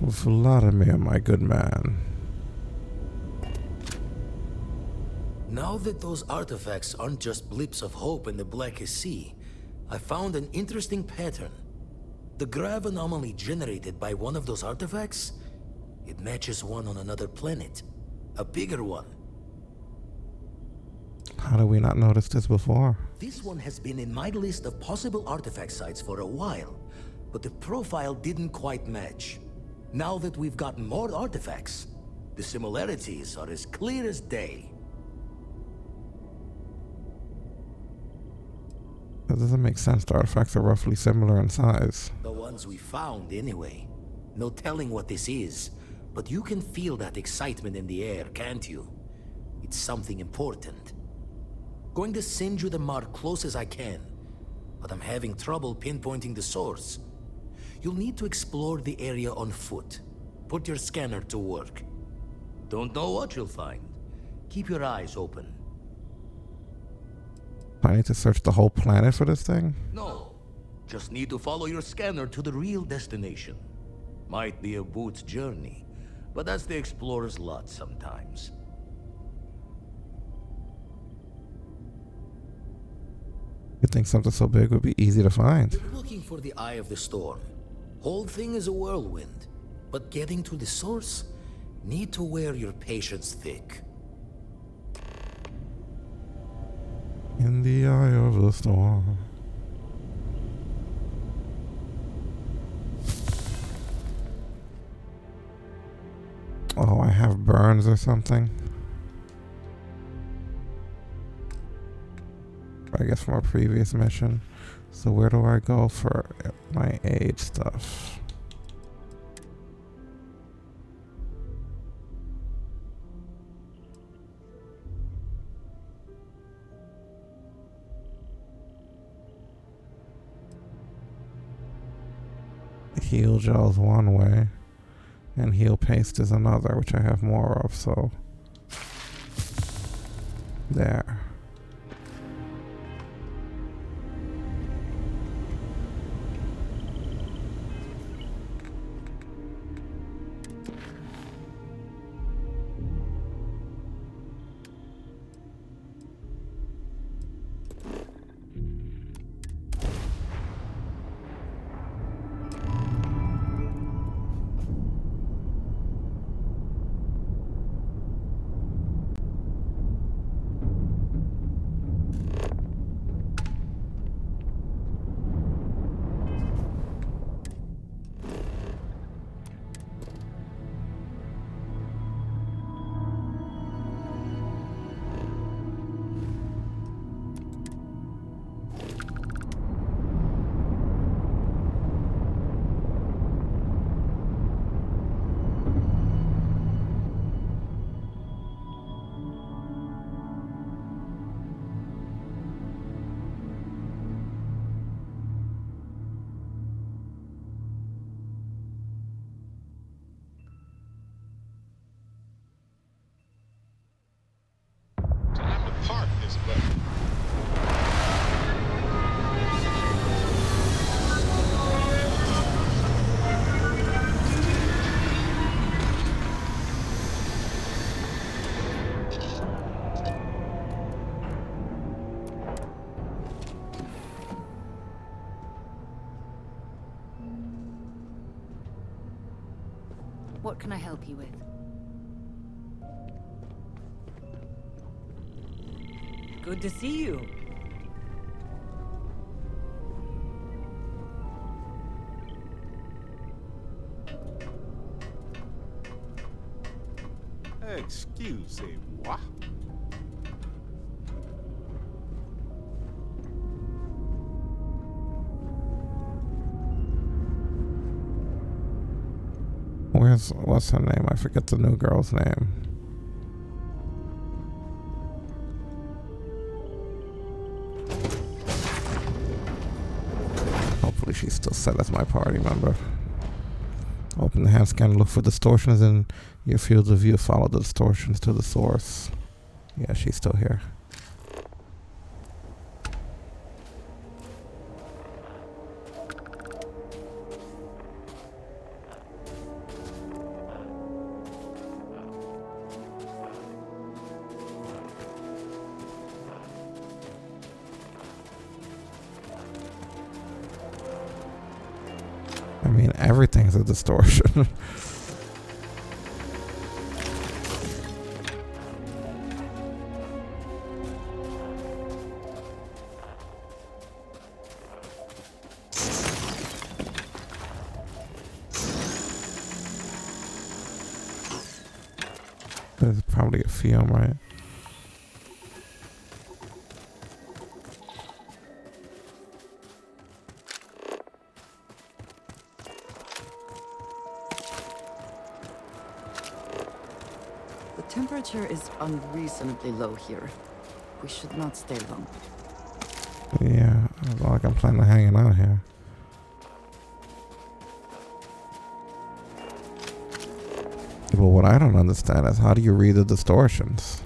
Vladimir, my good man. Now that those artifacts aren't just blips of hope in the blackest sea, I found an interesting pattern. The grav anomaly generated by one of those artifacts, it matches one on another planet. A bigger one. How did we not notice this before? This one has been in my list of possible artifact sites for a while, but the profile didn't quite match. Now that we've gotten more artifacts, the similarities are as clear as day. That doesn't make sense. The artifacts are roughly similar in size. The ones we found, anyway. No telling what this is, but you can feel that excitement in the air, can't you? It's something important. Going to send you the mark close as I can, but I'm having trouble pinpointing the source. You'll need to explore the area on foot. Put your scanner to work. Don't know what you'll find. Keep your eyes open. I need to search the whole planet for this thing? No, just need to follow your scanner to the real destination. Might be a boot's journey, but that's the explorer's lot sometimes. You'd think something so big would be easy to find. You're looking for the eye of the storm. Whole thing is a whirlwind, but getting to the source, need to wear your patience thick. In the eye of the storm. Oh, I have burns or something. I guess from a previous mission. So where do I go for my age stuff? Heal gel is one way, and heal paste is another, which I have more of, so there. Park this button. What can I help you with? Good to see you. Excusez-moi. What's her name? I forget the new girl's name. Hopefully she's still set as my party member. Open the hand scanner, look for distortions in your field of view. Follow the distortions to the source. Yeah, she's still here. I mean, everything's a distortion. There's probably a film, right? The temperature is unreasonably low here. We should not stay long. Yeah, it's not like I'm planning on hanging out here. But what I don't understand is how do you read the distortions?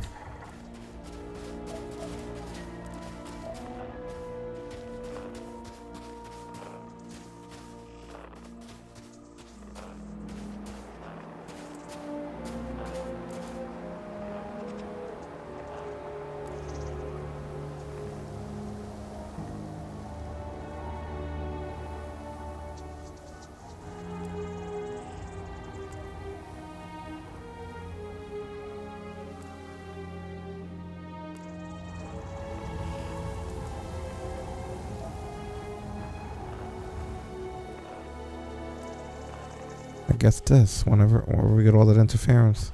I guess this, whenever we get all that interference.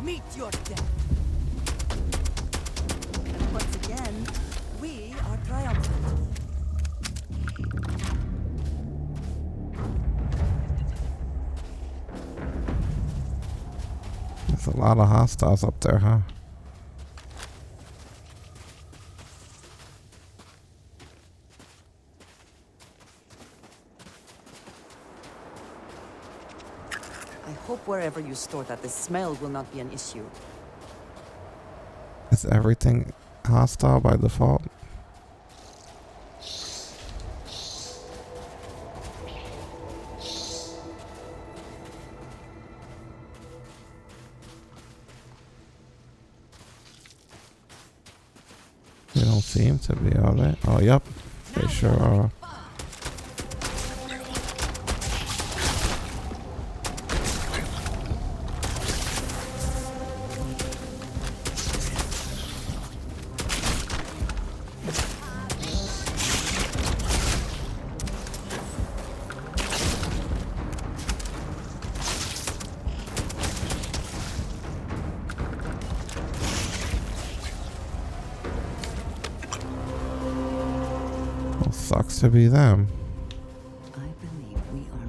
Meet your death. And once again, we are triumphant. There's a lot of hostiles up there, huh? I hope wherever you store that, the smell will not be an issue. Is everything hostile by default? They don't seem to be, are they? Oh, yep. They sure are. Well, sucks to be them. I believe we are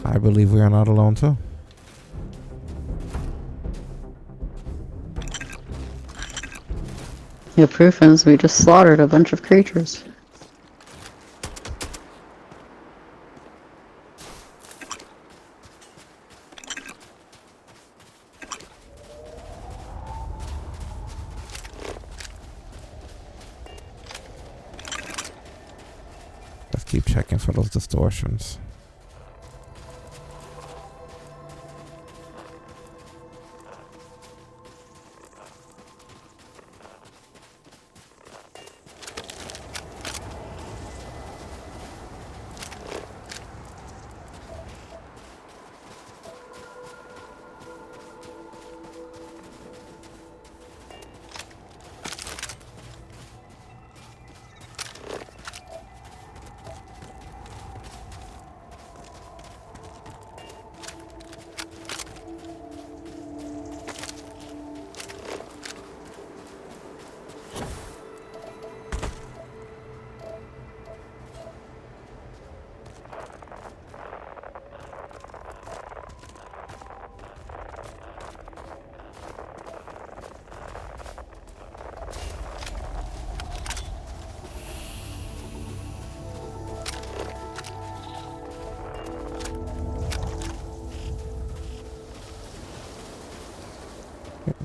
not. I believe we are not alone too. The proof is we just slaughtered a bunch of creatures. Let's keep checking for those distortions.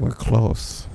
We're close.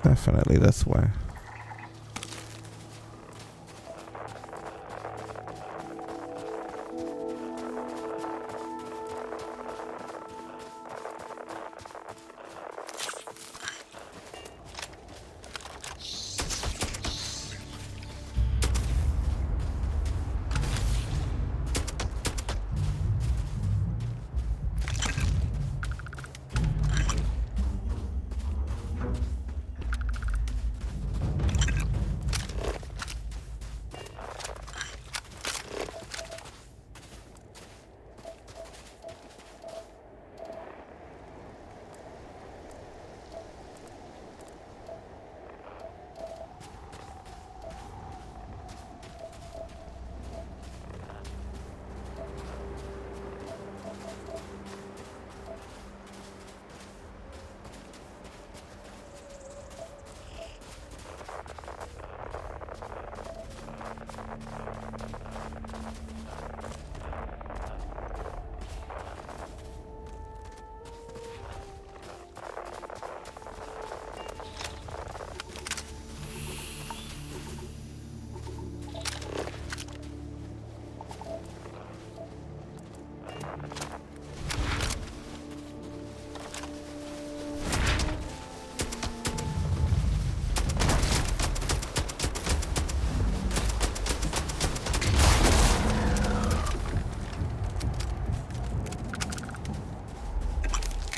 Definitely this way.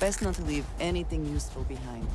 Best not to leave anything useful behind.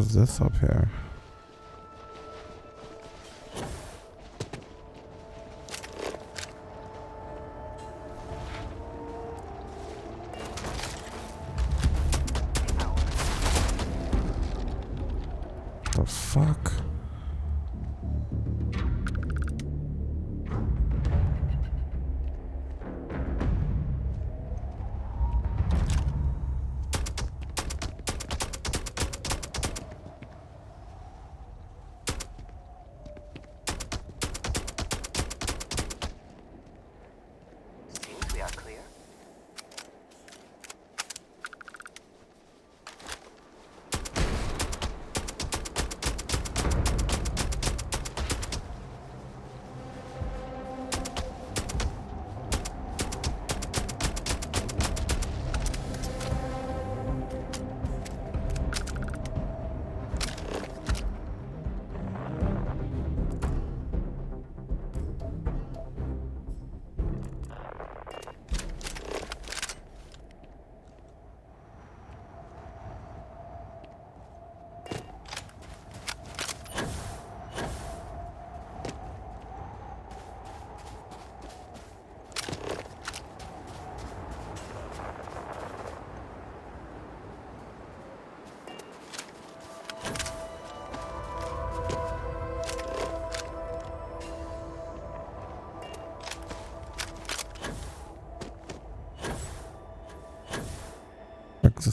is this up here? The fuck? Seems we are clear.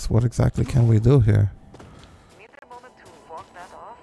What exactly can we do here? Need a moment to walk that off?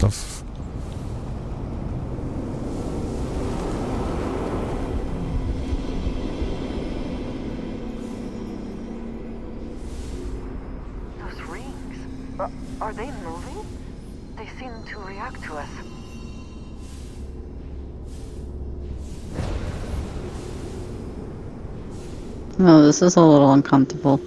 The f- Those rings. Are they moving? They seem to react to us. Oh, this is a little uncomfortable.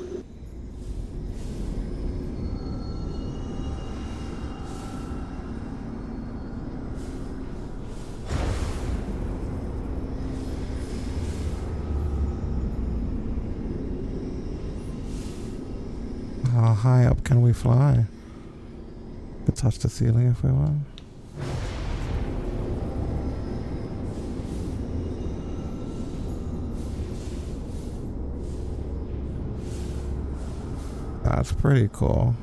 How high up can we fly? Could touch the ceiling if we want. That's pretty cool.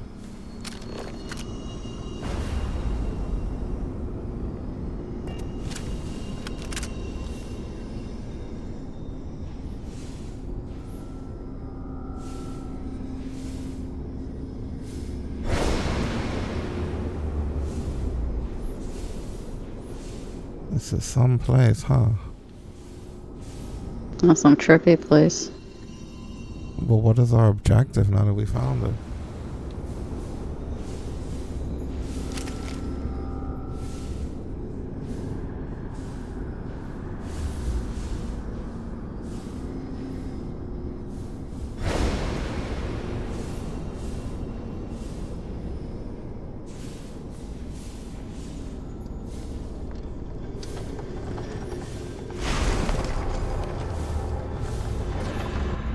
This is some place, huh? That's some trippy place. Well, what is our objective now that we found it?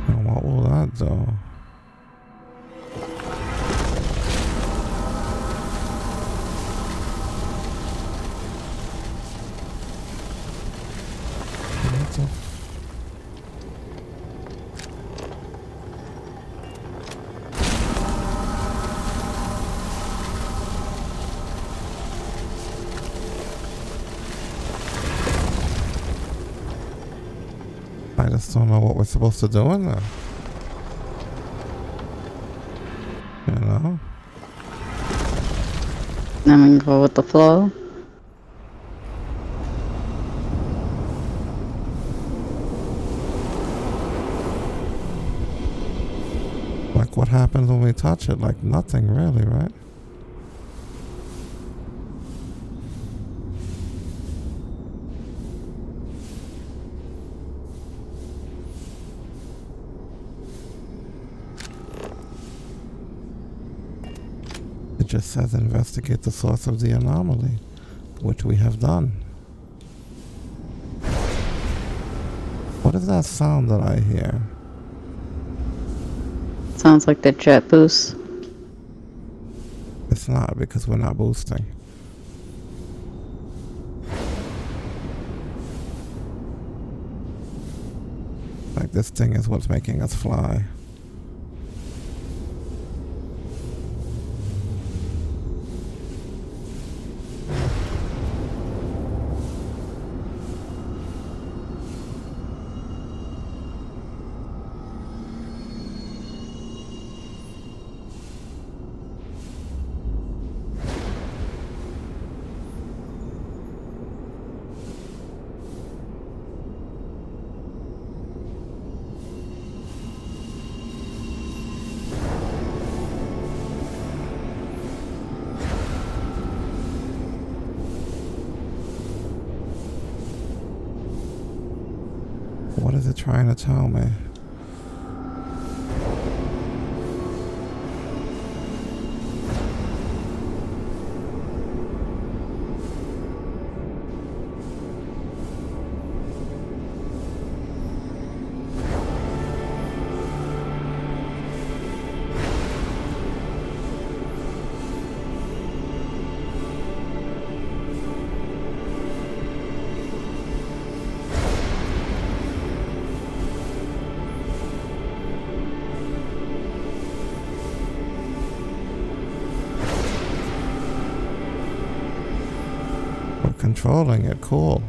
And what will that do? just don't know what we're supposed to do in there. You know? Then we can go with the flow. Like what happens when we touch it? Like nothing really, right? It just says investigate the source of the anomaly, which we have done. What is that sound that I hear? Sounds like the jet boost. It's not, because we're not boosting. Like this thing is what's making us fly. What is it trying to tell me? Controlling it, cool.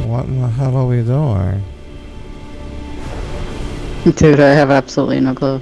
What in the hell are we doing? Dude, I have absolutely no clue.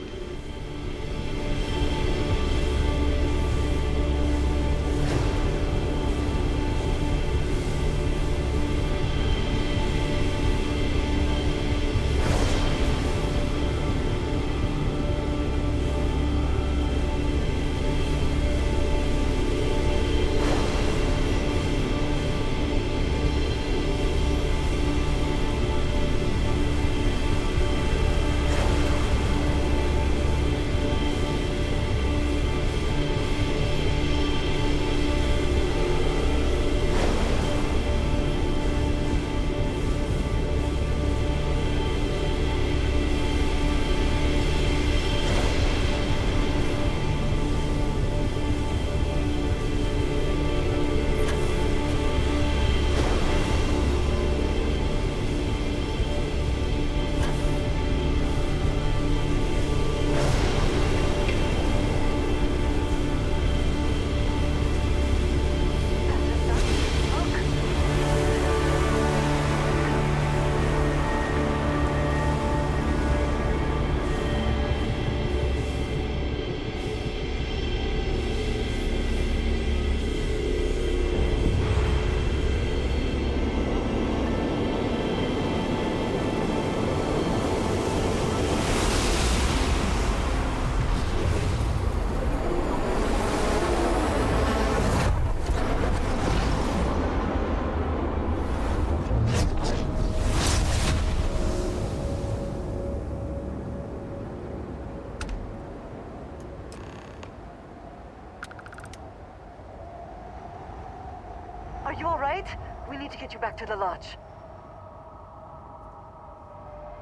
you alright? We need to get you back to the lodge.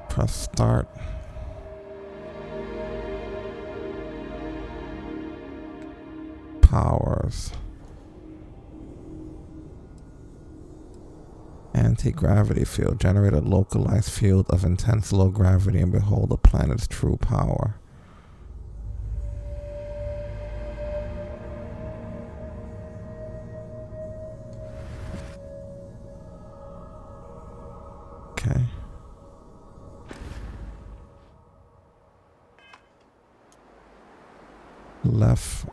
Press start. Powers. Anti-gravity field. Generate a localized field of intense low gravity and behold the planet's true power. Okay. Left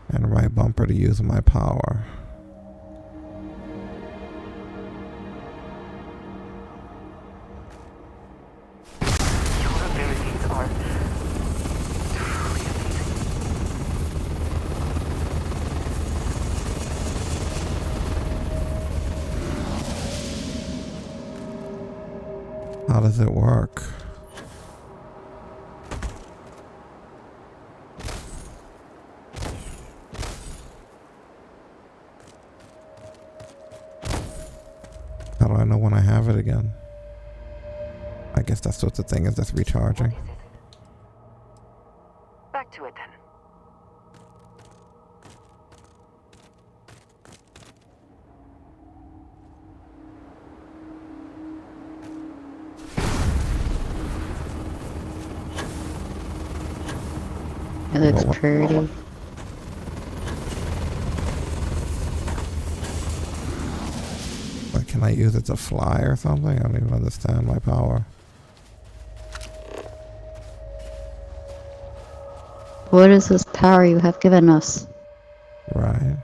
and right bumper to use my power. Your abilities are truly amazing. How does it work? How do I know when I have it again? I guess that's what the thing is that's recharging. What is it? Back to it then. It looks What- pretty. Like, can I use it to fly or something? I don't even understand my power. What is this power you have given us? Right.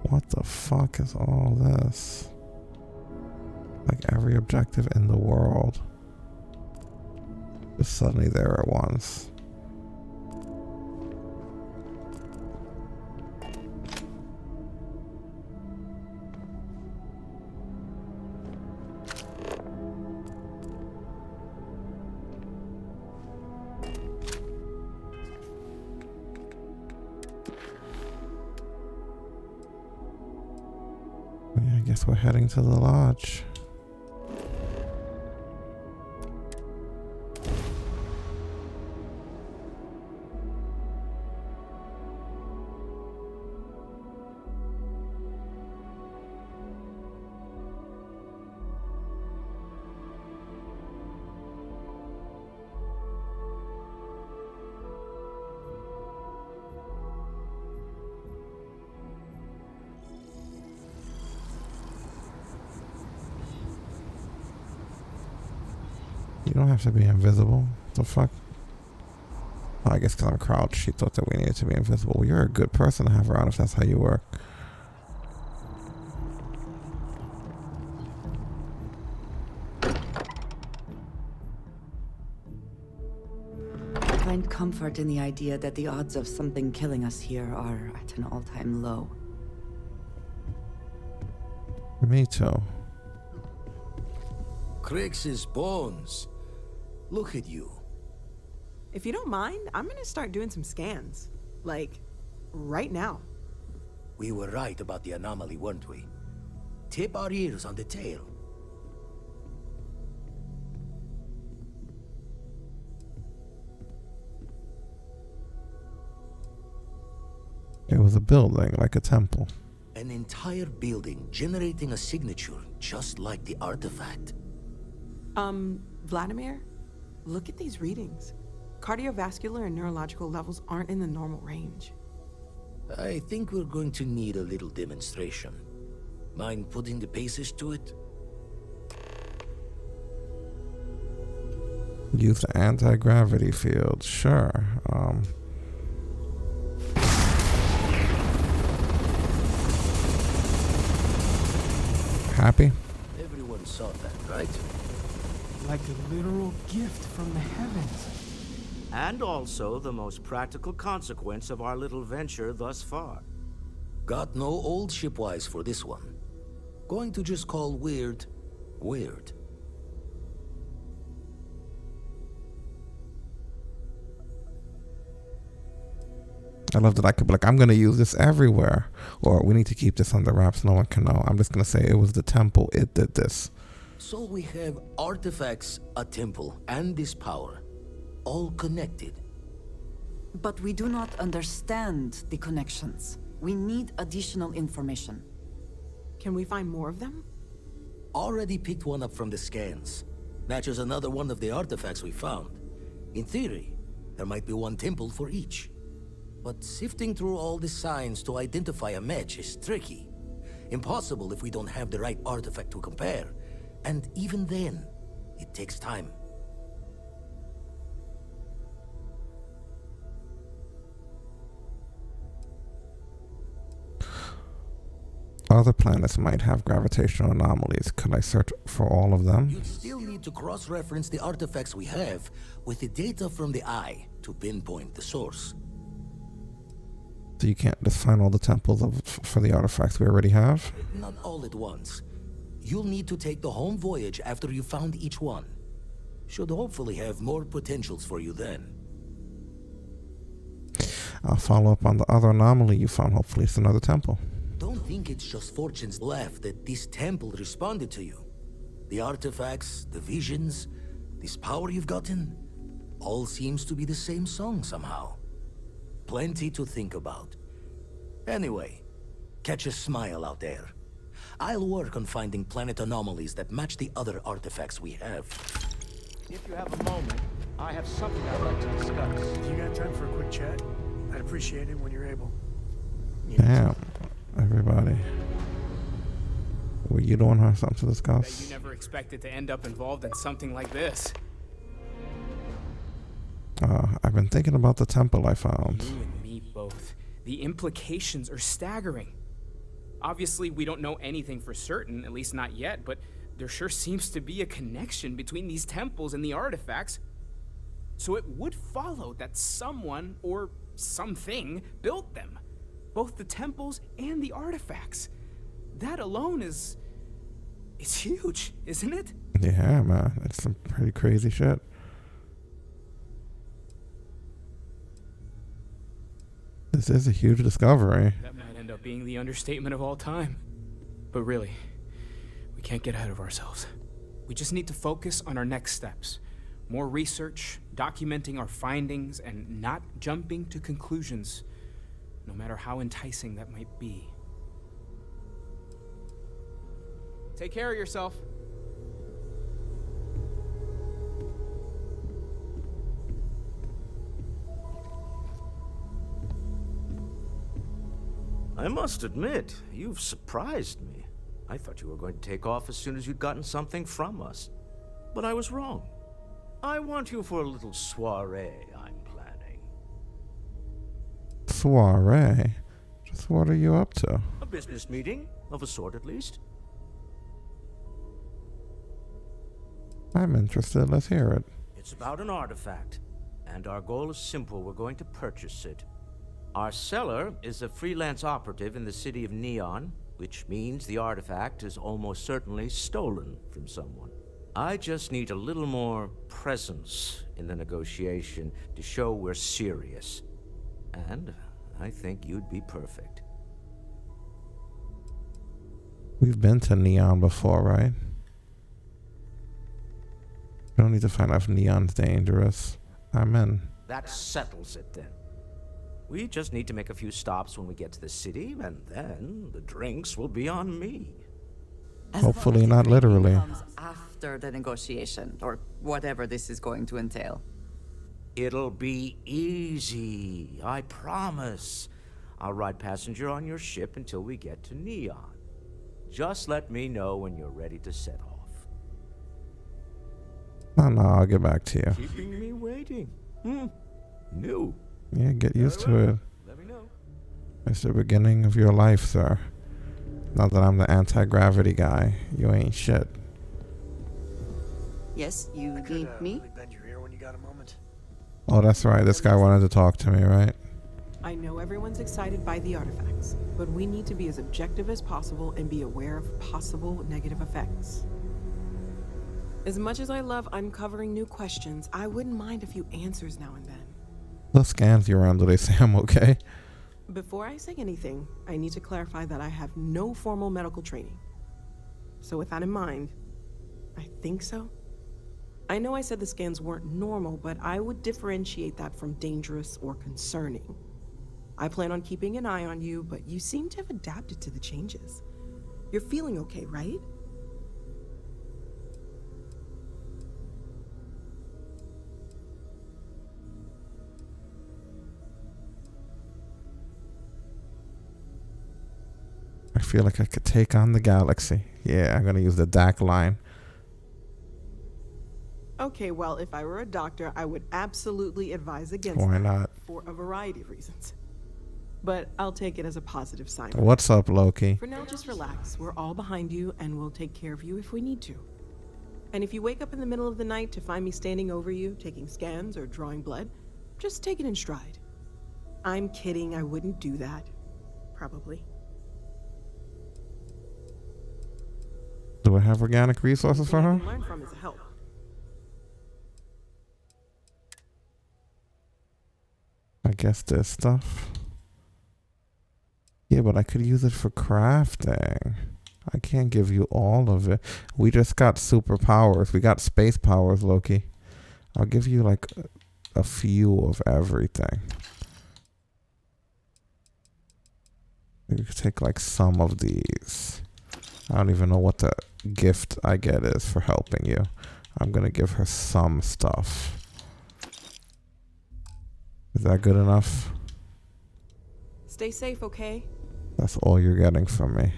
What the fuck is all this? Like every objective in the world is suddenly there at once. Yeah, I guess we're heading to the lodge. You don't have to be invisible. The fuck? Oh, I guess because I'm crouched, she thought that we needed to be invisible. Well, you're a good person to have around if that's how you work. I find comfort in the idea that the odds of something killing us here are at an all-time low. Me too. Crix's bones. Look at you. If you don't mind, I'm gonna start doing some scans. Like, right now. We were right about the anomaly, weren't we? Tip our ears on the tail. It was a building, like a temple. An entire building generating a signature just like the artifact. Vladimir, look at these readings. Cardiovascular and neurological levels aren't in the normal range. I think we're going to need a little demonstration. Mind putting the paces to it? Use the anti-gravity field. Sure. Happy? Everyone saw that, right? like a literal gift from the heavens. And also the most practical consequence of our little venture thus far. Got no old shipwise for this one. Going to just call weird, weird. I love that I could be like, I'm going to use this everywhere. Or we need to keep this under wraps. No one can know. I'm just going to say it was the temple. It did this. So we have artifacts, a temple, and this power. All connected. But we do not understand the connections. We need additional information. Can we find more of them? Already picked one up from the scans. Matches another one of the artifacts we found. In theory, there might be one temple for each. But sifting through all the signs to identify a match is tricky. Impossible if we don't have the right artifact to compare. And even then, it takes time. Other planets might have gravitational anomalies. Could I search for all of them? You'd still need to cross-reference the artifacts we have with the data from the eye to pinpoint the source. So you can't just find all the temples for the artifacts we already have? Not all at once. You'll need to take the home voyage after you found each one. Should hopefully have more potentials for you then. I'll follow up on the other anomaly you found. Hopefully it's another temple. Don't think it's just Fortune's laugh that this temple responded to you. The artifacts, the visions, this power you've gotten, all seems to be the same song somehow. Plenty to think about. Anyway, catch a smile out there. I'll work on finding planet anomalies that match the other artifacts we have. If you have a moment, I have something I'd like to discuss. If you got time for a quick chat, I'd appreciate it when you're able. Damn, everybody. Were you doing something to discuss? You never expected to end up involved in something like this. I've been thinking about the temple I found. You and me both. The implications are staggering. Obviously, we don't know anything for certain, at least not yet, but there sure seems to be a connection between these temples and the artifacts. So it would follow that someone or something built them. Both the temples and the artifacts. That alone is huge, isn't it? Yeah, man. It's some pretty crazy shit. This is a huge discovery. That might end up being the understatement of all time. But really, we can't get ahead of ourselves. We just need to focus on our next steps. More research, documenting our findings, and not jumping to conclusions, no matter how enticing that might be. Take care of yourself. I must admit, you've surprised me. I thought you were going to take off as soon as you'd gotten something from us. But I was wrong. I want you for a little soiree I'm planning. Soiree? Just what are you up to? A business meeting, of a sort at least. I'm interested. Let's hear it. It's about an artifact, and our goal is simple. We're going to purchase it. Our seller is a freelance operative in the city of Neon, which means the artifact is almost certainly stolen from someone. I just need a little more presence in the negotiation to show we're serious. And I think you'd be perfect. We've been to Neon before, right? We don't need to find out if Neon's dangerous. I'm in. That settles it then. We just need to make a few stops when we get to the city, and then the drinks will be on me. Hopefully not literally. Comes after the negotiation, or whatever this is going to entail. It'll be easy, I promise. I'll ride passenger on your ship until we get to Neon. Just let me know when you're ready to set off. No, I'll get back to you. Keeping me waiting. New. Yeah, get used to it. Let me know. It's the beginning of your life, sir. Not that I'm the anti-gravity guy. You ain't shit. Yes, you I could, need me? really bend your ear when you got a moment. Oh, that's right. This guy wanted to talk to me, right? I know everyone's excited by the artifacts, but we need to be as objective as possible and be aware of possible negative effects. As much as I love uncovering new questions, I wouldn't mind a few answers now and then. The scans you around, do they say I'm okay? Before I say anything, I need to clarify that I have no formal medical training. So with that in mind, I think so. I know I said the scans weren't normal, but I would differentiate that from dangerous or concerning. I plan on keeping an eye on you, but you seem to have adapted to the changes. You're feeling okay, right? I feel like I could take on the galaxy. Yeah, I'm gonna use the DAC line. Okay, well, if I were a doctor, I would absolutely advise against Why that not? for a variety of reasons. But I'll take it as a positive sign. What's up, Loki? For now, just relax. We're all behind you, and we'll take care of you if we need to. And if you wake up in the middle of the night to find me standing over you, taking scans or drawing blood, just take it in stride. I'm kidding, I wouldn't do that. Probably. Do I have organic resources for her? Learn from is a help. I guess this stuff. Yeah, but I could use it for crafting. I can't give you all of it. We just got superpowers. We got space powers, Loki. I'll give you like a few of everything. You could take like some of these. I don't even know what the gift I get is for helping you. I'm gonna give her some stuff. Is that good enough? Stay safe, okay? That's all you're getting from me.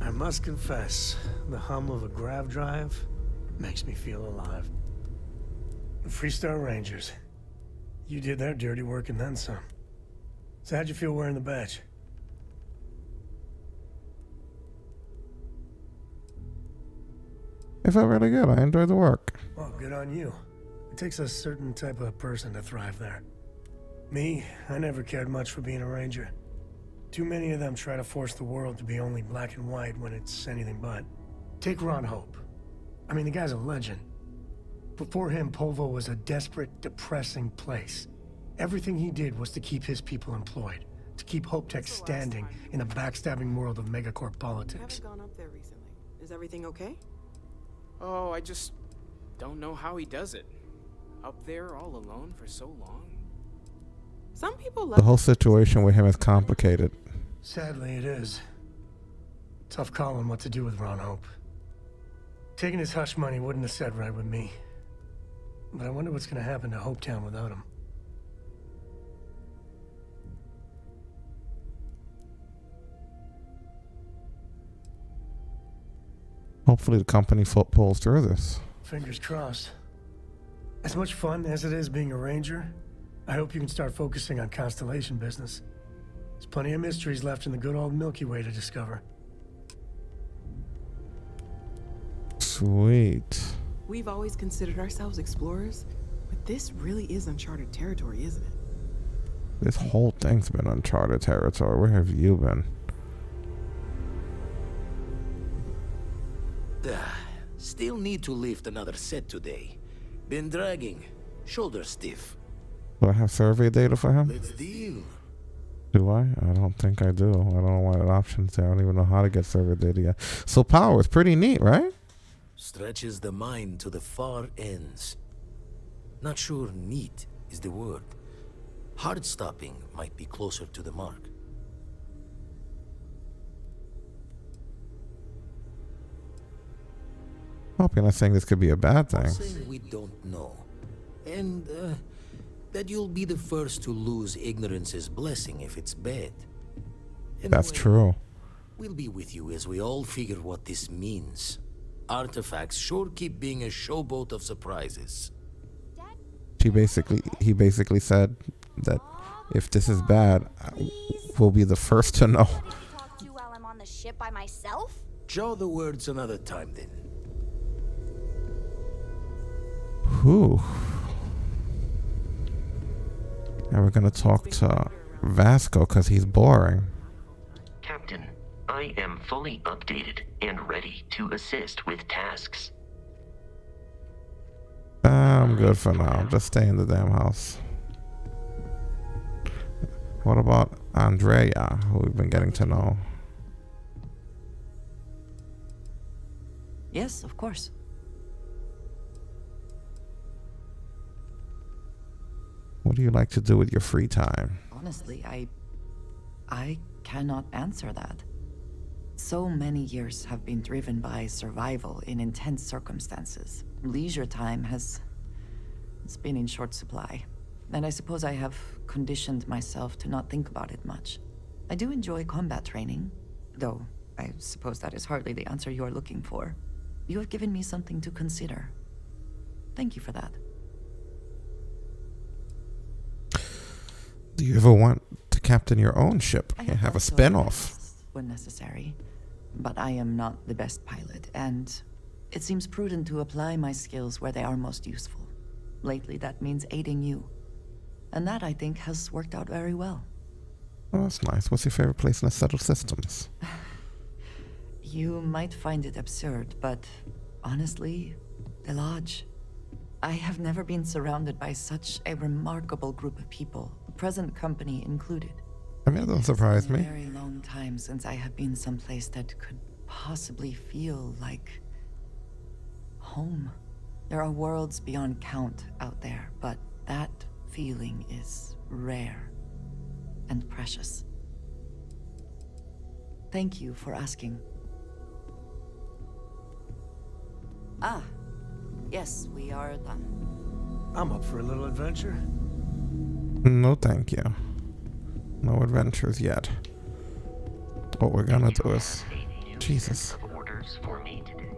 I must confess, the hum of a grav drive makes me feel alive. Freestar Rangers. You did their dirty work and then some. So how'd you feel wearing the badge? It felt really good. I enjoyed the work. Well, good on you. It takes a certain type of person to thrive there. Me, I never cared much for being a ranger. Too many of them try to force the world to be only black and white when it's anything but. Take Ron Hope. I mean, the guy's a legend. Before him, Polvo was a desperate, depressing place. Everything he did was to keep his people employed, to keep Hope Tech standing in a backstabbing world of megacorp politics. Haven't gone up there recently. Is everything okay? Oh, I just don't know how he does it. Up there all alone for so long. Some people The whole situation with him is complicated. Sadly, it is. Tough calling what to do with Ron Hope. Taking his hush money wouldn't have sat right with me. But I wonder what's going to happen to Hopetown without him. Hopefully the company pulls through this. Fingers crossed. As much fun as it is being a ranger, I hope you can start focusing on Constellation business. There's plenty of mysteries left in the good old Milky Way to discover. Sweet. We've always considered ourselves explorers, but this really is uncharted territory, isn't it? This whole thing's been uncharted territory. Where have you been? Still need to lift another set today. Been dragging. Shoulder stiff. Do I have survey data for him? Let's deal. Do I? I don't think I do. I don't know why that option's there. I don't even know how to get survey data yet. So power is pretty neat, right? Stretches the mind to the far ends. Not sure neat is the word. Hard stopping might be closer to the mark. Hope you're not saying this could be a bad thing. Saying we don't know. And, that you'll be the first to lose ignorance's blessing if it's bad. That's Anyway, true. We'll be with you as we all figure what this means. Artifacts sure keep being a showboat of surprises. He basically said that if this is bad, we'll be the first to know. Talk to while I'm on the ship by myself? Jaw the words another time then. Whew. And we're gonna talk to Vasco because he's boring. Captain, I am fully updated and ready to assist with tasks. I'm good for now. Just stay in the damn house. What about Andrea, who we've been getting to know? Yes, of course. What do you like to do with your free time? Honestly, I cannot answer that. So many years have been driven by survival in intense circumstances. Leisure time it's been in short supply. And I suppose I have conditioned myself to not think about it much. I do enjoy combat training, though I suppose that is hardly the answer you are looking for. You have given me something to consider. Thank you for that. Do you ever want to captain your own ship I and have a also spin-off? when necessary, but I am not the best pilot, and it seems prudent to apply my skills where they are most useful. Lately, that means aiding you. And that, I think, has worked out very well. Oh, that's nice. What's your favorite place in the settled systems? You might find it absurd, but honestly, the Lodge. I have never been surrounded by such a remarkable group of people, present company included. I mean, it doesn't surprise It's been me. a very long time since I have been someplace that could possibly feel like home. There are worlds beyond count out there, but that feeling is rare and precious. Thank you for asking. Ah, yes, we are done. I'm up for a little adventure. No, thank you. No adventures yet. What we're gonna do is... Jesus. Orders for me today.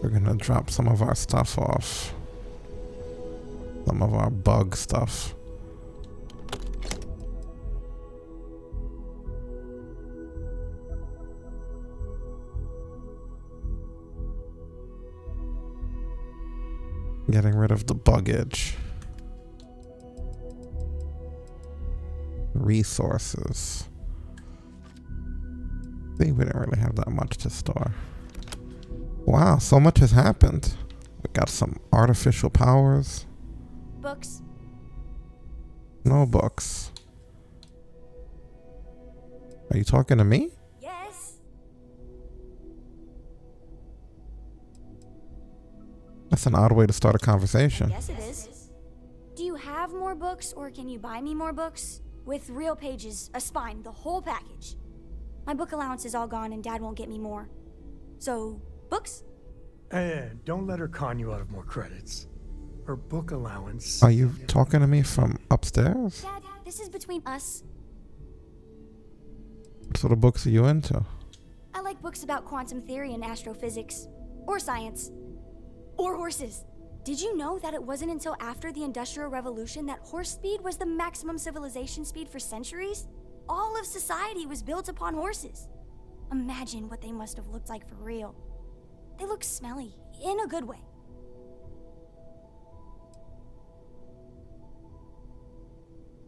We're gonna drop some of our stuff off. Some of our bug stuff. Getting rid of the buggage. Resources. See, we didn't really have that much to store. Wow, so much has happened. We got some artificial powers. Books. No books. Are you talking to me? Yes. That's an odd way to start a conversation. Yes, it is. Do you have more books, or can you buy me more books? With real pages, a spine, the whole package. My book allowance is all gone and Dad won't get me more. So, books? Hey, don't let her con you out of more credits. Her book allowance... Are you talking to me from upstairs? Dad, this is between us. What sort of books are you into? I like books about quantum theory and astrophysics. Or science. Or horses. Did you know that it wasn't until after the Industrial Revolution that horse speed was the maximum civilization speed for centuries? All of society was built upon horses. Imagine what they must have looked like for real. They look smelly, in a good way.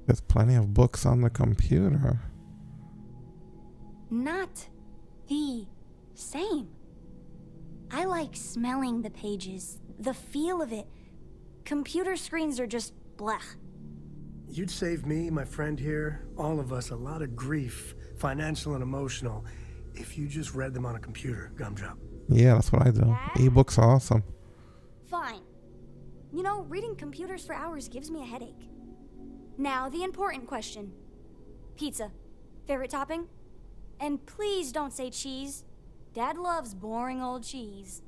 There's plenty of books on the computer. Not the same. I like smelling the pages, the feel of it. Computer screens are just blech. You'd save me, my friend here, all of us, a lot of grief, financial and emotional, if you just read them on a computer, Gumdrop. Yeah, that's what I do. Ebooks are awesome. Fine. You know, reading computers for hours gives me a headache. Now, the important question. Pizza. Favorite topping? And please don't say cheese. Dad loves boring old cheese.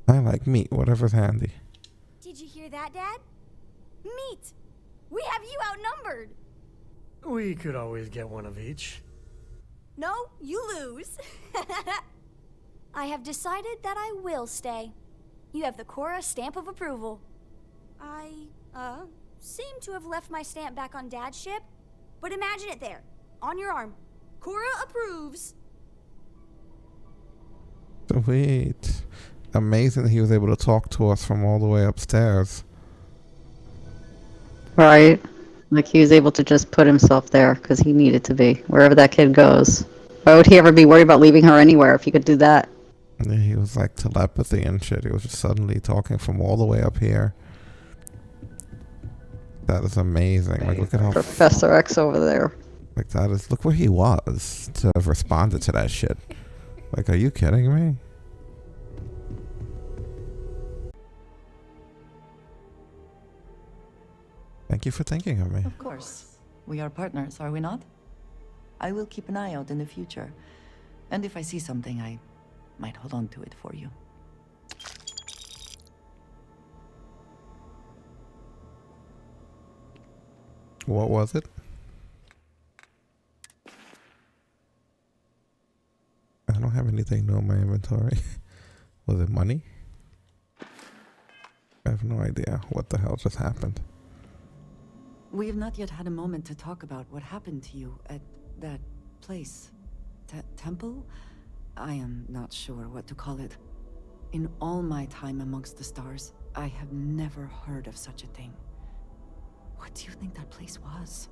I like meat, whatever's handy. Did you hear that, Dad? Meat! We have you outnumbered! We could always get one of each. No, you lose. I have decided that I will stay. You have the Cora stamp of approval. I, seem to have left my stamp back on Dad's ship, but imagine it there, On your arm. Cora approves. Sweet. Amazing that he was able to talk to us from all the way upstairs. Right. Like he was able to just put himself there because he needed to be, wherever that kid goes. Why would he ever be worried about leaving her anywhere if he could do that? Yeah, he was like telepathy and shit. He was just suddenly talking from all the way up here. That is amazing. Like, look at how Professor X over there. like that is. Look where he was to have responded to that shit. Like, are you kidding me? Thank you for thinking of me. Of course. We are partners, are we not? I will keep an eye out in the future. And if I see something, I might hold on to it for you. What was it? I don't have anything new in my inventory. Was it money? I have no idea what the hell just happened. We have not yet had a moment to talk about what happened to you at that place. Temple? I am not sure what to call it. In all my time amongst the stars, I have never heard of such a thing. What do you think that place was?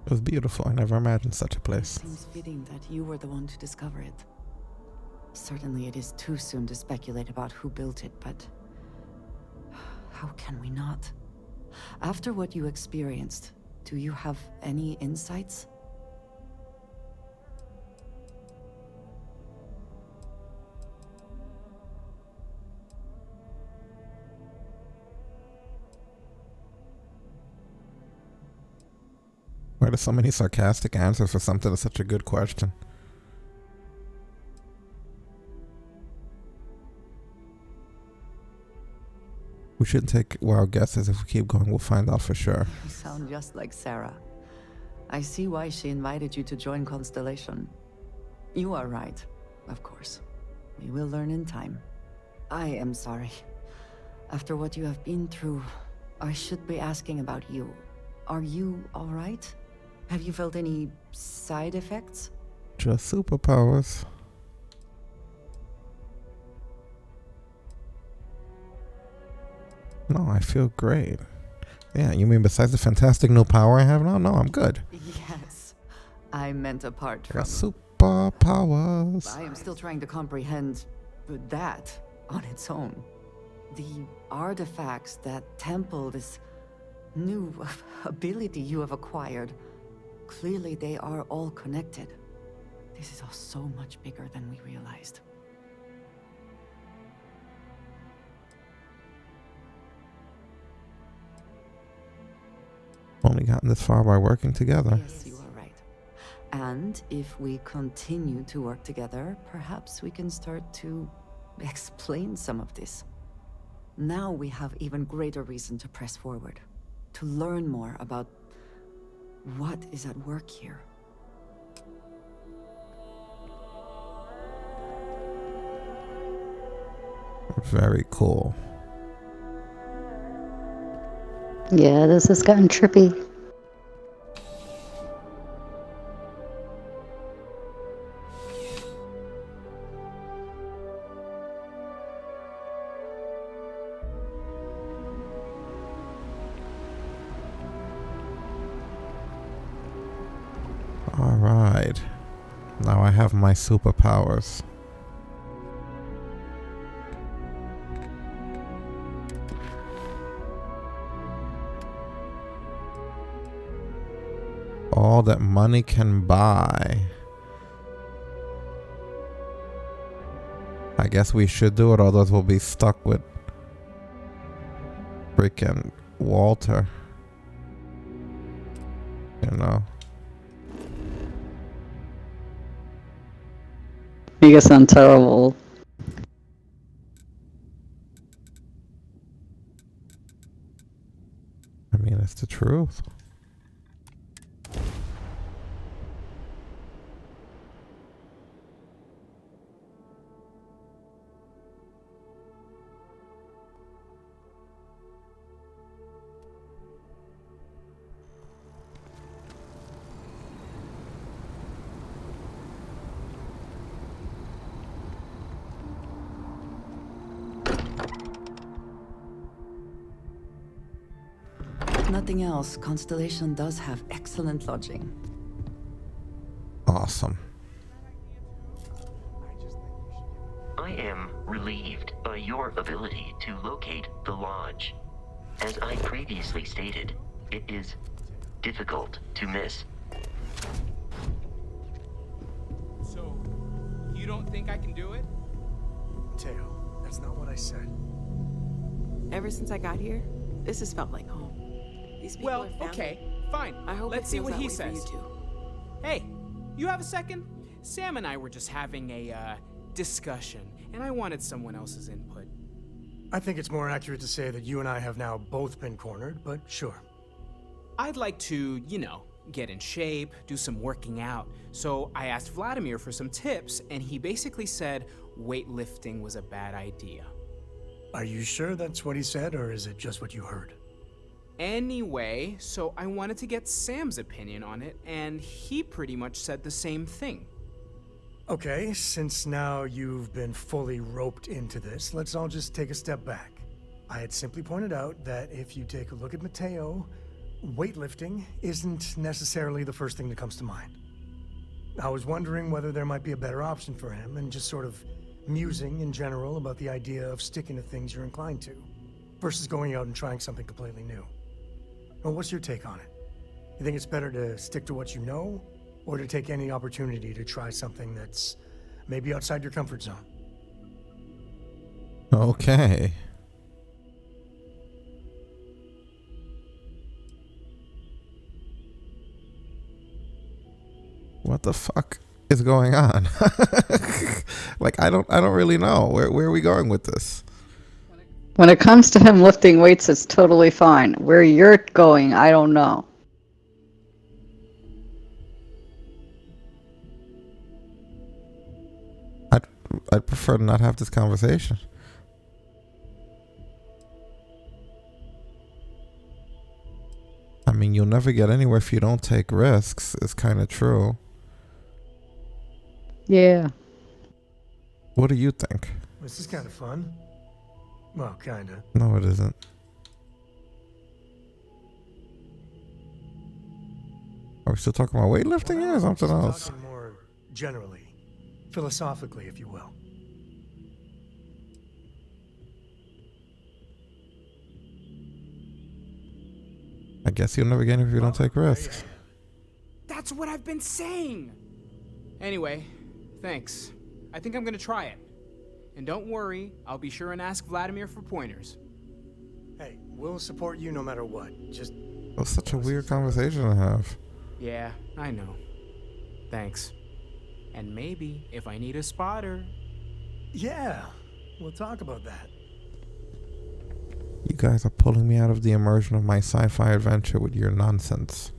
It was beautiful. I never imagined such a place. It seems fitting that you were the one to discover it. Certainly it is too soon to speculate about who built it, but how can we not? After what you experienced, do you have any insights? Why are there so many sarcastic answers for something that's such a good question? We shouldn't take wild guesses. If we keep going, we'll find out for sure. You sound just like Sarah. I see why she invited you to join Constellation. You are right, of course. We will learn in time. I am sorry. After what you have been through, I should be asking about you. Are you all right? Have you felt any side effects? Just superpowers. No, I feel great. Yeah, you mean besides the fantastic new power I have now? No, I'm good. Yes. I meant apart I from... got superpowers. I am still trying to comprehend that on its own. The artifacts, that temple, this new ability you have acquired. Clearly they are all connected. This is all so much bigger than we realized. Only gotten this far by working together. Yes, you are right. And if we continue to work together, perhaps we can start to explain some of this. Now we have even greater reason to press forward, to learn more about what is at work here. Very cool. Yeah, this has gotten trippy. Alright. Now I have my superpowers. All that money can buy. I guess we should do it, otherwise we'll be stuck with freaking Walter. You know. You guys sound terrible. I mean, it's the truth. nothing else, Constellation does have excellent lodging. Awesome. I am relieved by your ability to locate the lodge. As I previously stated, it is difficult to miss. So, you don't think I can do it? Mateo, that's not what I said. Ever since I got here, this has felt like home. These people Well, are family. okay, fine. I hope Let's it see feels what that he way for you says. too. Hey, you have a second? Sam and I were just having a discussion, and I wanted someone else's input. I think it's more accurate to say that you and I have now both been cornered, but sure. I'd like to, get in shape, do some working out. So I asked Vladimir for some tips, and he basically said weightlifting was a bad idea. Are you sure that's what he said, or is it just what you heard? Anyway, so I wanted to get Sam's opinion on it, and he pretty much said the same thing. Okay, since now you've been fully roped into this, let's all just take a step back. I had simply pointed out that if you take a look at Mateo, weightlifting isn't necessarily the first thing that comes to mind. I was wondering whether there might be a better option for him, and just sort of musing in general about the idea of sticking to things you're inclined to, versus going out and trying something completely new. Well, what's your take on it? You think it's better to stick to what you know, or to take any opportunity to try something that's maybe outside your comfort zone? Okay. What the fuck is going on? Like, I don't really know. Where are we going with this? When it comes to him lifting weights, it's totally fine. Where you're going, I don't know. I'd prefer to not have this conversation. I mean, you'll never get anywhere if you don't take risks. It's kind of true. Yeah. What do you think? This is kind of fun. Well, kinda. No, it isn't. Are we still talking about weightlifting here or something else? Talking more generally, philosophically, if you will. I guess you'll never get anywhere if you don't take risks. That's what I've been saying! Anyway, thanks. I think I'm gonna try it. And don't worry, I'll be sure and ask Vladimir for pointers. Hey, we'll support you no matter what. Just... That's such a weird conversation to have. Yeah, I know. Thanks. And maybe, if I need a spotter... Yeah, we'll talk about that. You guys are pulling me out of the immersion of my sci-fi adventure with your nonsense.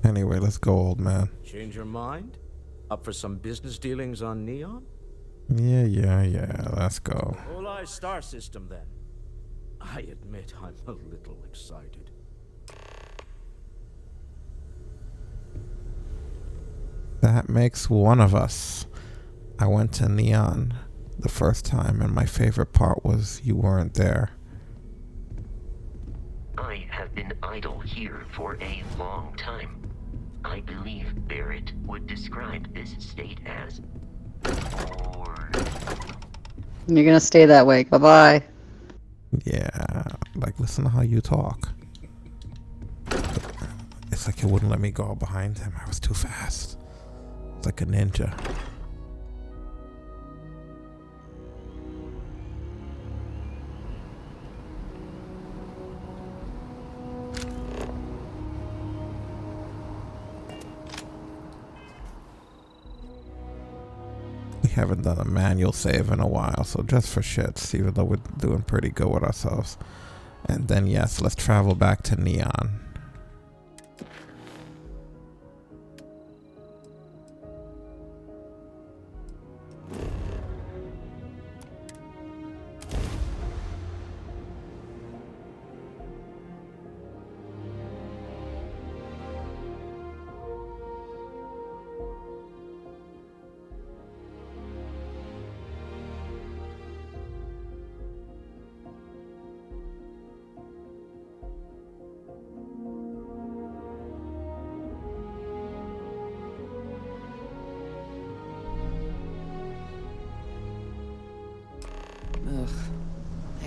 Anyway, let's go, old man. Change your mind? Up for some business dealings on Neon? Yeah, let's go. Whole eye star system, then. I admit I'm a little excited. That makes one of us. I went to Neon the first time, and my favorite part was you weren't there. I have been idle here for a long time. I believe Barrett would describe this state as bored. You're gonna stay that way. Bye-bye. Yeah, like, listen to how you talk. It's like you wouldn't let me go behind him. I was too fast. It's like a ninja. We haven't done a manual save in a while, so just for shits, even though we're doing pretty good with ourselves. And then yes, let's travel back to Neon.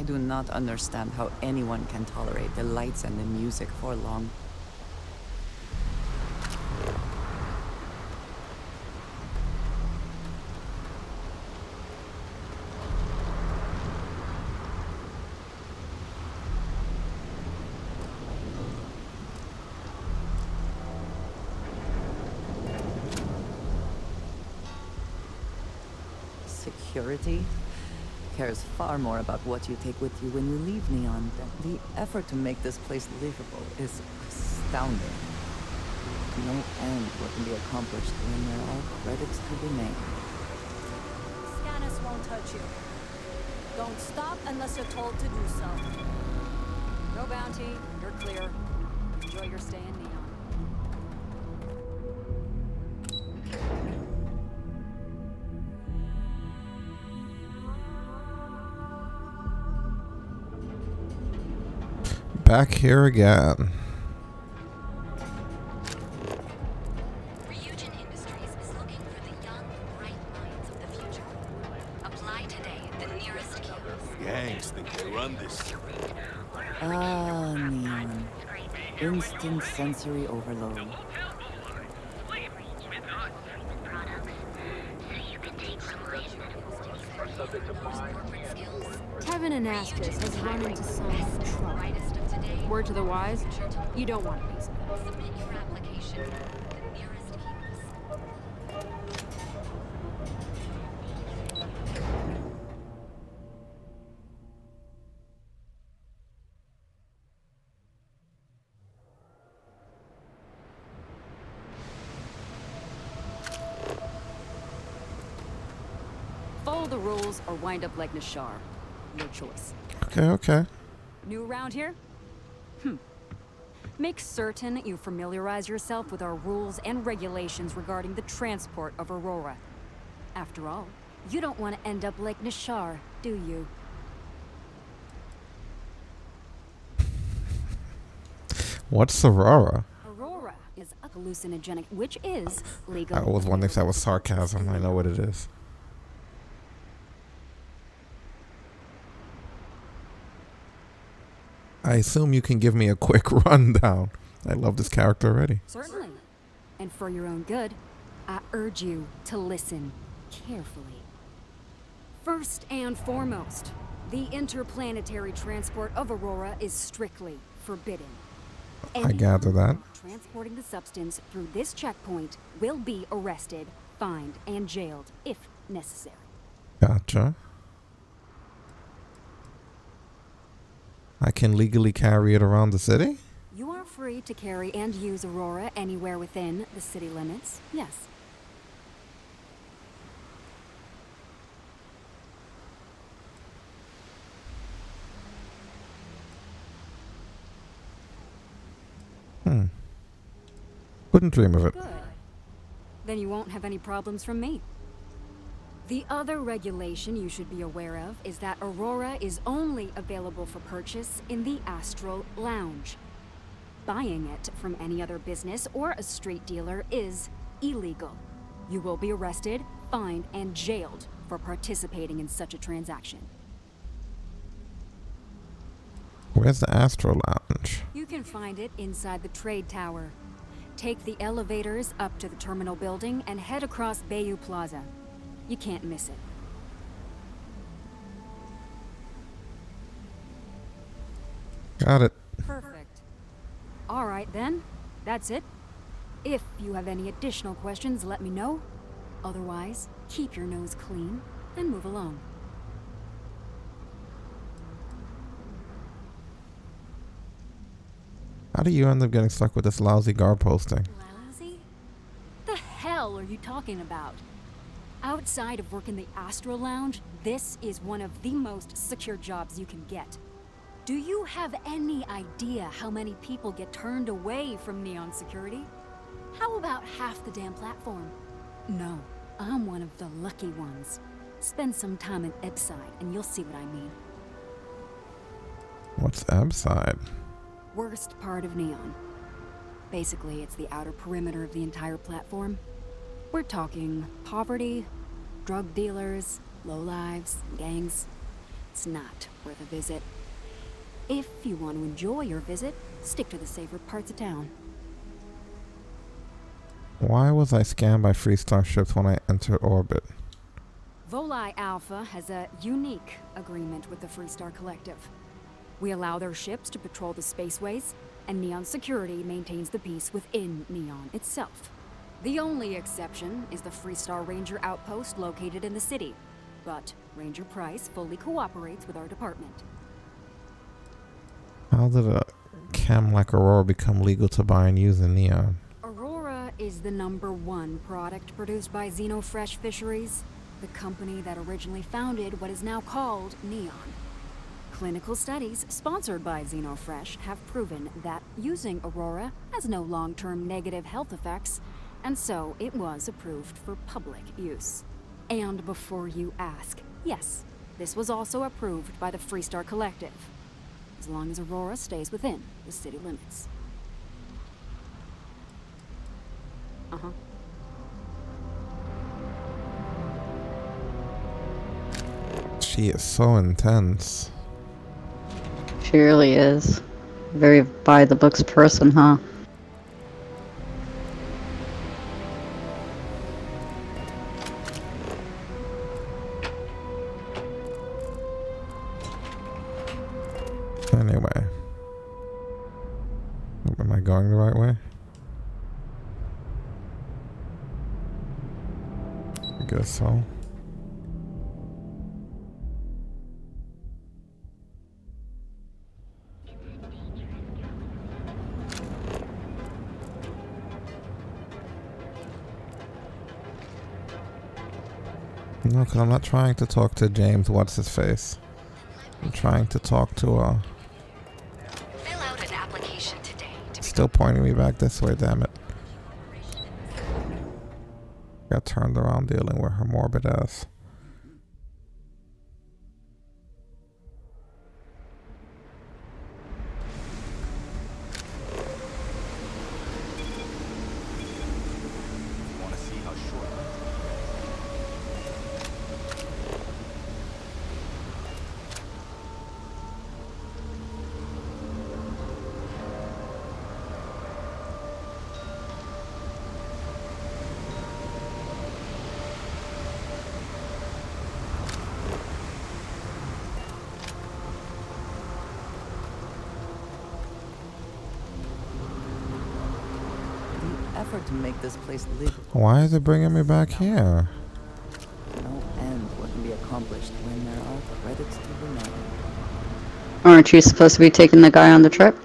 do not understand how anyone can tolerate the lights and the music for long. Security cares far more about what you take with you when you leave Neon. The effort to make this place livable is astounding. No end what can be accomplished when there are credits to be made. Scanus won't touch you. Don't stop unless you're told to do so. No bounty. You're clear. Enjoy your stay in Neon. Back here again. Ryujin Industries is looking for the young, bright minds of the future. Apply today at the nearest kiosk. Gangs think they run this. Ah, Neon. Instant sensory overload. Kevin Anastas has run into some trouble. Word to the wise, you don't want a piece of it. Submit your application at the nearest kiosk. Follow the rules or wind up like Nashar. Your choice. Okay. New around here? Make certain you familiarize yourself with our rules and regulations regarding the transport of Aurora. After all, you don't want to end up like Nashar, do you? What's Aurora? Aurora is a hallucinogenic, which is legal. I was wondering if that was sarcasm. I know what it is. I assume you can give me a quick rundown. I love this character already. Certainly. And for your own good, I urge you to listen carefully. First and foremost, the interplanetary transport of Aurora is strictly forbidden. I gather that. Transporting the substance through this checkpoint will be arrested, fined, and jailed if necessary. Gotcha. I can legally carry it around the city? You are free to carry and use Aurora anywhere within the city limits, yes. Wouldn't dream of it. Good. Then you won't have any problems from me. The other regulation you should be aware of is that Aurora is only available for purchase in the Astral Lounge. Buying it from any other business or a street dealer is illegal. You will be arrested, fined, and jailed for participating in such a transaction. Where's the Astro Lounge? You can find it inside the trade tower. Take the elevators up to the terminal building and head across Bayou Plaza. You can't miss it. Got it. Perfect. All right then, that's it. If you have any additional questions, let me know. Otherwise, keep your nose clean and move along. How do you end up getting stuck with this lousy guard posting? Lousy? The hell are you talking about? Outside of working the Astro Lounge, this is one of the most secure jobs you can get. Do you have any idea how many people get turned away from Neon security? How about half the damn platform? No, I'm one of the lucky ones. Spend some time in Ebside and you'll see what I mean. What's Ebside? Worst part of Neon. Basically, it's the outer perimeter of the entire platform. We're talking poverty, drug dealers, lowlives, gangs. it's not worth a visit. If you want to enjoy your visit, stick to the safer parts of town. Why was I scanned by Freestar ships when I entered orbit? Volii Alpha has a unique agreement with the Freestar Collective. We allow their ships to patrol the spaceways, and Neon Security maintains the peace within Neon itself. The only exception is the Freestar Ranger outpost located in the city, but Ranger Price fully cooperates with our department. How did a chem like Aurora become legal to buy and use in Neon? Aurora is the #1 product produced by Xenofresh Fisheries, the company that originally founded what is now called Neon. Clinical studies sponsored by Xenofresh have proven that using Aurora has no long-term negative health effects, and so it was approved for public use. And before you ask, yes, this was also approved by the Freestar Collective, as long as Aurora stays within the city limits. Uh-huh. She is so intense. She really is. Very by-the-books person, huh? Anyway. Am I going the right way? I guess so. No, because I'm not trying to talk to James, what's his face. I'm trying to talk to Fill out an application today. still pointing me back this way, damn it. Got turned around dealing with her morbid ass. Want to see how short? The effort to make this place legal. Why is it bringing me back here? No end what can be accomplished when there are credits to be made. Aren't you supposed to be taking the guy on the trip?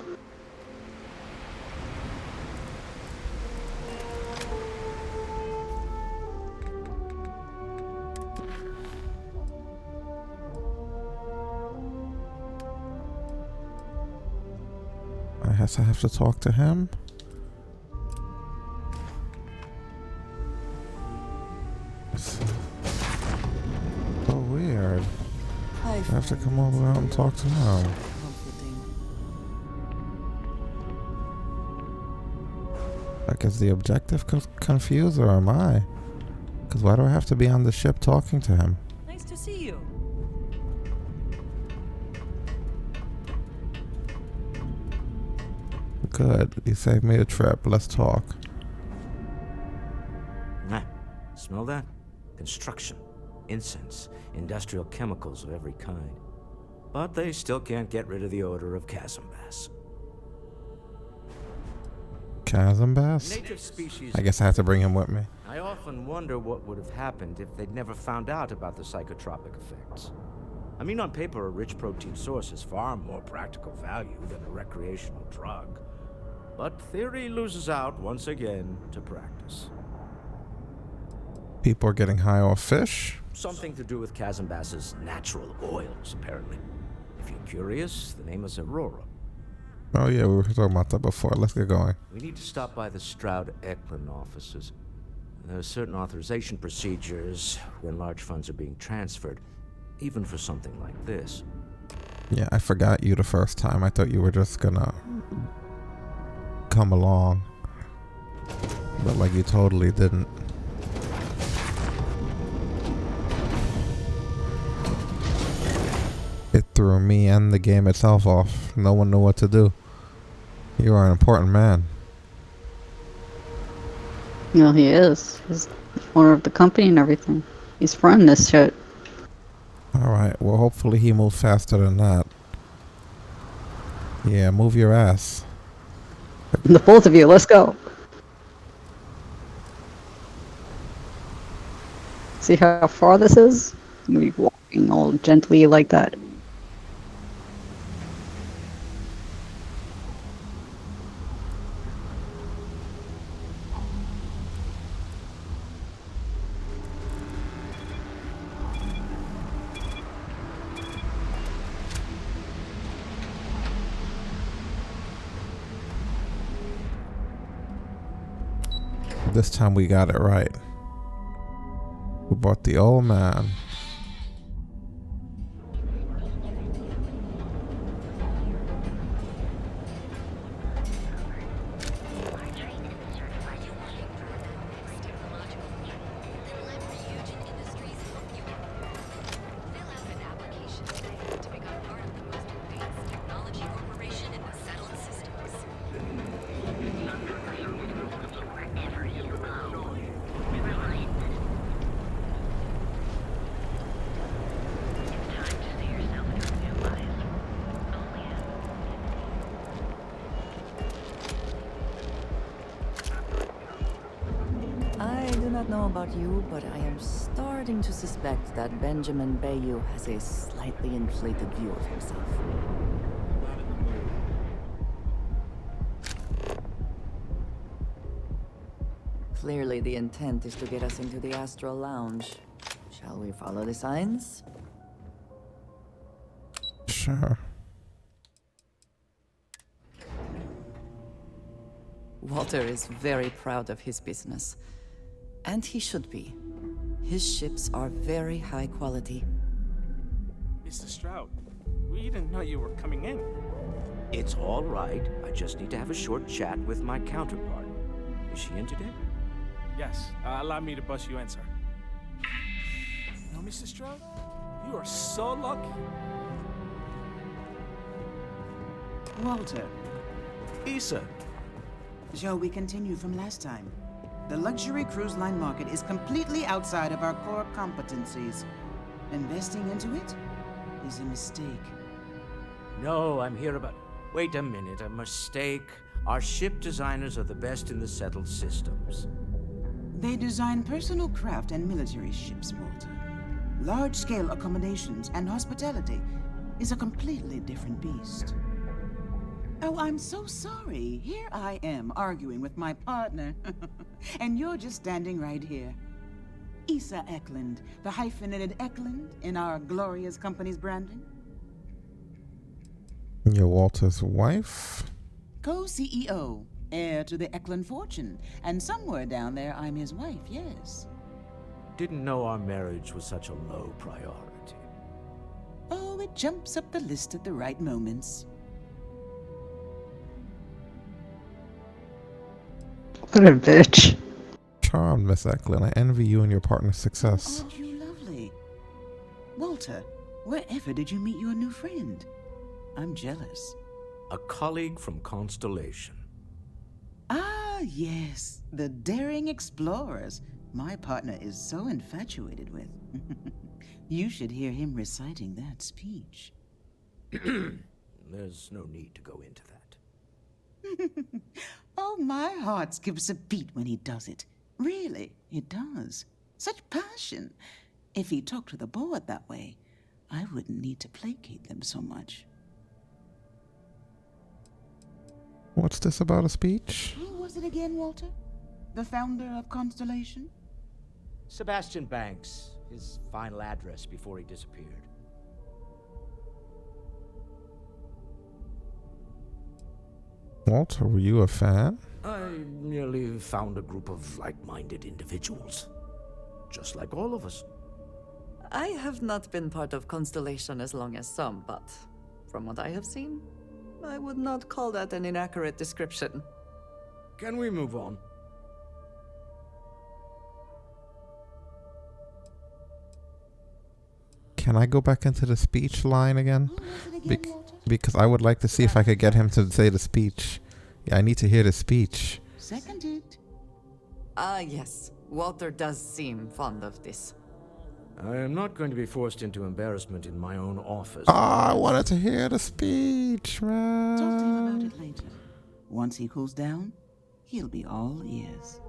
I guess I have to talk to him. So weird. I have to come over out and talk to him. Like, is the objective confused, or am I? Because why do I have to be on the ship talking to him? Nice to see you. Good. You saved me a trip. Let's talk. Ah, smell that? Construction, incense, industrial chemicals of every kind. But they still can't get rid of the odor of chasm bass. Chasm bass? Native species. I guess I have to bring him with me. I often wonder what would have happened if they'd never found out about the psychotropic effects. I mean, on paper, a rich protein source has far more practical value than a recreational drug. But theory loses out once again to practice. People are getting high off fish? Something to do with chasm bass's natural oils, apparently. If you're curious, the name is Aurora. Oh yeah, we were talking about that before. Let's get going. We need to stop by the Stroud-Eklund offices. There are certain authorization procedures when large funds are being transferred, even for something like this. Yeah, I forgot you the first time. I thought you were just gonna come along. But like you totally didn't. threw me and the game itself off. No one knew what to do. You are an important man. You know, he is. He's the owner of the company and everything. He's running this shit. Alright, well hopefully he moves faster than that. Yeah, move your ass. The both of you, let's go. See how far this is? We walking all gently like that. This time we got it right. We brought the old man. I do not know about you, but I am starting to suspect that Benjamin Bayou has a slightly inflated view of himself. Clearly the intent is to get us into the Astral Lounge. Shall we follow the signs? Sure. Walter is very proud of his business. And he should be. His ships are very high quality. Mr. Stroud, we didn't know you were coming in. It's all right. I just need to have a short chat with my counterpart. Is she in today? Yes, allow me to bust you in, sir. No, Mr. Stroud, you are so lucky. Walter, Issa. shall we continue from last time? The luxury cruise line market is completely outside of our core competencies. Investing into it is a mistake. No, I'm here about... Wait a minute, a mistake. Our ship designers are the best in the settled systems. They design personal craft and military ships, Walter. Large-scale accommodations and hospitality is a completely different beast. Oh, I'm so sorry. Here I am arguing with my partner. And you're just standing right here. Issa Eklund, the hyphenated Eklund in our glorious company's branding. You're Walter's wife? Co-CEO, heir to the Eklund fortune. And somewhere down there, I'm his wife, yes. Didn't know our marriage was such a low priority. Oh, it jumps up the list at the right moments. What a bitch. Charmed, Miss Eklund. I envy you and your partner's success. Aren't you lovely? Walter, wherever did you meet your new friend? I'm jealous. A colleague from Constellation. Ah, yes, the daring explorers my partner is so infatuated with. You should hear him reciting that speech. There's no need to go into that. Oh, my heart skips a beat when he does it. Really, it does. Such passion. If he talked to the board that way, I wouldn't need to placate them so much. What's this about a speech? Who was it again, Walter? The founder of Constellation? Sebastian Banks, his final address before he disappeared. Walter, were you a fan? I merely found a group of like-minded individuals. Just like all of us. I have not been part of Constellation as long as some, but from what I have seen, I would not call that an inaccurate description. Can we move on? Can I go back into the speech line again? Because I would like to see if I could get him to say the speech. Yeah, I need to hear the speech. Seconded. Yes. Walter does seem fond of this. I am not going to be forced into embarrassment in my own office. I wanted to hear the speech, man. Talk to him about it later. Once he cools down, he'll be all ears.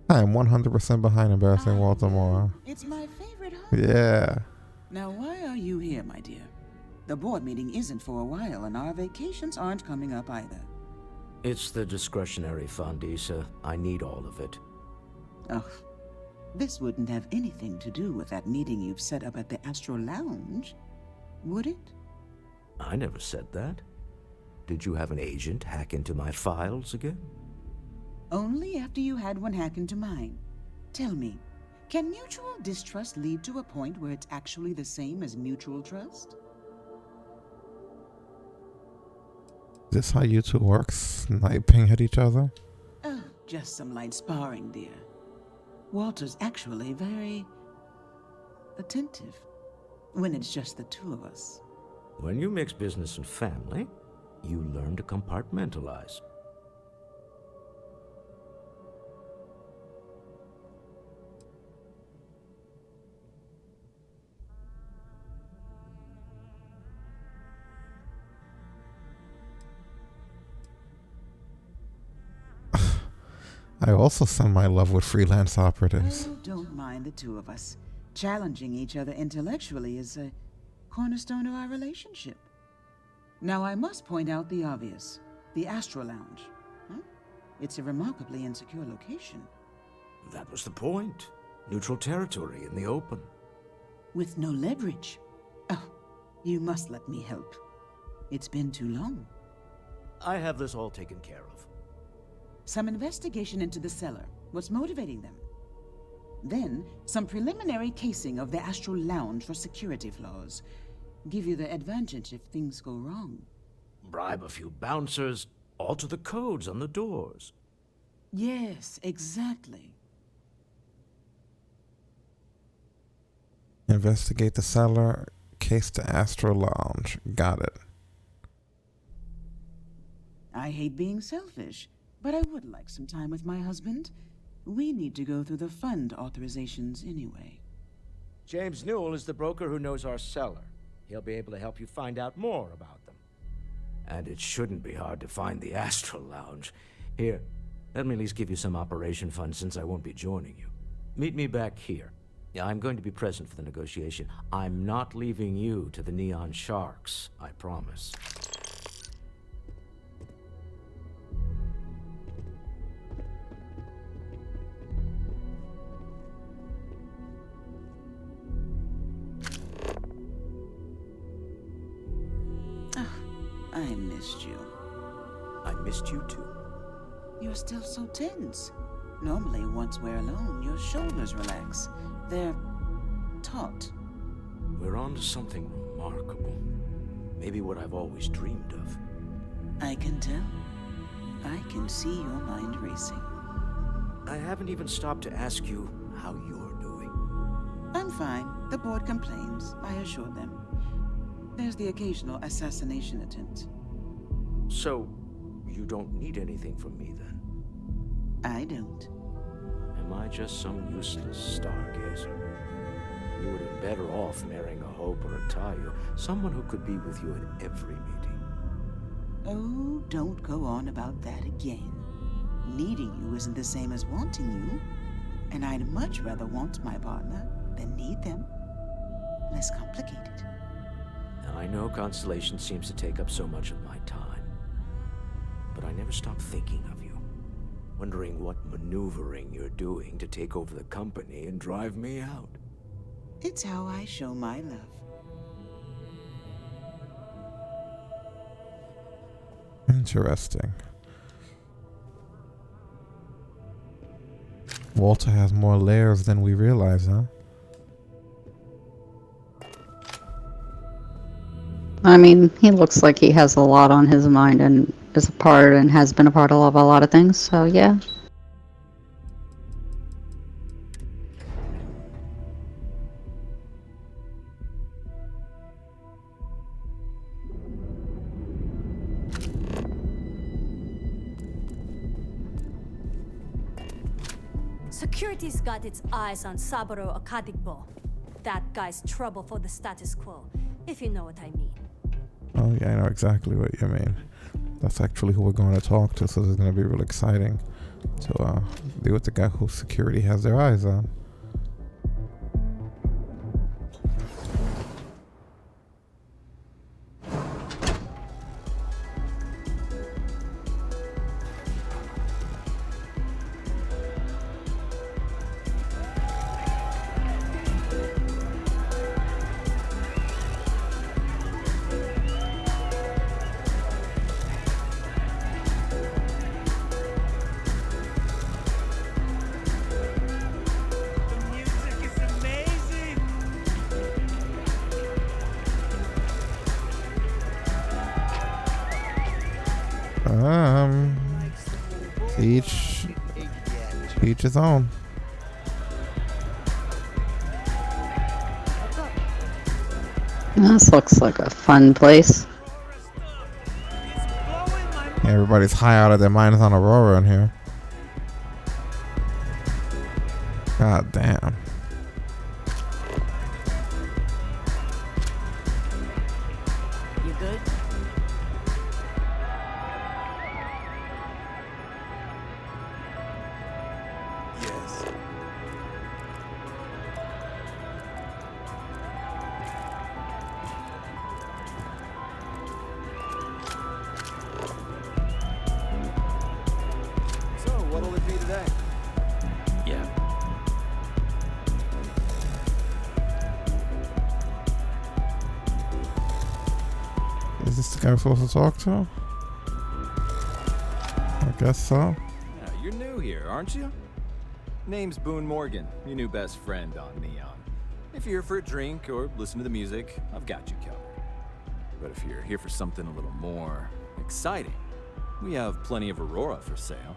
I am 100% behind embarrassing Walter Moore. It's my favorite hobby. Yeah. Now, why are you here, my dear? The board meeting isn't for a while, and our vacations aren't coming up either. It's the discretionary fund, Issa. I need all of it. Oh, this wouldn't have anything to do with that meeting you've set up at the Astro Lounge, would it? I never said that. Did you have an agent hack into my files again? Only after you had one hack into mine. Tell me, can mutual distrust lead to a point where it's actually the same as mutual trust? Is this how you two work? Sniping at each other? Oh, just some light sparring, dear. Walter's actually very attentive when it's just the two of us. When you mix business and family, you learn to compartmentalize. I also send my love with freelance operatives. Oh, don't mind the two of us. Challenging each other intellectually is a cornerstone of our relationship. Now, I must point out the obvious. The Astro Lounge. Huh? It's a remarkably insecure location. That was the point. Neutral territory in the open. With no leverage. Oh, you must let me help. It's been too long. I have this all taken care of. Some investigation into the cellar. What's motivating them? Then, some preliminary casing of the Astral Lounge for security flaws. Give you the advantage if things go wrong. Bribe a few bouncers, alter the codes on the doors. Yes, exactly. Investigate the cellar, case the Astro Lounge. Got it. I hate being selfish, but I would like some time with my husband. We need to go through the fund authorizations anyway. James Newell is the broker who knows our cellar. He'll be able to help you find out more about them. And it shouldn't be hard to find the Astral Lounge. Here, let me at least give you some operation funds since I won't be joining you. Meet me back here. Yeah, I'm going to be present for the negotiation. I'm not leaving you to the Neon Sharks, I promise. I missed you. I missed you too. You're still so tense. Normally, once we're alone, your shoulders relax. They're taut. We're on to something remarkable. Maybe what I've always dreamed of. I can tell. I can see your mind racing. I haven't even stopped to ask you how you're doing. I'm fine. The board complains, I assure them. There's the occasional assassination attempt. So, you don't need anything from me then? I don't. Am I just some useless stargazer? You would have been better off marrying a Hope or a Tayo, someone who could be with you at every meeting. Oh, don't go on about that again. Needing you isn't the same as wanting you, and I'd much rather want my partner than need them. Less complicated. I know Constellation seems to take up so much of my time, but I never stop thinking of you, wondering what maneuvering you're doing to take over the company and drive me out. It's how I show my love. Interesting. Walter has more layers than we realize, huh? I mean, he looks like he has a lot on his mind and is a part and has been a part of a lot of things, so yeah. Security's got its eyes on Saburo Akadigbo. That guy's trouble for the status quo, if you know what I mean. Oh yeah, I know exactly what you mean. That's actually who we're going to talk to, so this is going to be real exciting to deal with the guy who security has their eyes on. Each his own. This looks like a fun place. Everybody's high out of their minds on Aurora in here. God damn. You good? Yes. So, what'll it be today? Yeah. Is this the guy we're supposed to talk to? I guess so. Yeah, you're new here, aren't you? Name's Boone Morgan, your new best friend on Neon. If you're here for a drink or listen to the music, I've got you covered. But if you're here for something a little more exciting, we have plenty of Aurora for sale.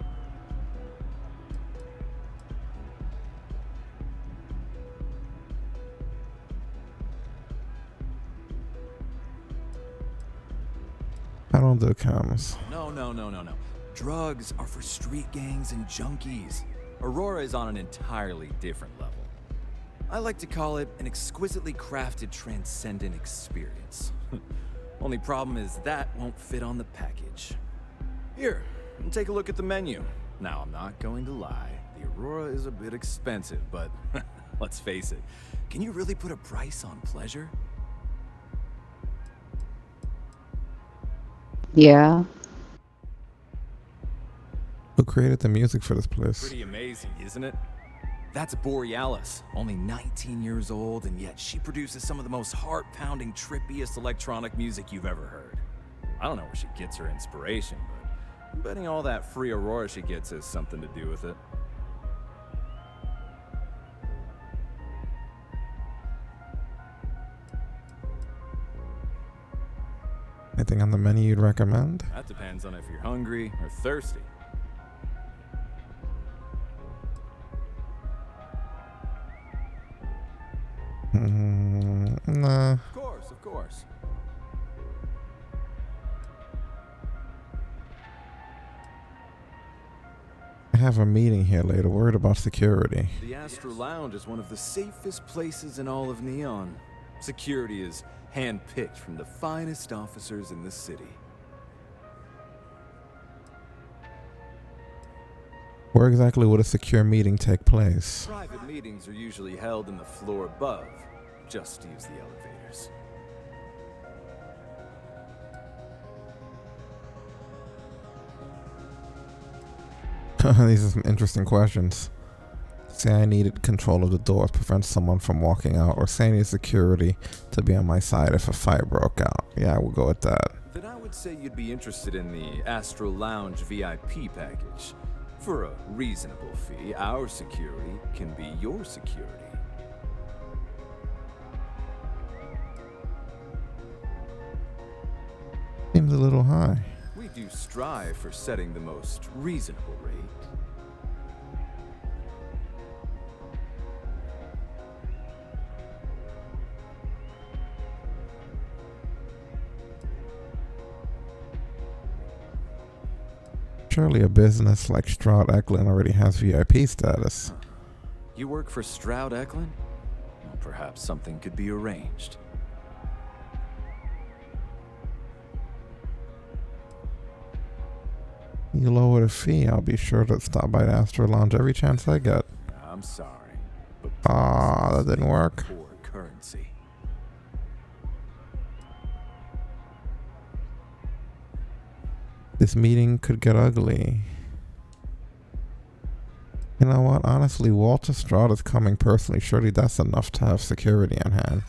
I don't do cams. No. Drugs are for street gangs and junkies. Aurora is on an entirely different level. I like to call it an exquisitely crafted, transcendent experience. Only problem is that won't fit on the package. Here, take a look at the menu. Now, I'm not going to lie. The Aurora is a bit expensive, but let's face it. Can you really put a price on pleasure? Yeah. Who created the music for this place? Pretty amazing, isn't it? That's Borealis, only 19 years old, and yet she produces some of the most heart-pounding, trippiest electronic music you've ever heard. I don't know where she gets her inspiration, but I'm betting all that free Aurora she gets has something to do with it. Anything on the menu you'd recommend? That depends on if you're hungry or thirsty. Nah. Of course. I have a meeting here later. Worried about security. The Astro Lounge is one of the safest places in all of Neon. Security is handpicked from the finest officers in the city. Where exactly would a secure meeting take place? Private meetings are usually held in the floor above. Just use the elevators. These are some interesting questions. Say I needed control of the doors, prevent someone from walking out, or say I need security to be on my side if a fire broke out. Yeah, we'll go with that. Then I would say you'd be interested in the Astro Lounge VIP package. For a reasonable fee, our security can be your security. Seems a little high. We do strive for setting the most reasonable rate. Surely a business like Stroud Eklund already has VIP status. You work for Stroud Eklund? Well, perhaps something could be arranged. You lower the fee, I'll be sure to stop by the Astro Lounge every chance I get. I'm sorry, but ah, that didn't work. poor currency. This meeting could get ugly. You know what? Honestly, Walter Stroud is coming personally. Surely that's enough to have security on hand.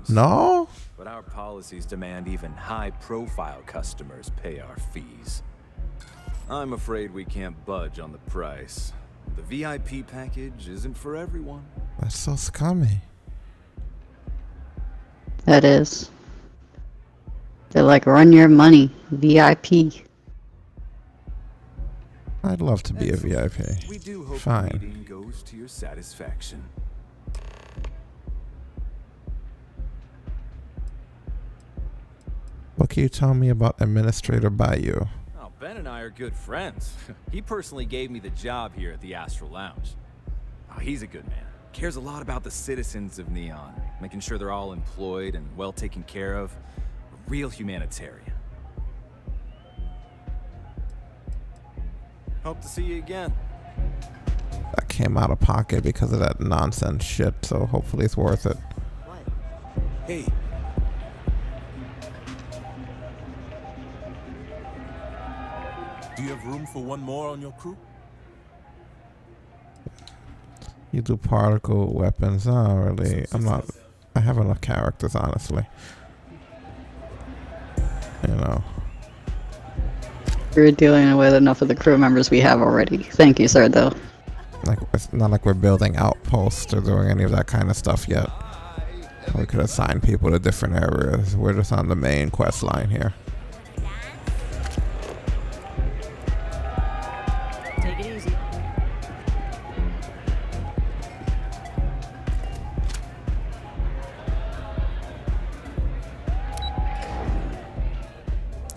No? But our policies demand even high-profile customers pay our fees. I'm afraid we can't budge on the price. The VIP package isn't for everyone. That's so scummy. That is. They're like, run your money. VIP. I'd love to be a VIP. We do hope the Fine. meeting goes to your satisfaction. What can you tell me about Administrator Bayou? Oh, Ben and I are good friends. He personally gave me the job here at the Astral Lounge. Oh, he's a good man. Cares a lot about the citizens of Neon, making sure they're all employed and well taken care of. A real humanitarian. Hope to see you again. That came out of pocket because of that nonsense shit, so hopefully it's worth it. Hey. Do you have room for one more on your crew? You do particle weapons. Oh, really? I have enough characters, honestly. You know. We're dealing with enough of the crew members we have already. Thank you, sir, though. Like, it's not like we're building outposts or doing any of that kind of stuff yet. We could assign people to different areas. We're just on the main quest line here. Take it easy.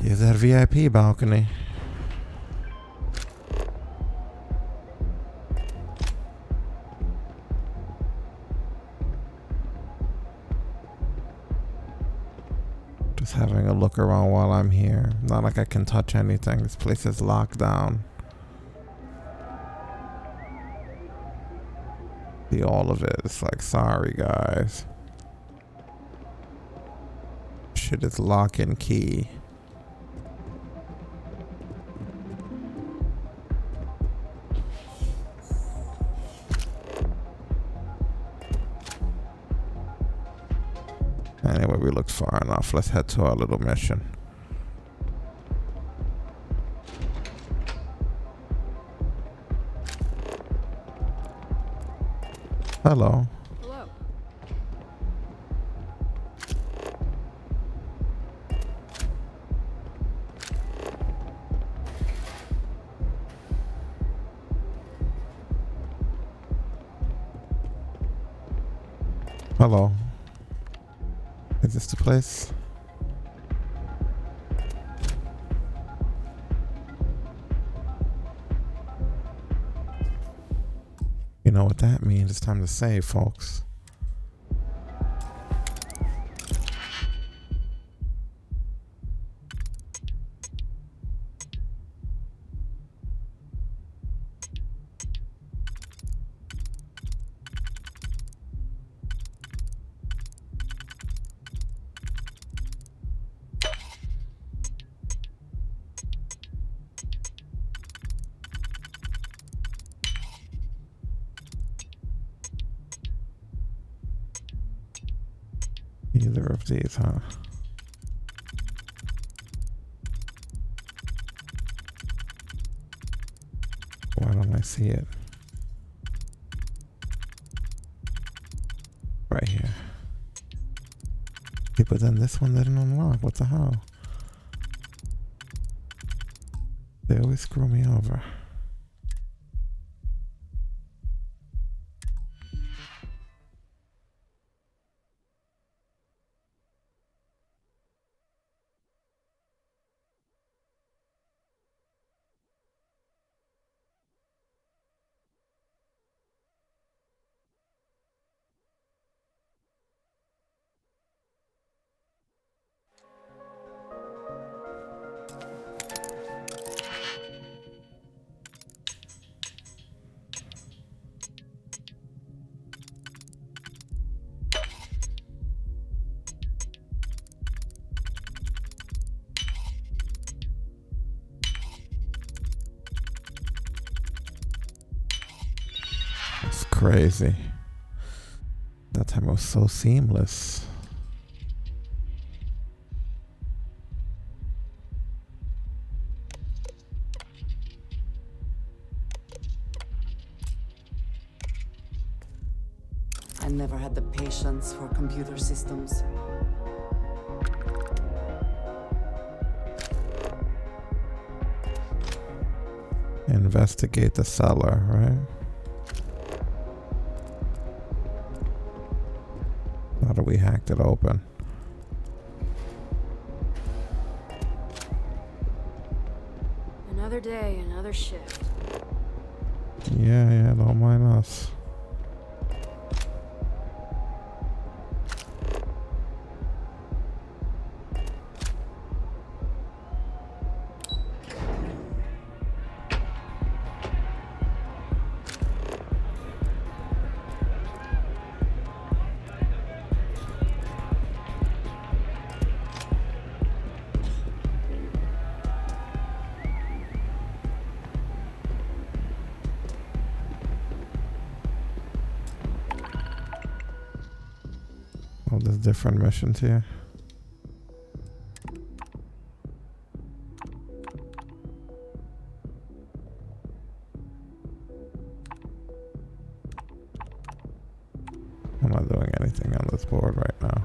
Use that VIP balcony. Just having a look around while I'm here. Not like I can touch anything. This place is locked down. See all of it. It's like, sorry guys. Shit is lock and key. Anyway, we looked far enough. Let's head to our little mission. Hello. Hello. Hello. Is this the place? You know what that means? It's time to save, folks. Either of these, huh? Why don't I see it? Right here. Yeah, but then this one didn't unlock. What the hell? They always screw me over. It's crazy. That time was so seamless. I never had the patience for computer systems. Investigate the cellar, right? Now that we hacked it open. Another day, another shift. Yeah, don't mind us. Oh, there's different missions here. I'm not doing anything on this board right now.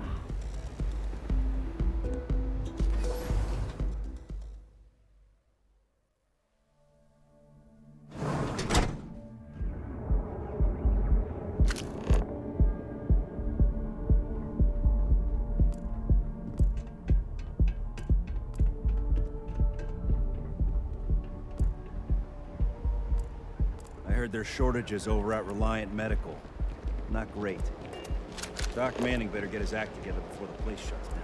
I heard there's shortages over at Reliant Medical. Not great. Doc Manning better get his act together before the place shuts down.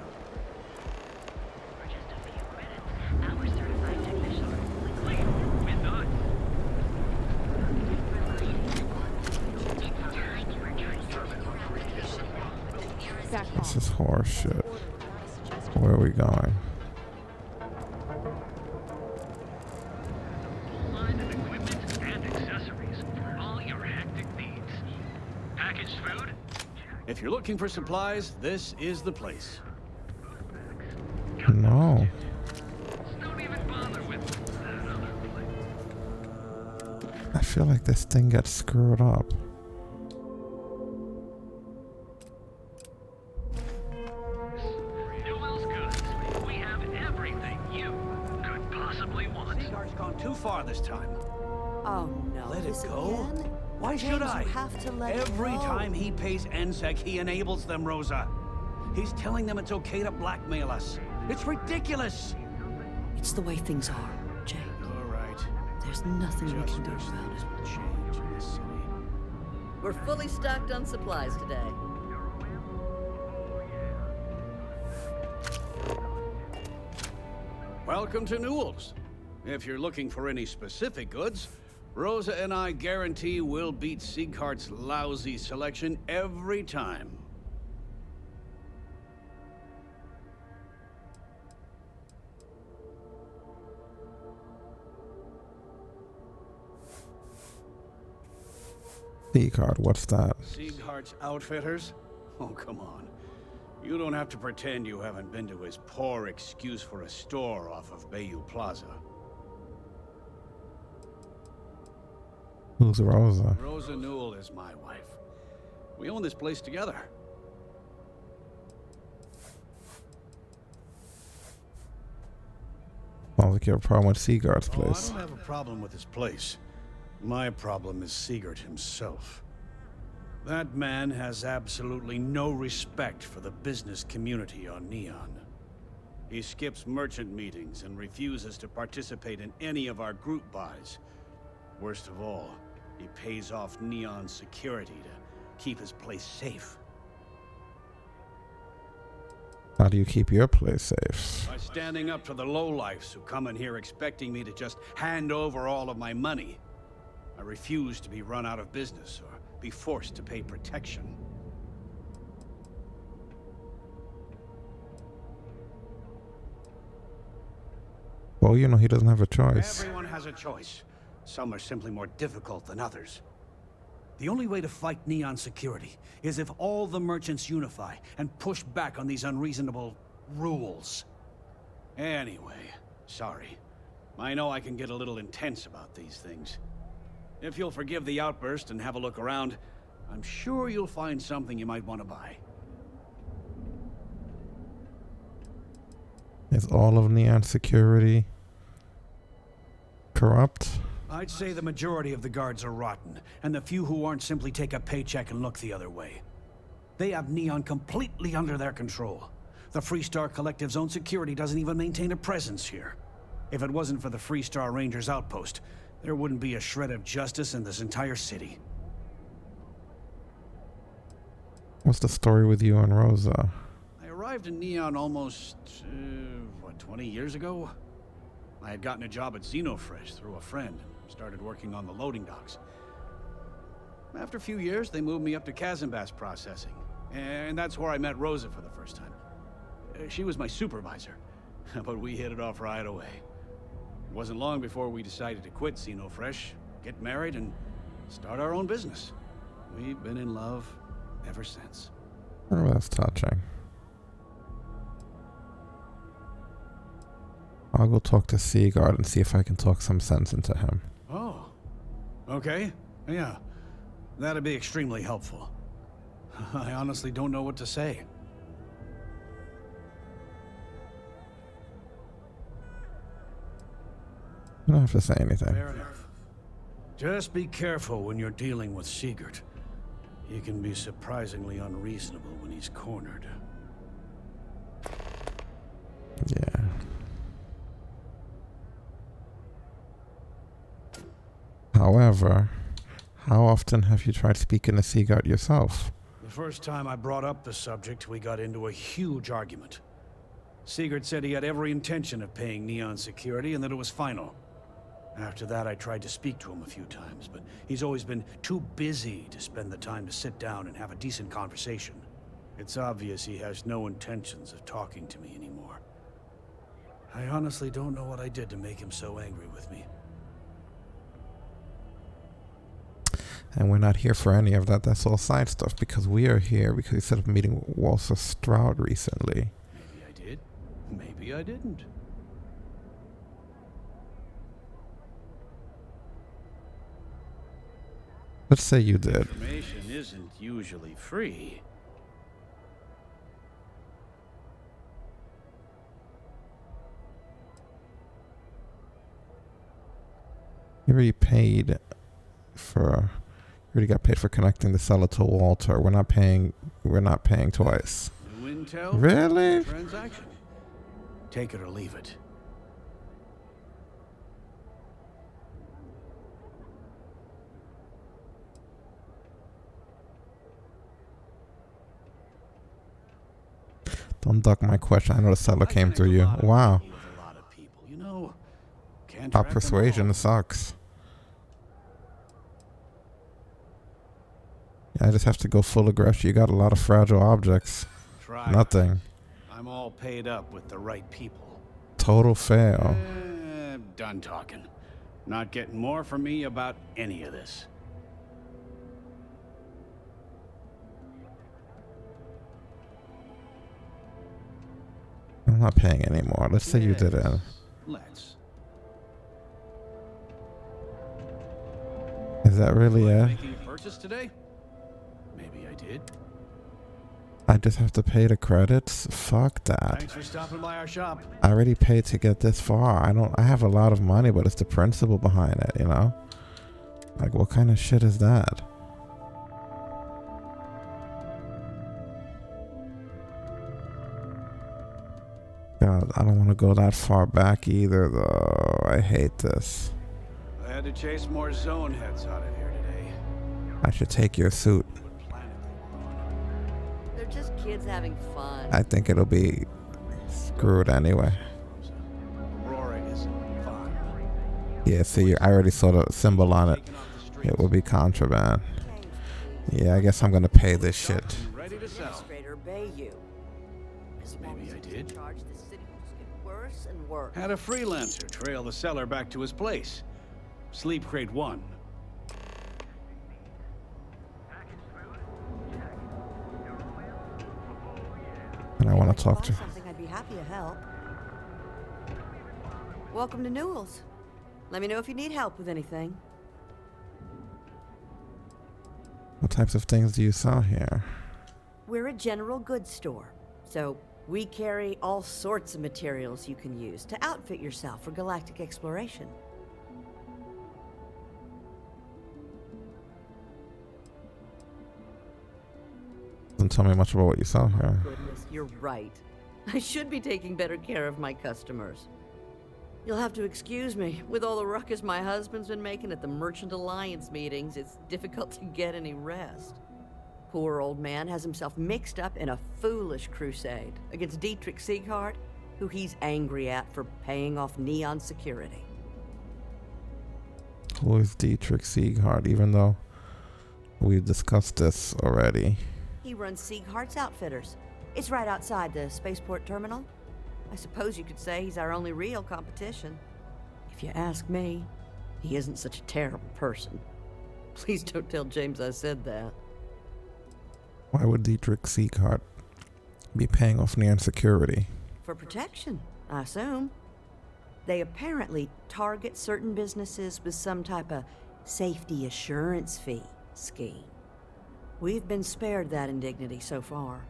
For just a few credits, our certified technician will clear with us. This is horse shit. Where are we going? Line of equipment and accessories for all your hectic needs. Packaged food? If you're looking for supplies, this is the place. No. Don't even bother with that other place. I feel like this thing gets screwed up. Newell's Goods. We have everything you could possibly want. Seagar's gone too far this time. Oh no. Let it this go? again? Why James, should I? You have to let it Every go. time he pays NSEC, he enables them, Rosa. He's telling them it's okay to blackmail us. It's ridiculous. It's the way things are, Jay. All right. There's nothing we Just can do wish about things it. would change in this city. We're fully stocked on supplies today. Welcome to Newell's. If you're looking for any specific goods, Rosa and I guarantee we'll beat Sieghart's lousy selection every time. D-card, what's that? Sieghart's Outfitters? Oh, come on. You don't have to pretend you haven't been to his poor excuse for a store off of Bayou Plaza. Who's Rosa? Rosa Newell is my wife. We own this place together. Sounds like you have a problem with Seagard's Oh, I place. don't have a problem with his place. My problem is Sigurd himself. That man has absolutely no respect for the business community on Neon. He skips merchant meetings and refuses to participate in any of our group buys. Worst of all, he pays off Neon security to keep his place safe. How do you keep your place safe? By standing up to the lowlifes who come in here expecting me to just hand over all of my money. I refuse to be run out of business or be forced to pay protection. Well, you know, he doesn't have a choice. Everyone has a choice. Some are simply more difficult than others. The only way to fight Neon security is if all the merchants unify and push back on these unreasonable rules. Anyway, sorry. I know I can get a little intense about these things. If you'll forgive the outburst and have a look around, I'm sure you'll find something you might want to buy. Is all of Neon security corrupt? I'd say the majority of the guards are rotten, and the few who aren't simply take a paycheck and look the other way. They have Neon completely under their control. The Freestar Collective's own security doesn't even maintain a presence here. If it wasn't for the Freestar Rangers outpost, there wouldn't be a shred of justice in this entire city. What's the story with you and Rosa? I arrived in Neon almost, 20 years ago? I had gotten a job at Xenofresh through a friend and started working on the loading docks. After a few years, they moved me up to Kazanbas processing, and that's where I met Rosa for the first time. She was my supervisor, but we hit it off right away. It wasn't long before we decided to quit Xenofresh, get married, and start our own business. We've been in love ever since. Oh, that's touching. I'll go talk to Sigurd and see if I can talk some sense into him. Oh, okay. Yeah, that'd be extremely helpful. I honestly don't know what to say. You don't have to say anything. Fair enough. Just be careful when you're dealing with Sigurd. He can be surprisingly unreasonable when he's cornered. Yeah. However, how often have you tried speaking to Sigurd yourself? The first time I brought up the subject, we got into a huge argument. Sigurd said he had every intention of paying Neon security and that it was final. After that, I tried to speak to him a few times, but he's always been too busy to spend the time to sit down and have a decent conversation. It's obvious he has no intentions of talking to me anymore. I honestly don't know what I did to make him so angry with me. And we're not here for any of that. That's all side stuff because we are here because we set up a meeting with Walter Stroud recently. Maybe I did. Maybe I didn't. Let's say you did. Information isn't usually free. You already paid for. You already got paid for connecting the seller to Walter. We're not paying twice. New intel? Really? Transaction. Take it or leave it. Don't duck my question. I know the seller came through you. Wow. You know, can't Our track them persuasion all. sucks. Yeah, I just have to go full aggression. You got a lot of fragile objects. Try. Nothing. I'm all paid up with the right people. Total fail. Done talking. Not getting more from me about any of this. I'm not paying anymore. Let's say you did it. Let's. Is that really it? Making a purchase today? Maybe I did. I just have to pay the credits? Fuck that. Thanks for stopping by our shop. I already paid to get this far. I have a lot of money, but it's the principle behind it, you know? Like, what kind of shit is that? God, I don't want to go that far back either, though. I hate this. I had to chase more zone heads out of here today. I should take your suit. They're just kids having fun. I think it'll be screwed anyway. Aurora isn't fun. Yeah, see, I already saw the symbol on it. It will be contraband. Yeah, I guess I'm gonna pay this shit. Ready to sell. Administrator Bayou. As long Maybe as I he's did. in charge, the city will just get worse and worse. Had a freelancer trail the seller back to his place. Sleep crate 1. And I want to talk to. Something I'd be happy to help. Welcome to Newell's. Let me know if you need help with anything. What types of things do you sell here? We're a general goods store, so we carry all sorts of materials you can use to outfit yourself for galactic exploration. Doesn't tell me much about what you sell here. Goodness, you're right. I should be taking better care of my customers. You'll have to excuse me. With all the ruckus my husband's been making at the Merchant Alliance meetings, it's difficult to get any rest. Poor old man has himself mixed up in a foolish crusade against Dietrich Sieghart, who he's angry at for paying off Neon security. Who is Dietrich Sieghart, even though we discussed this already? He runs Sieghart's Outfitters. It's right outside the spaceport terminal. I suppose you could say he's our only real competition. If you ask me, he isn't such a terrible person. Please don't tell James I said that. Why would Dietrich Sieghart be paying off Neon security? For protection, I assume. They apparently target certain businesses with some type of safety assurance fee scheme. We've been spared that indignity so far,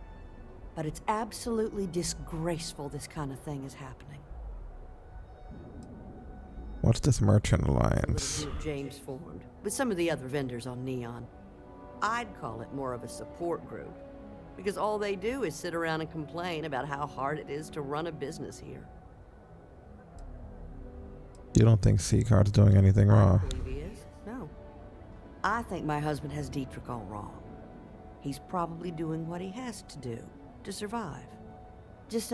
but it's absolutely disgraceful this kind of thing is happening. What's this Merchant Alliance? The group James formed with some of the other vendors on Neon. I'd call it more of a support group, because all they do is sit around and complain about how hard it is to run a business here. You don't think Sieghart's doing anything wrong? I believe he is. No. I think my husband has Dietrich all wrong. He's probably doing what he has to do to survive. Just,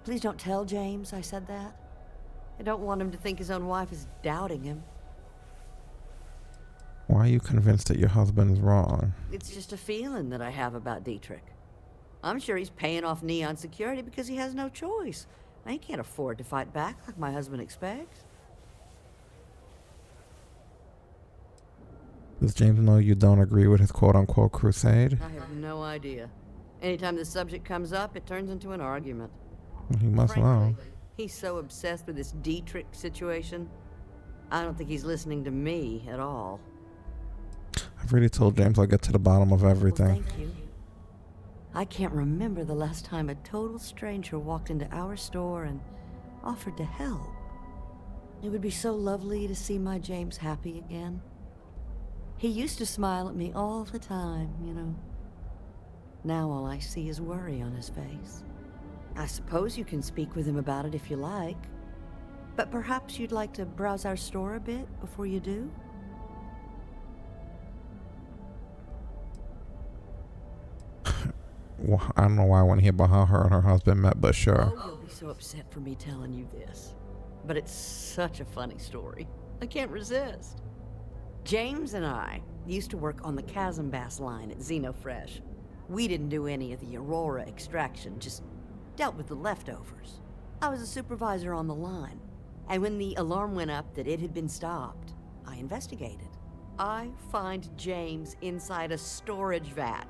please don't tell James I said that. I don't want him to think his own wife is doubting him. Why are you convinced that your husband is wrong? It's just a feeling that I have about Dietrich. I'm sure he's paying off Neon security because he has no choice. He can't afford to fight back like my husband expects. Does James know you don't agree with his quote-unquote crusade? I have no idea. Anytime the subject comes up, it turns into an argument. Well, he must know. He's so obsessed with this Dietrich situation. I don't think he's listening to me at all. I've already told James I'll get to the bottom of everything. Well, thank you. I can't remember the last time a total stranger walked into our store and offered to help. It would be so lovely to see my James happy again. He used to smile at me all the time, you know. Now all I see is worry on his face. I suppose you can speak with him about it if you like. But perhaps you'd like to browse our store a bit before you do? Well, I don't know why I want to hear about how her and her husband met, but sure. Oh, you'll be so upset for me telling you this. But it's such a funny story. I can't resist. James and I used to work on the Chasm Bass line at Xenofresh. We didn't do any of the Aurora extraction, just dealt with the leftovers. I was a supervisor on the line, and when the alarm went up that it had been stopped, I investigated. I find James inside a storage vat,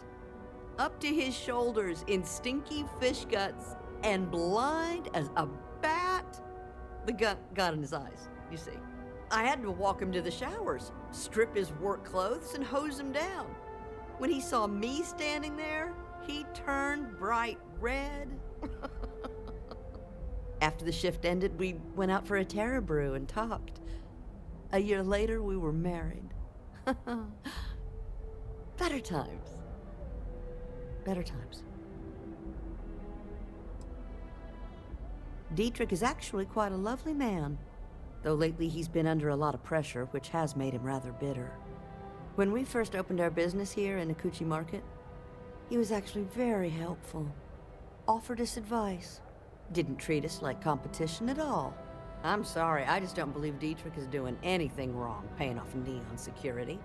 up to his shoulders in stinky fish guts and blind as a bat. The gut got in his eyes, you see. I had to walk him to the showers, strip his work clothes, and hose him down. When he saw me standing there, he turned bright red. After the shift ended, we went out for a Terra brew and talked. A year later, we were married. Better times. Better times. Dietrich is actually quite a lovely man, though lately he's been under a lot of pressure, which has made him rather bitter. When we first opened our business here in Akuchi Market, he was actually very helpful. Offered us advice. Didn't treat us like competition at all. I'm sorry, I just don't believe Dietrich is doing anything wrong paying off Neon security.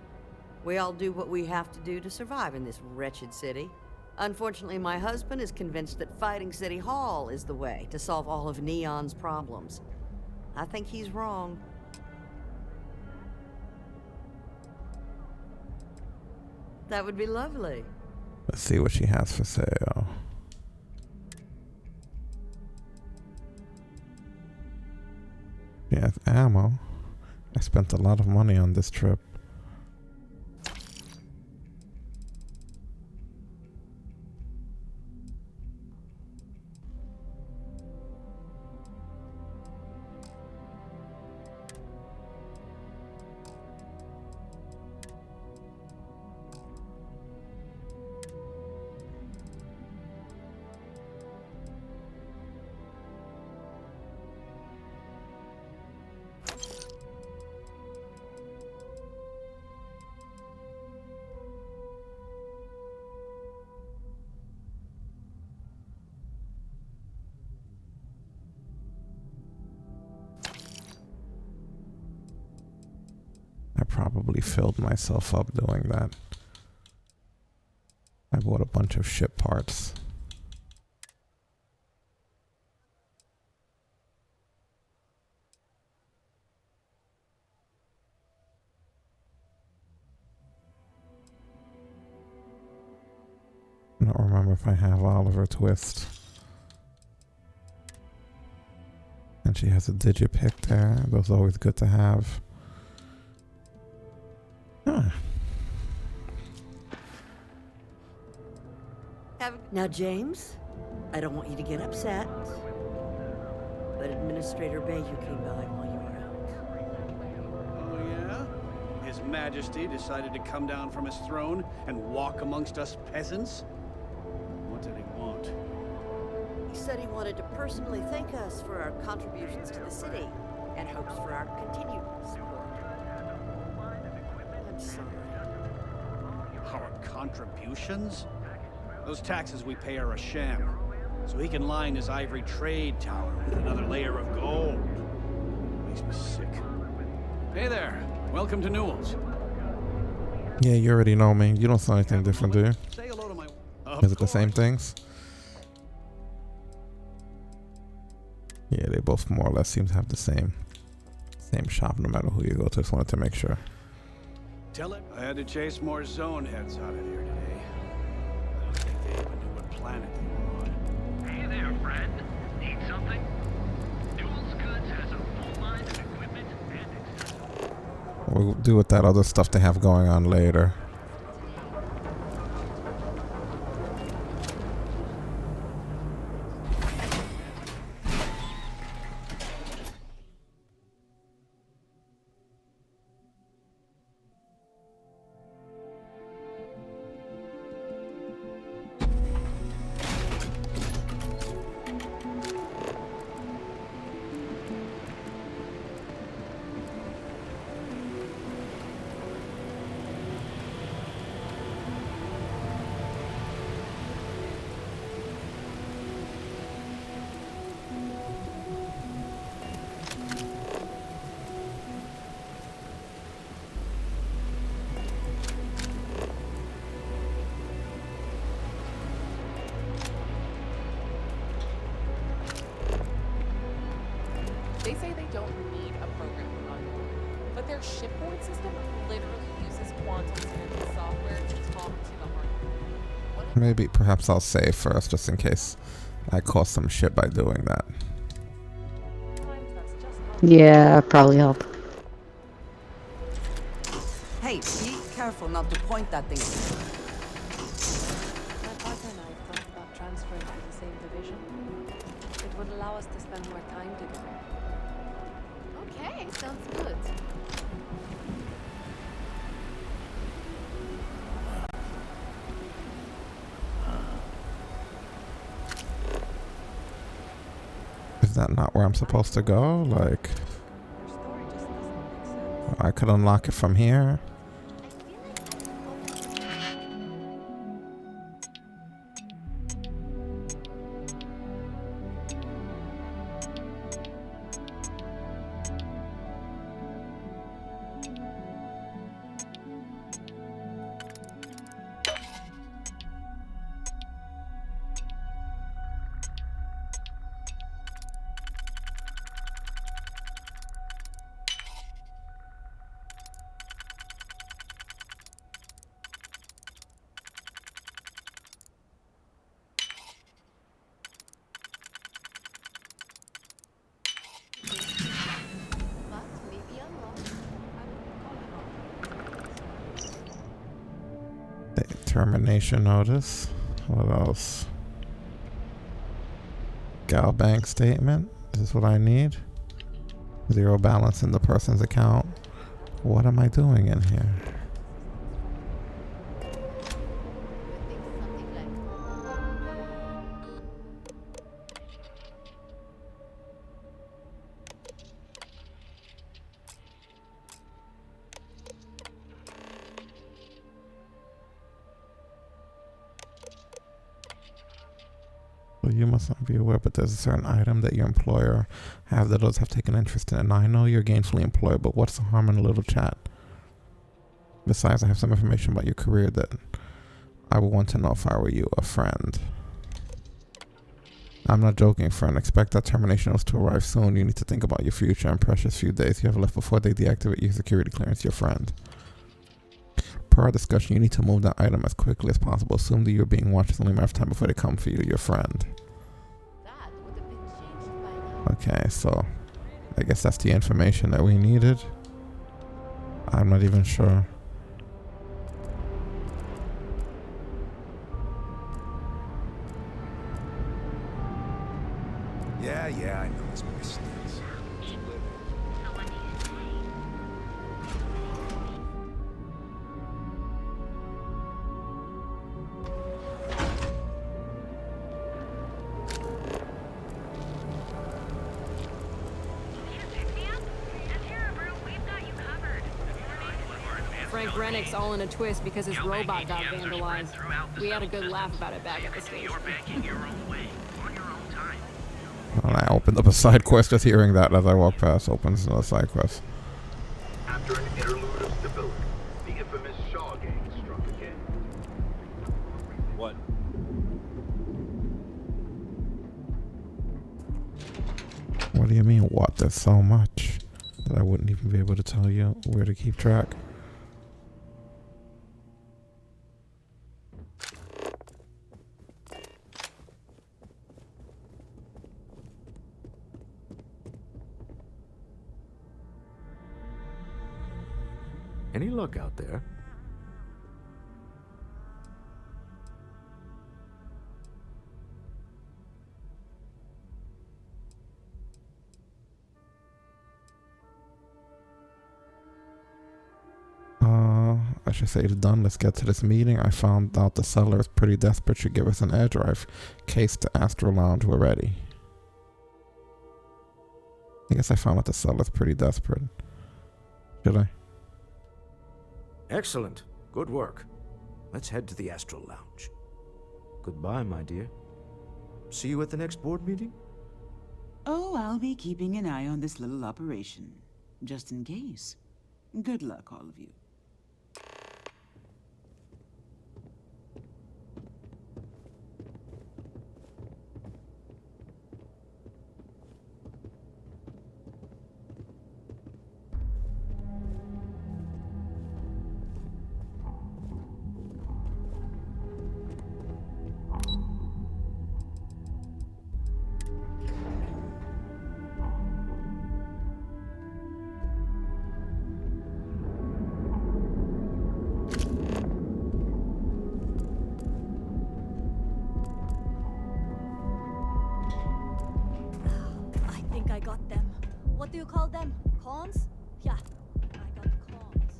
We all do what we have to do to survive in this wretched city. Unfortunately, my husband is convinced that fighting City Hall is the way to solve all of Neon's problems. I think he's wrong. That would be lovely. Let's see what she has for sale. She has ammo. I spent a lot of money on this trip. I probably filled myself up doing that. I bought a bunch of ship parts. I don't remember if I have Oliver Twist. And she has a digipick there. Those are always good to have. Huh. Now, James, I don't want you to get upset, but Administrator Bayou came by while you were out. Oh, yeah? His Majesty decided to come down from his throne and walk amongst us peasants? What did he want? He said he wanted to personally thank us for our contributions to the city and hopes for our continued support. I'm sorry. Our contributions? Those taxes we pay are a sham, so he can line his ivory trade tower with another layer of gold. Makes me sick. Hey there, welcome to Newell's. Yeah, you already know me. You don't sound anything different, do you? Say hello to my... Is it the same things? Yeah, they both more or less seem to have the same shop no matter who you go to. Just wanted to make sure. Tell it I had to chase more zone heads out of here today. I don't think they even knew what planet they were on. Hey there, friend. Need something? Newell's Goods has a full line of equipment and accessories. We'll do with that other stuff they have going on later. They say they don't need a programmer on board, but their shipboard system literally uses quantum synergy software to talk to the hardware. Maybe, perhaps I'll save first just in case I cause some shit by doing that. Yeah, probably help. Hey, be careful not to point that thing. My partner and I It would allow us to spend more time together. Okay, sounds good. Is that not where I'm supposed to go? Like, I could unlock it from here. Termination notice. What else? Gal bank statement. Is this what I need? Zero balance in the person's account. What am I doing in here? You must not be aware, but there's a certain item that your employer have that others have taken interest in. And I know you're gainfully employed, but what's the harm in a little chat? Besides, I have some information about your career that I would want to know if I were you, a friend. I'm not joking, friend. Expect that termination notice to arrive soon. You need to think about your future and precious few days you have left before they deactivate your security clearance, your friend. Per our discussion, you need to move that item as quickly as possible. Assume that you're being watched. It's only a matter of time before they come for you, your friend. Okay, so I guess that's the information that we needed. I'm not even sure. Yeah, I know this place stinks. Frank Rennick's all in a twist because his robot got vandalized. We had a good laugh about it back at the station. Well, I opened up a side quest just hearing that as I walk past. Opens another side quest. After an interlude of stability, the infamous Shaw gang struck again. What? What do you mean, what? There's so much that I wouldn't even be able to tell you where to keep track. Any luck out there? I should say it's done. Let's get to this meeting. I found out the seller is pretty desperate. Should give us an air drive. Case to Astro Lounge. We're ready. I guess I found out the seller's pretty desperate. Should I? Excellent. Good work. Let's head to the Astral Lounge. Goodbye, my dear. See you at the next board meeting? Oh, I'll be keeping an eye on this little operation, just in case. Good luck, all of you. think I got them. What do you call them? Cons? Yeah, I got cons.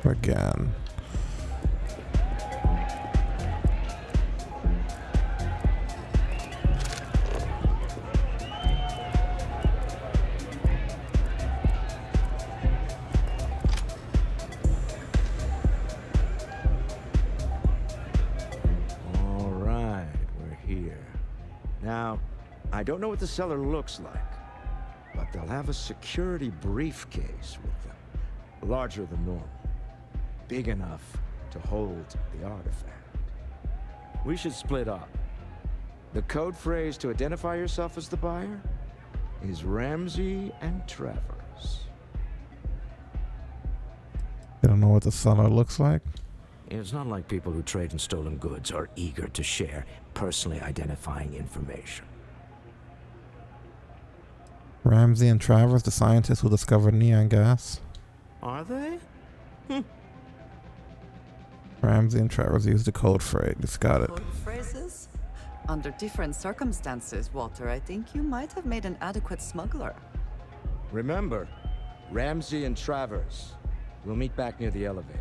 Again. All right, we're here. Now, I don't know what the cellar looks like, but they'll have a security briefcase with them, larger than normal, big enough to hold the artifact. We should split up. The code phrase to identify yourself as the buyer is Ramsey and Travers. You don't know what the cellar looks like? It's not like people who trade in stolen goods are eager to share personally identifying information. Ramsey and Travers, the scientists who discovered neon gas. Are they? Ramsey and Travers used the code phrase. It's got it. Code phrases? Under different circumstances, Walter, I think you might have made an adequate smuggler. Remember, Ramsey and Travers. We'll meet back near the elevator.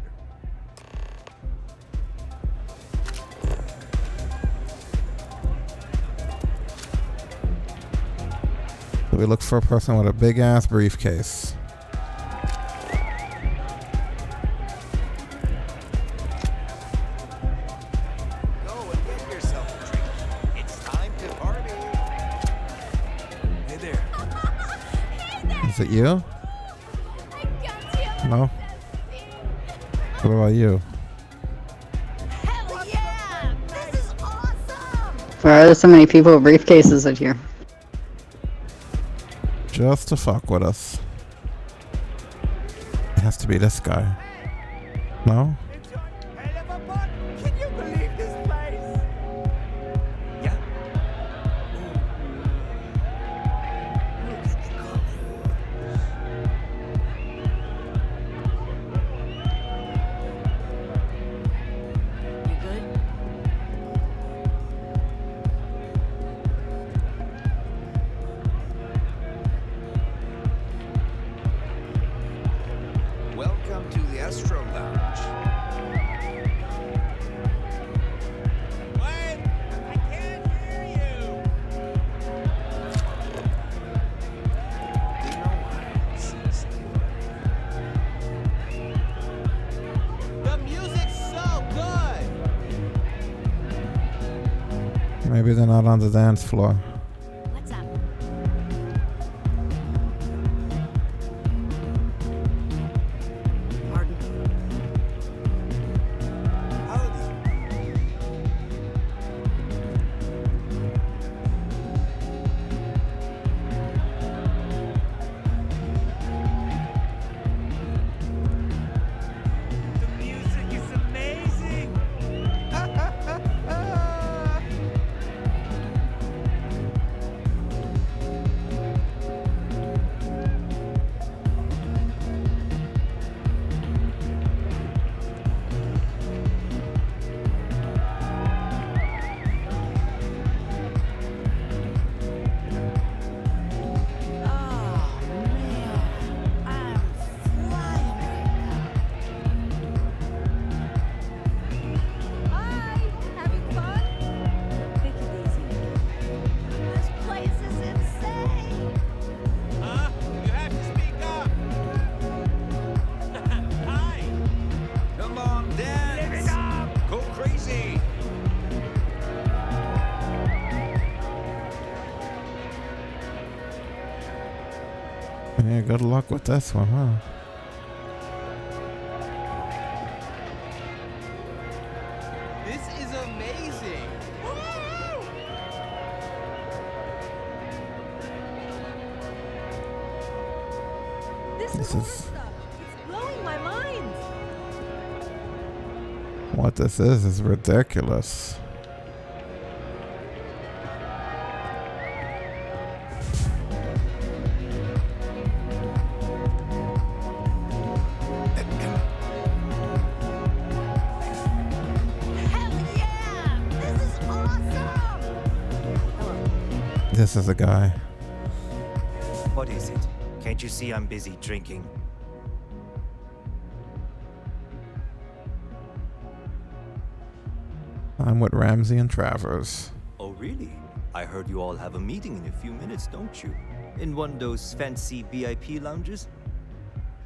So we look for a person with a big ass briefcase. Go and get yourself a drink. It's time to party. Hey there. Is it you? No? What about you? Hell yeah! This is awesome! Why are there so many people with briefcases in here? Just to fuck with us. It has to be this guy. No? Can you believe this place? Yeah. You good? Welcome to the Astro Lounge. What? I can't hear you. You know why this is the music's so good. Maybe they're not on the dance floor. What's up? Pardon? The music is amazing. Hi! Having fun? Take it easy. This place is insane! Huh? You have to speak up. Hi. Come on, dance. Live it up. Go crazy. Yeah, good luck with this one, huh? This is amazing. This is awesome! It's blowing my mind! What this is ridiculous. This is a guy. What is it? Can't you see I'm busy drinking? I'm with Ramsey and Travers. Oh, really? I heard you all have a meeting in a few minutes, don't you? In one of those fancy VIP lounges?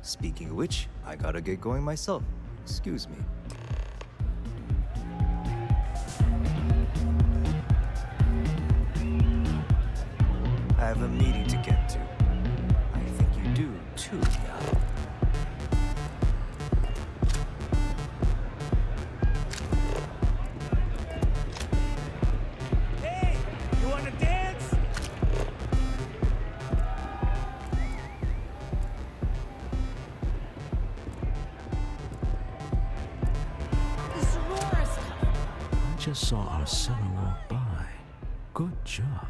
Speaking of which, I gotta get going myself. Excuse me. I have a meeting to get to. I think you do too, yeah. Hey, you wanna dance? This Aurora stuff. I just saw our seller walk by. Good job.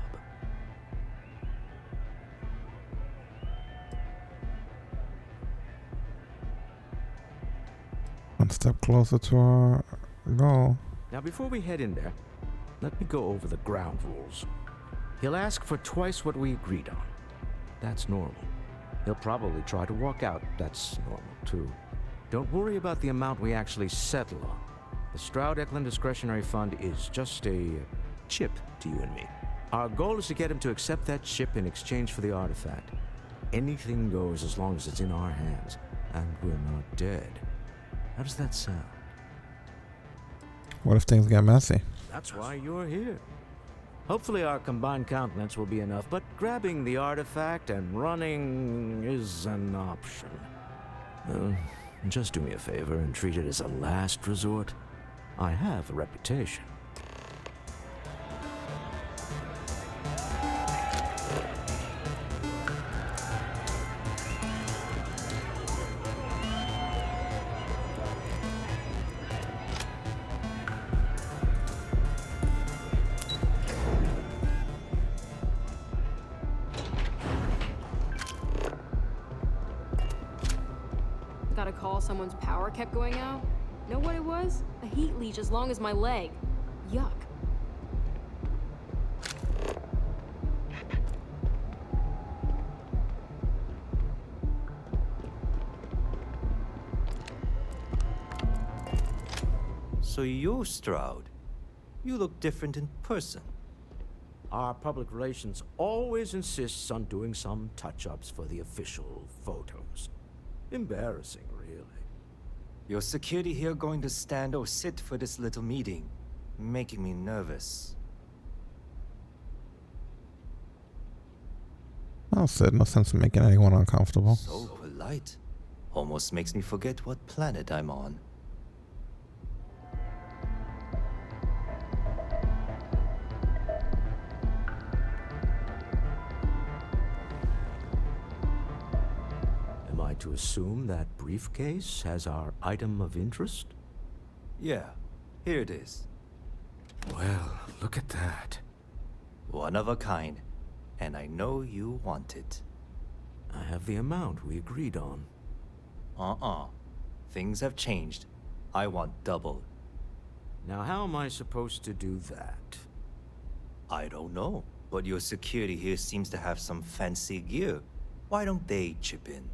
One step closer to our goal. Now, before we head in there, let me go over the ground rules. He'll ask for twice what we agreed on. That's normal. He'll probably try to walk out. That's normal, too. Don't worry about the amount we actually settle on. The Stroud-Eklund Discretionary Fund is just a chip to you and me. Our goal is to get him to accept that chip in exchange for the artifact. Anything goes as long as it's in our hands, and we're not dead. How does that sound? What if things get messy? That's why you're here. Hopefully our combined countenance will be enough, but grabbing the artifact and running is an option. Just do me a favor and treat it as a last resort. I have a reputation. Got a call someone's power kept going out. Know what it was? A heat leech as long as my leg. Yuck. So you're Stroud. You look different in person. Our public relations always insists on doing some touch-ups for the official photos. Embarrassing, really. Your security here going to stand or sit for this little meeting, making me nervous. I'll sit. No sense in making anyone uncomfortable. So polite. Almost makes me forget what planet I'm on. Am I to assume that briefcase has our item of interest? Yeah, here it is. Well, look at that. One of a kind. And I know you want it. I have the amount we agreed on. Things have changed. I want double. Now, how am I supposed to do that? I don't know, but your security here seems to have some fancy gear. Why don't they chip in?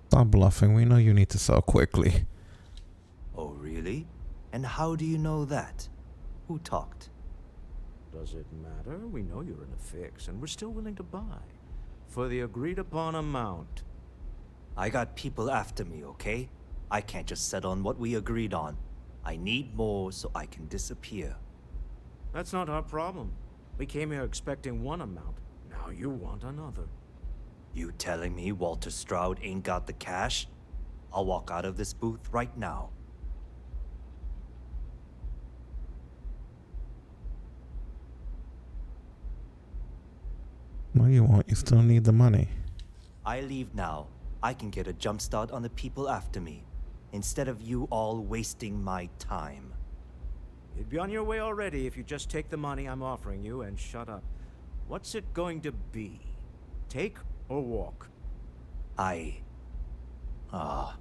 Stop bluffing. We know you need to sell quickly. Oh, really? And how do you know that? Who talked? Does it matter? We know you're in a fix, and we're still willing to buy. For the agreed-upon amount. I got people after me, okay? I can't just settle on what we agreed on. I need more so I can disappear. That's not our problem. We came here expecting one amount. Now you want another. You telling me Walter Stroud ain't got the cash? I'll walk out of this booth right now. No, you won't. You still need the money. I leave now. I can get a jump start on the people after me, instead of you all wasting my time. You'd be on your way already if you just take the money I'm offering you and shut up. What's it going to be? Take or walk? I Ah.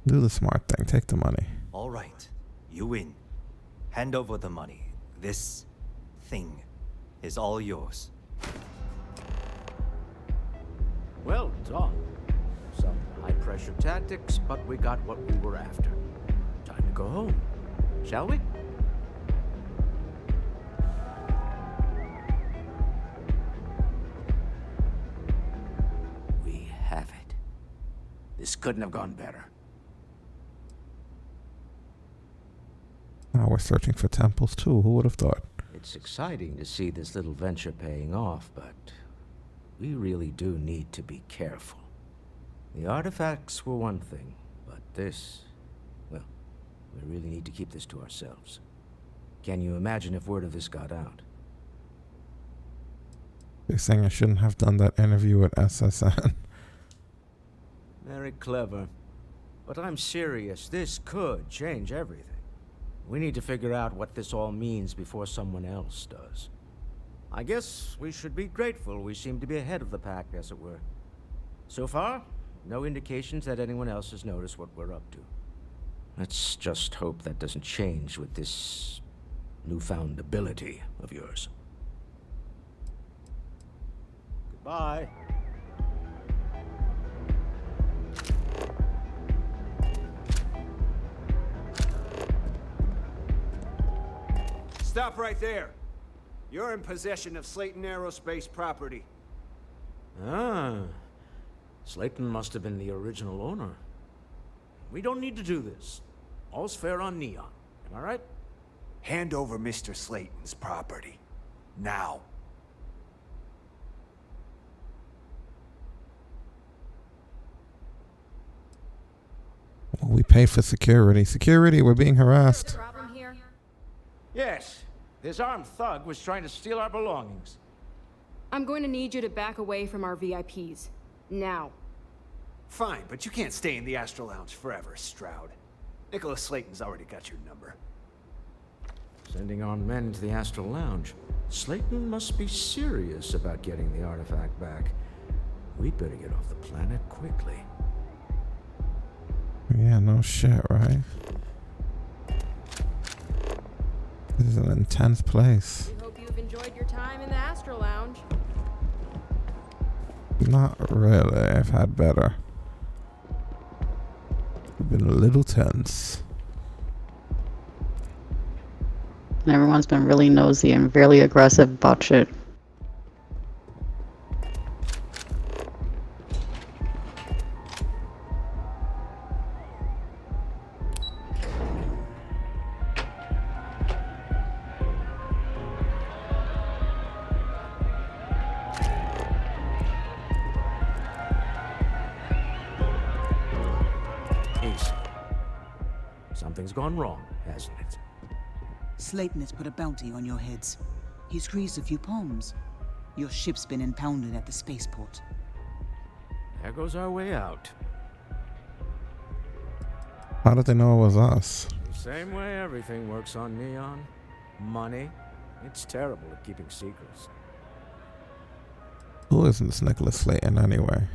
Do the smart thing. Take the money. All right. You win. Hand over the money. This thing is all yours. Well done. Some high-pressure tactics, but we got what we were after. Time to go home, shall we? We have it. This couldn't have gone better. Now we're searching for temples too. Who would have thought? It's exciting to see this little venture paying off, but we really do need to be careful. The artifacts were one thing, but this, well, we really need to keep this to ourselves. Can you imagine if word of this got out? They're saying I shouldn't have done that interview with SSN. Very clever. But I'm serious. This could change everything. We need to figure out what this all means before someone else does. I guess we should be grateful we seem to be ahead of the pack, as it were. So far, no indications that anyone else has noticed what we're up to. Let's just hope that doesn't change with this newfound ability of yours. Goodbye. Stop right there. You're in possession of Slayton Aerospace property. Ah. Slayton must have been the original owner. We don't need to do this. All's fair on Neon. Am I right? Hand over Mr. Slayton's property. Now. Well, we paid for security. Security, we're being harassed. Problem here? Yes. This armed thug was trying to steal our belongings. I'm going to need you to back away from our VIPs. Now. Fine, but you can't stay in the Astro Lounge forever, Stroud. Nicholas Slayton's already got your number. Sending armed men into the Astral Lounge. Slayton must be serious about getting the artifact back. We'd better get off the planet quickly. Yeah, no shit, right? This is an intense place. We hope you've enjoyed your time in the Astro Lounge. Not really. I've had better. Been a little tense. Everyone's been really nosy and really aggressive about shit. Something's gone wrong, hasn't it? Slayton has put a bounty on your heads. He's greased a few palms. Your ship's been impounded at the spaceport. There goes our way out. How did they know it was us? The same way everything works on Neon. Money. It's terrible at keeping secrets. Who is this Nicholas Slayton anyway?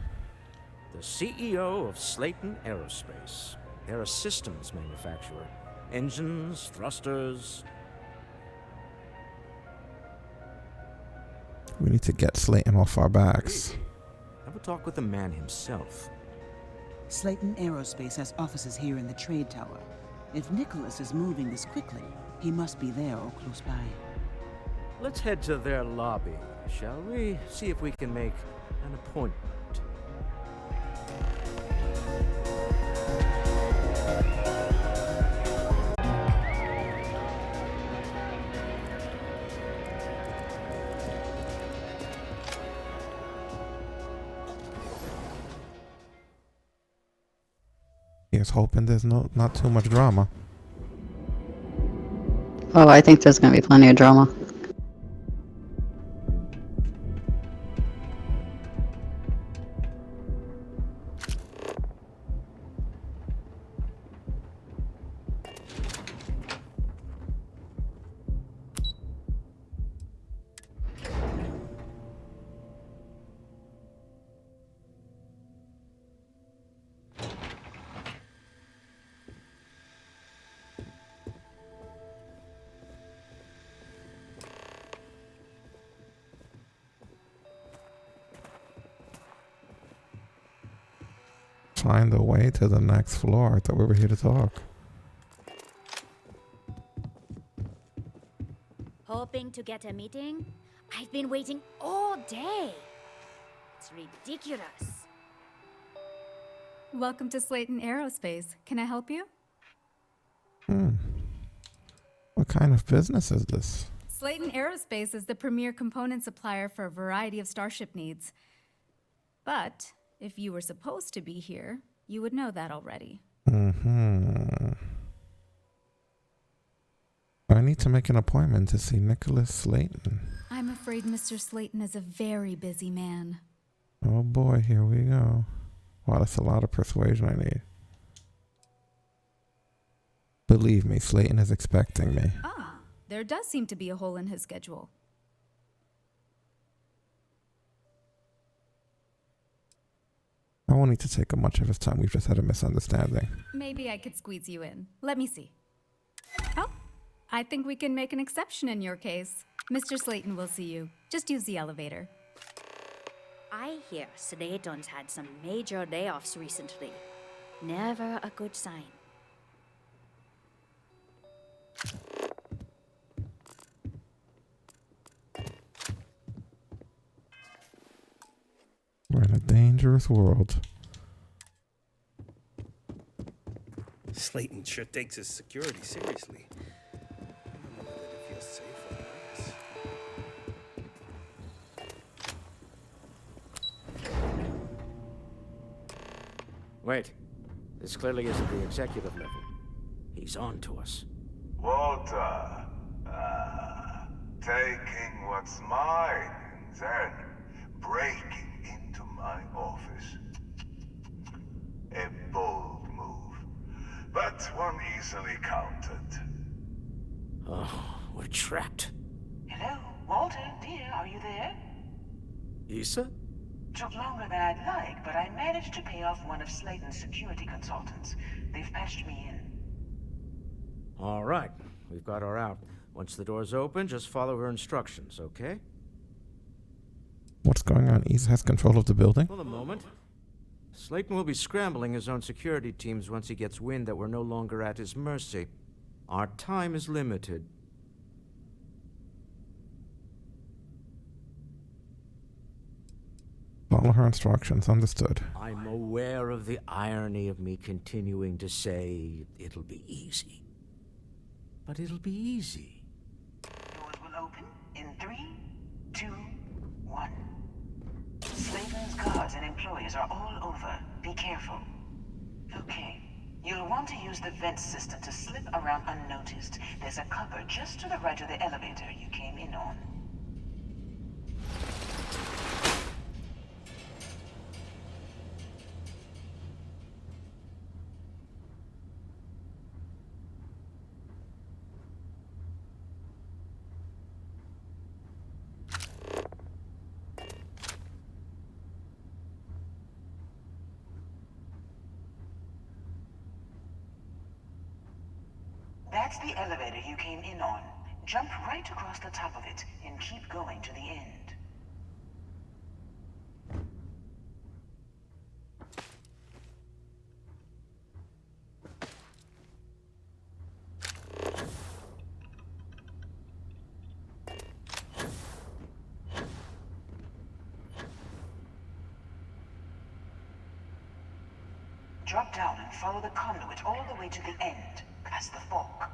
The CEO of Slayton Aerospace. They're a systems manufacturer. Engines, thrusters. We need to get Slayton off our backs. Have a talk with the man himself. Slayton Aerospace has offices here in the trade tower. If Nicholas is moving this quickly, he must be there or close by. Let's head to their lobby, shall we? See if we can make an appointment. Here's hoping there's not too much drama. Oh, I think there's gonna be plenty of drama. find the way to the next floor. I thought we were here to talk. Hoping to get a meeting? I've been waiting all day. It's ridiculous. Welcome to Slayton Aerospace. Can I help you? What kind of business is this? Slayton Aerospace is the premier component supplier for a variety of starship needs. But if you were supposed to be here, you would know that already. I need to make an appointment to see Nicholas Slayton. I'm afraid Mr. Slayton is a very busy man. Oh boy, here we go. Wow, that's a lot of persuasion I need. Believe me, Slayton is expecting me. Ah, there does seem to be a hole in his schedule. I won't need to take up much of his time. We've just had a misunderstanding. Maybe I could squeeze you in. Let me see. Oh, I think we can make an exception in your case. Mr. Slayton will see you. Just use the elevator. I hear Slayton's had some major layoffs recently. Never a good sign. We're in a dangerous world. Slayton sure takes his security seriously. I don't know that it feels safe otherwise. Wait. This clearly isn't the executive level. He's on to us. Walter, taking what's mine and then breaking into my office. A bold move, but one easily countered. Oh, we're trapped. Hello, Walter, dear, are you there? Issa? Took longer than I'd like, but I managed to pay off one of Slayton's security consultants. They've patched me in. All right, we've got her out. Once the door's open, just follow her instructions, okay? What's going on? Issa has control of the building? For the moment. Slayton will be scrambling his own security teams once he gets wind that we're no longer at his mercy. Our time is limited. Follow her instructions. Understood. I'm aware of the irony of me continuing to say it'll be easy. But it'll be easy. Doors will open in 3, 2, 1. Slayton's guards and employees are all over. Be careful. Okay. You'll want to use the vent system to slip around unnoticed. There's a cupboard just to the right of the elevator you came in on. That's the elevator you came in on. Jump right across the top of it and keep going to the end. Drop down and follow the conduit all the way to the end, past the fork.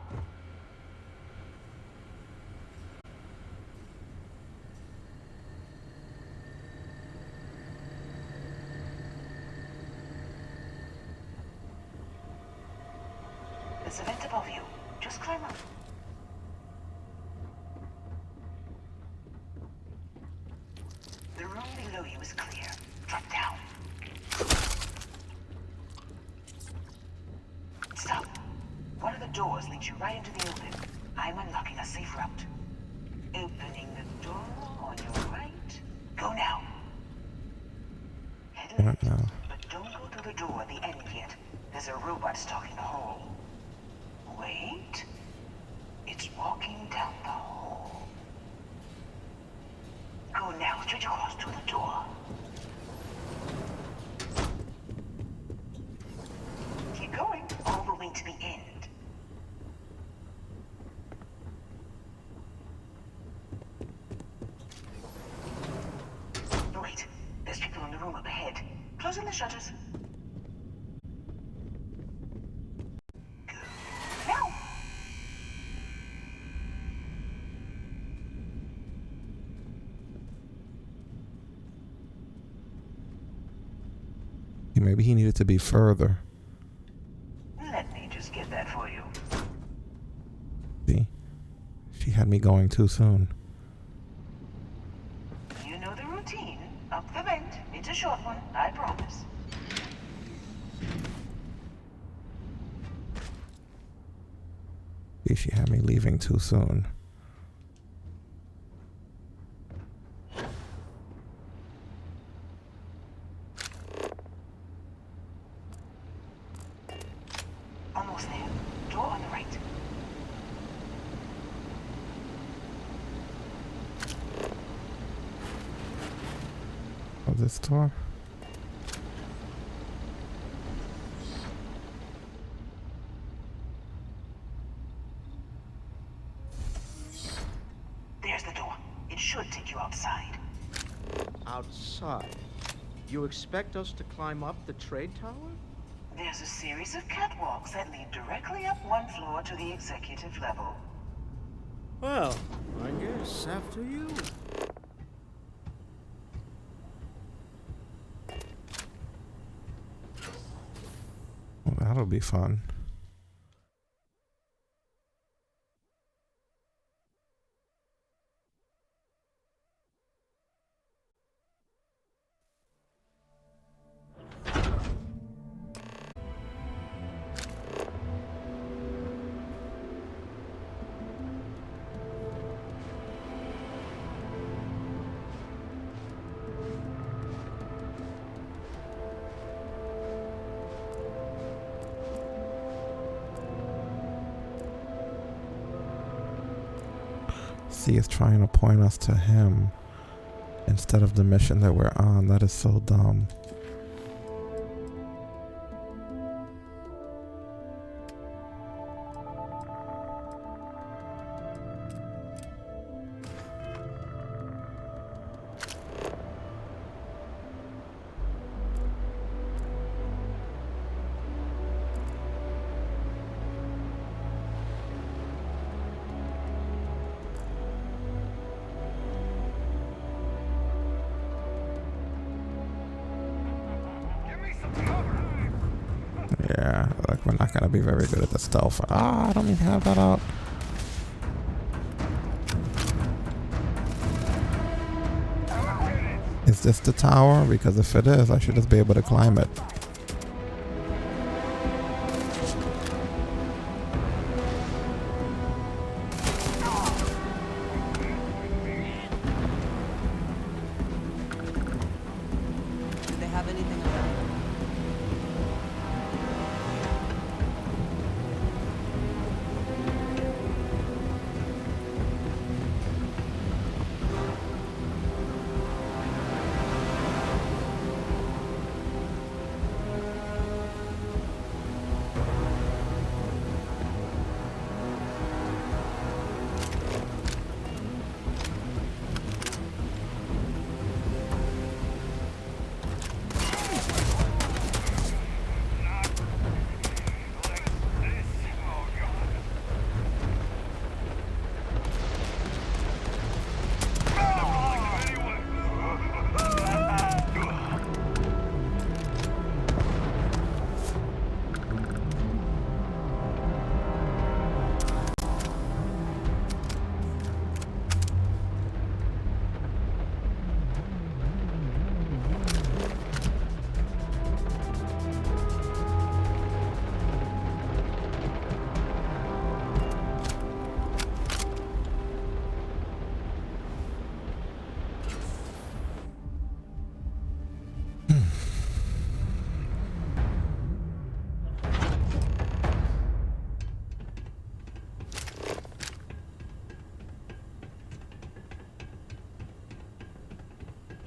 There's a vent above you. Just climb up. The room below you is clear. Drop down. Stop. One of the doors leads you right into the open. I'm unlocking a safe route. Opening the door on your right. Go now. Head left, but don't go through the door at the end yet. There's a robot stalking the hall. Wait. It's walking down the hall. Go now, straight across to the door. Closing the shutters. Go now. Maybe he needed to be further. Let me just get that for you. See? She had me going too soon. You know the routine. Up the vent. It's a short one, I promise. See, she had me leaving too soon. Almost there. Door on the right. Oh, this door? There's the door. It should take you outside. Outside? You expect us to climb up the trade tower? There's a series of catwalks that lead directly up one floor to the executive level. Well, I guess after you. Well, that'll be fun. C is trying to point us to him instead of the mission that we're on. That is so dumb. Yeah, like we're not gonna be very good at the stealth. Ah, I don't even have that out. Is this the tower? Because if it is, I should just be able to climb it. Do they have anything available?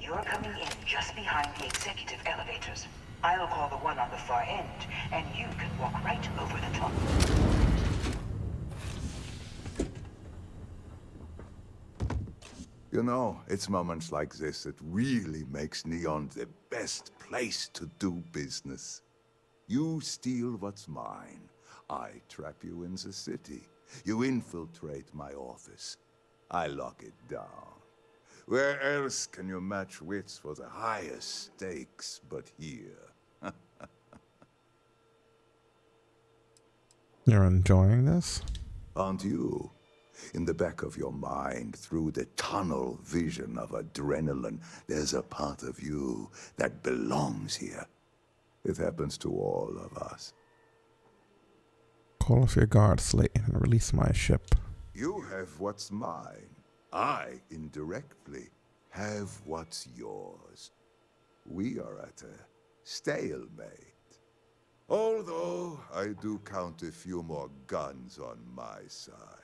You're coming in just behind the executive elevators. I'll call the one on the far end, and you can walk right over the top. You know, it's moments like this that really makes Neon the best place to do business. You steal what's mine. I trap you in the city. You infiltrate my office. I lock it down. Where else can you match wits for the highest stakes but here? You're enjoying this? Aren't you? In the back of your mind, through the tunnel vision of adrenaline, there's a part of you that belongs here. It happens to all of us. Call off your guard, Slayton, and release my ship. You have what's mine. I, indirectly, have what's yours. We are at a stalemate. Although, I do count a few more guns on my side.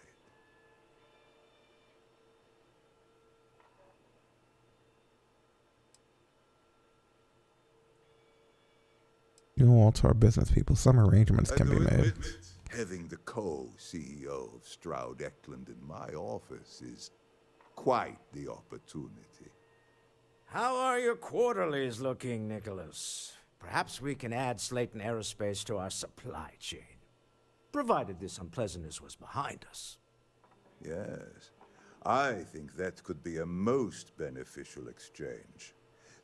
You alter our business, people. Some arrangements I can be do made. admit, having the co-CEO of Stroud Eklund in my office is quite the opportunity. How are your quarterlies looking, Nicholas? Perhaps we can add Slayton Aerospace to our supply chain, provided this unpleasantness was behind us. Yes, I think that could be a most beneficial exchange.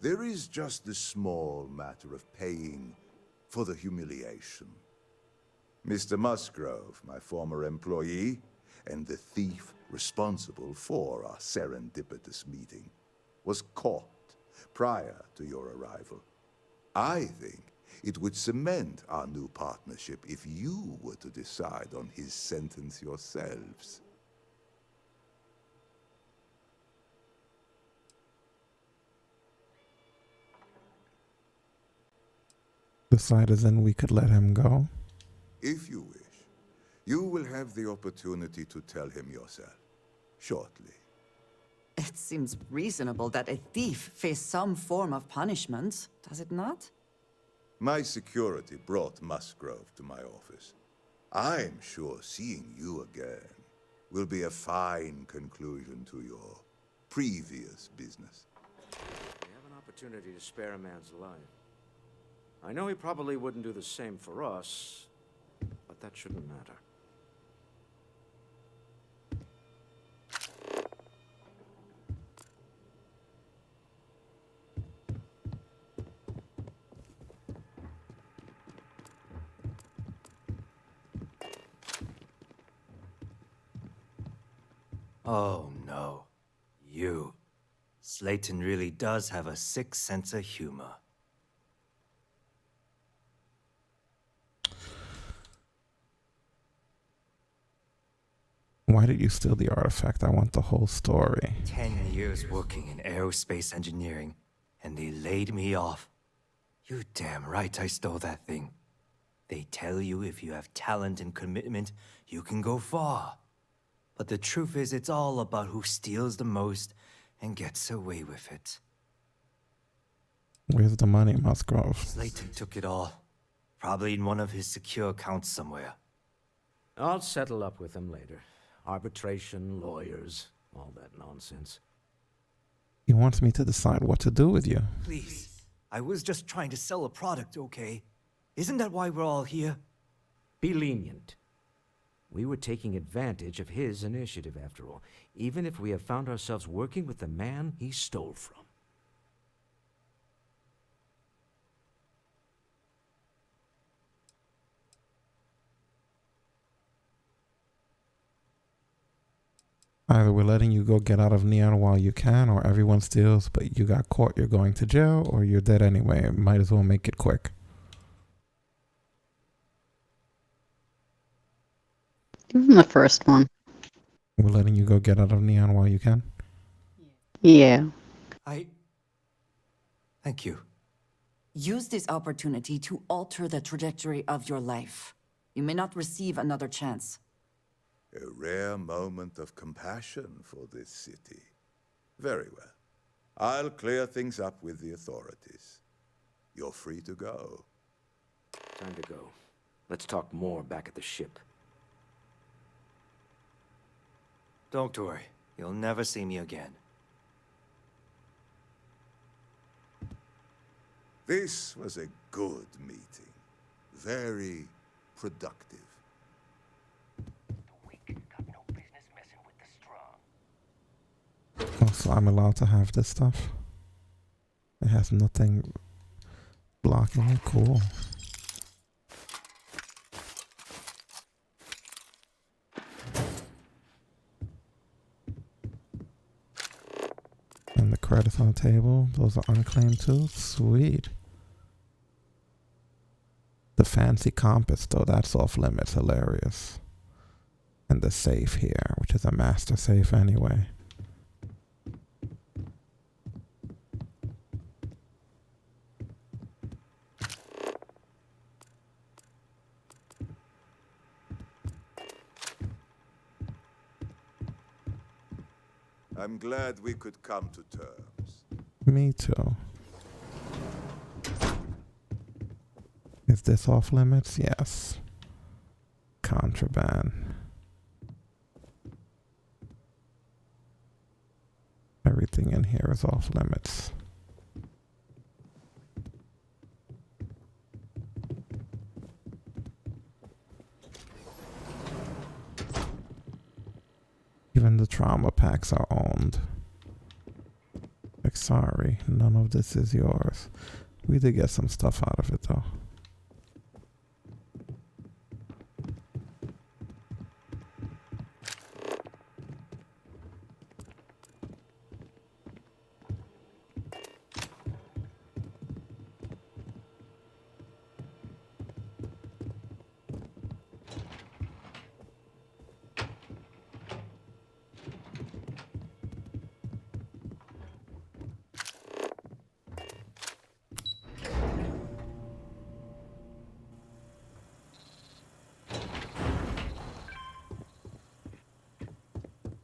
There is just the small matter of paying for the humiliation. Mr. Musgrove, my former employee, and the thief responsible for our serendipitous meeting, was caught prior to your arrival. I think it would cement our new partnership if you were to decide on his sentence yourselves. Decide as in we could let him go. If you wish, you will have the opportunity to tell him yourself, shortly. It seems reasonable that a thief face some form of punishment, does it not? My security brought Musgrove to my office. I'm sure seeing you again will be a fine conclusion to your previous business. We have an opportunity to spare a man's life. I know he probably wouldn't do the same for us, but that shouldn't matter. Oh no. You. Slayton really does have a sick sense of humor. Why did you steal the artifact? I want the whole story. 10 years working in aerospace engineering, and they laid me off. You damn right I stole that thing. They tell you if you have talent and commitment, you can go far. But the truth is, it's all about who steals the most and gets away with it. Where's the money, Musgrove? Slayton took it all. Probably in one of his secure accounts somewhere. I'll settle up with him later. Arbitration, lawyers, all that nonsense. He wants me to decide what to do with you. Please, I was just trying to sell a product, okay? Isn't that why we're all here? Be lenient. We were taking advantage of his initiative, after all, even if we have found ourselves working with the man he stole from. Either we're letting you go get out of Neon while you can, or everyone steals, but you got caught, you're going to jail, or you're dead anyway. Might as well make it quick. Even the first one. We're letting you go get out of Neon while you can. Yeah. Thank you. Use this opportunity to alter the trajectory of your life. You may not receive another chance. A rare moment of compassion for this city. Very well. I'll clear things up with the authorities. You're free to go. Time to go. Let's talk more back at the ship. Don't worry. You'll never see me again. This was a good meeting. Very productive. Oh, so I'm allowed to have this stuff? It has nothing blocking it? Cool. And the credits on the table, those are unclaimed too? Sweet. The fancy compass though, that's off limits, hilarious. And the safe here, which is a master safe anyway. I'm glad we could come to terms. Me too. Is this off limits? Yes. Contraband. Everything in here is off limits. Even the trauma packs are owned. Like, sorry, none of this is yours. We did get some stuff out of it though.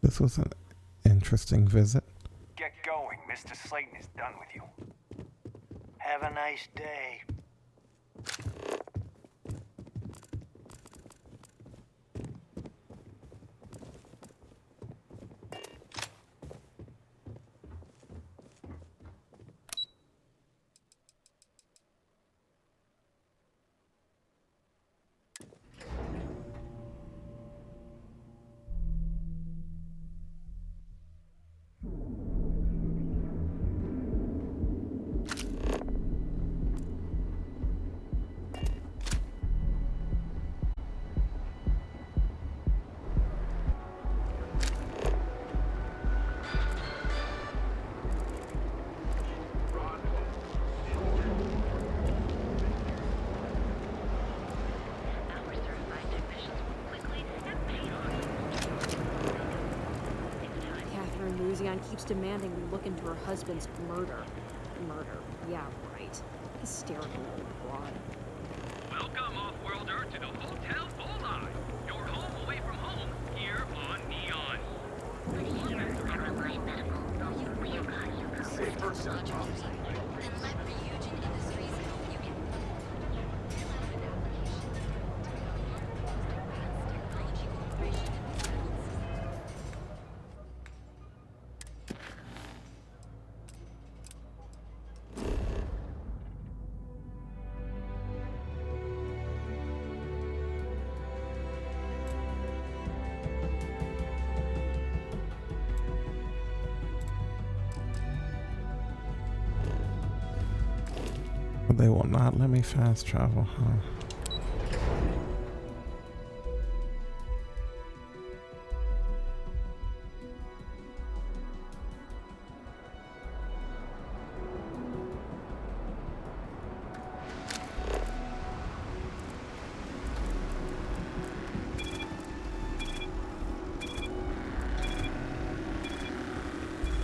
This was an interesting visit. Get going. Mr. Slayton is done with you. Have a nice day. Keeps demanding we look into her husband's murder. Murder. Yeah, right. Hysterical old broad. Welcome, off-worlder, to the Hotel Bolai. Your home away from home, here on Neon. They will not let me fast travel, huh?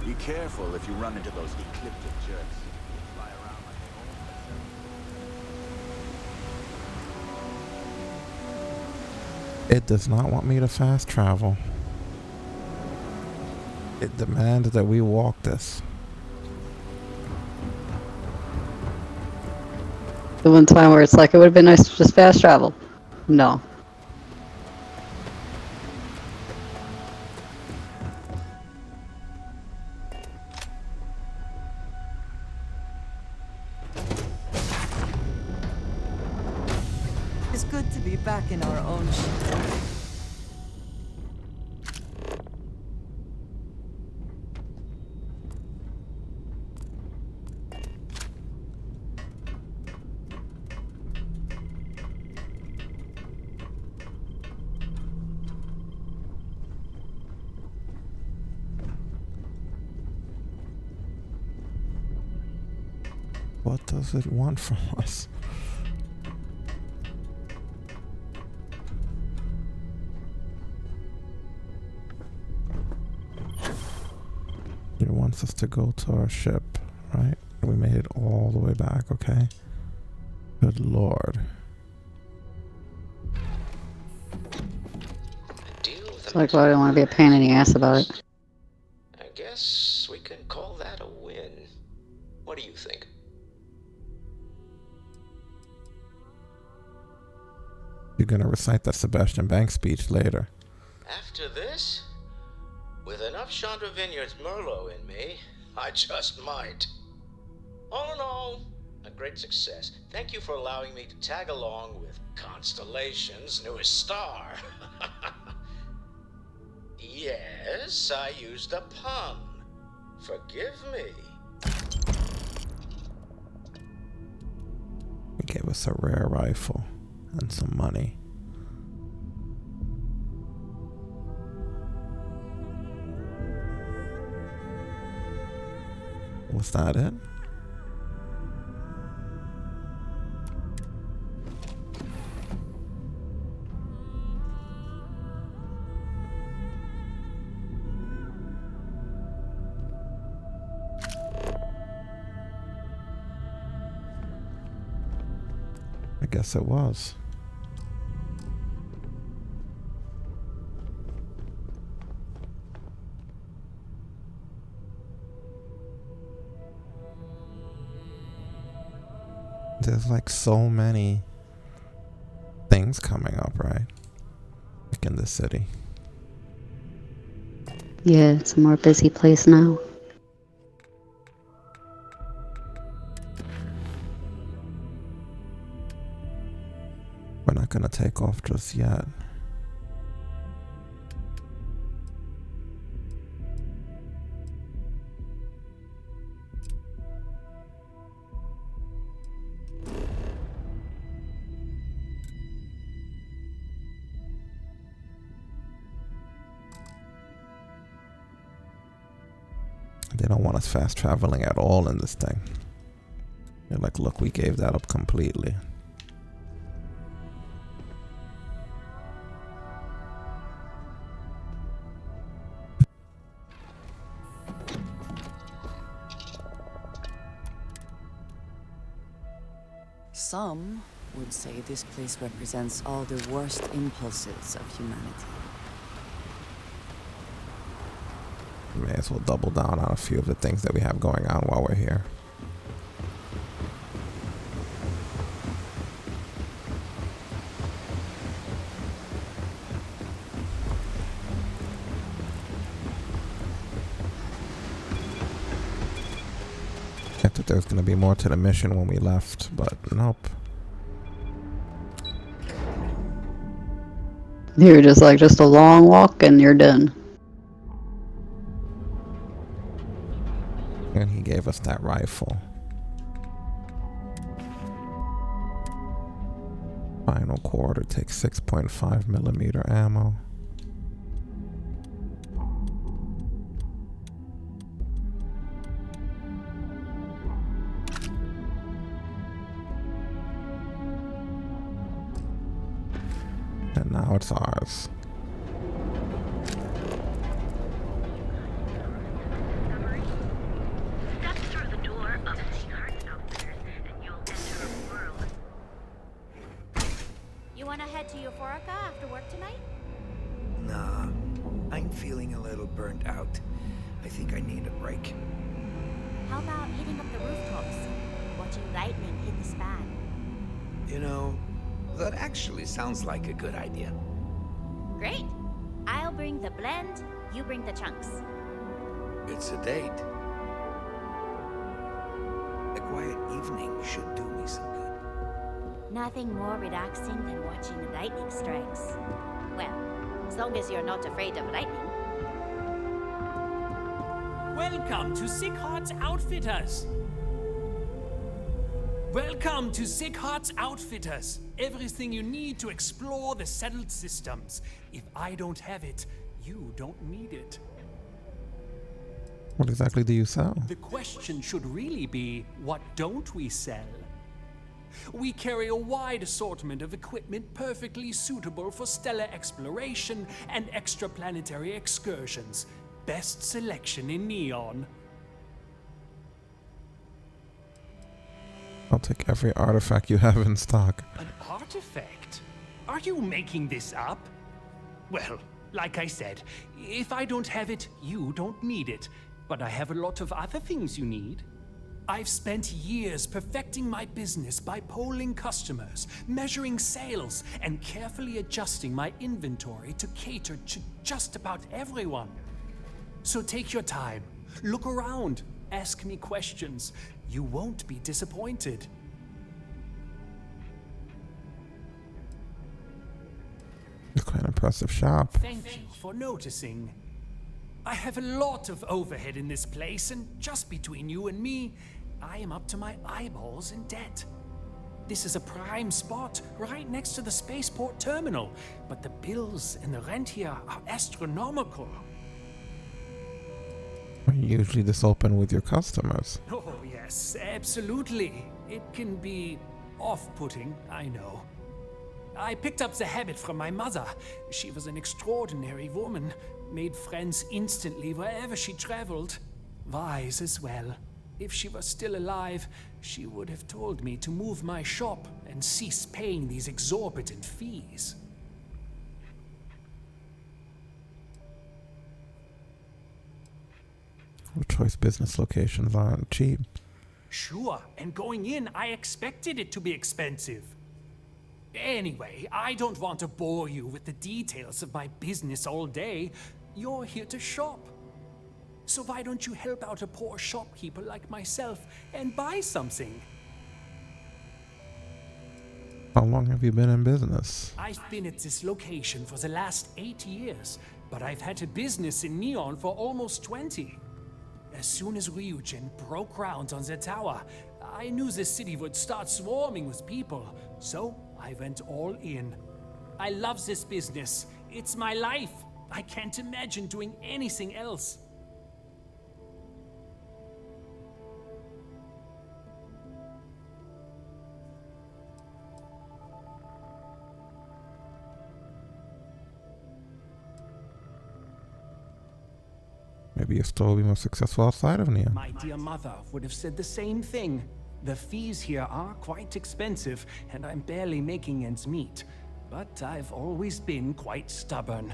Be careful if you run into those ecliptic jerks. Fly around like they own It does not want me to fast travel. It demands that we walk this. The one time where it's like, it would have been nice to just fast travel. No. be back in our own ship. What does it want from us? It wants us to go to our ship, right? We made it all the way back, okay? Good lord. It's like, well, I don't want to be a pain in the ass about it. I guess we can call that a win. What do you think? You're gonna recite that Sebastian Banks speech later. After this, with enough Chandra Vineyards Merlot in me, I just might. All in all, a great success. Thank you for allowing me to tag along with Constellation's newest star. Yes, I used a pun. Forgive me. He gave us a rare rifle and some money. Was that it? I guess it was. There's like so many things coming up, right? Like in the city. Yeah, it's a more busy place now. We're not gonna take off just yet. They don't want us fast traveling at all in this thing. They're like, look, we gave that up completely. Some would say this place represents all the worst impulses of humanity. May as well double down on a few of the things that we have going on while we're here. I thought there was going to be more to the mission when we left, but nope. You were just like, just a long walk and you're done. And he gave us that rifle. Final quarter takes 6.5mm ammo. And now it's ours. Step through the door of the Heart Outfitters and you'll enter a world. You wanna head to Euphorica after work tonight? Nah, I'm feeling a little burnt out. I think I need a break. How about hitting up the rooftops? Watching lightning hit the span? You know, that actually sounds like a good idea. Great. I'll bring the blend, you bring the chunks. It's a date. A quiet evening should do me some good. Nothing more relaxing than watching the lightning strikes. Well, as long as you're not afraid of lightning. Welcome to Sick Heart's Outfitters. Welcome to Sick Heart's Outfitters. Everything you need to explore the settled systems. If I don't have it, you don't need it. What exactly do you sell? The question should really be, what don't we sell? We carry a wide assortment of equipment perfectly suitable for stellar exploration and extraplanetary excursions. Best selection in Neon. I'll take every artifact you have in stock. An artifact? Are you making this up? Well, like I said, if I don't have it, you don't need it. But I have a lot of other things you need. I've spent years perfecting my business by polling customers, measuring sales, and carefully adjusting my inventory to cater to just about everyone. So take your time, look around, ask me questions. You won't be disappointed. It's quite an impressive shop. Thank you for noticing. I have a lot of overhead in this place, and just between you and me, I am up to my eyeballs in debt. This is a prime spot, right next to the spaceport terminal, but the bills and the rent here are astronomical. Are you usually this open with your customers? Oh, yes, absolutely. It can be off-putting, I know. I picked up the habit from my mother. She was an extraordinary woman, made friends instantly wherever she traveled. Wise as well. If she was still alive, she would have told me to move my shop and cease paying these exorbitant fees. Choice business locations aren't cheap. Sure, and going in, I expected it to be expensive. Anyway, I don't want to bore you with the details of my business all day. You're here to shop. So why don't you help out a poor shopkeeper like myself and buy something? How long have you been in business? I've been at this location for the last 8 years, but I've had a business in Neon for almost 20. As soon as Ryujin broke ground on the tower, I knew the city would start swarming with people, so I went all in. I love this business. It's my life. I can't imagine doing anything else. Maybe your store will be more successful outside of Neon. My dear mother would have said the same thing. The fees here are quite expensive, and I'm barely making ends meet. But I've always been quite stubborn.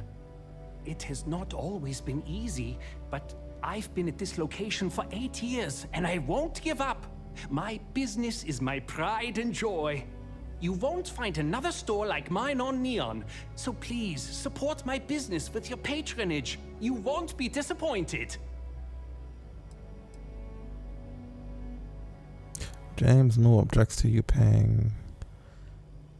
It has not always been easy, but I've been at this location for 8 years, and I won't give up. My business is my pride and joy. You won't find another store like mine on Neon, so please support my business with your patronage. You won't be disappointed. James no objects to you paying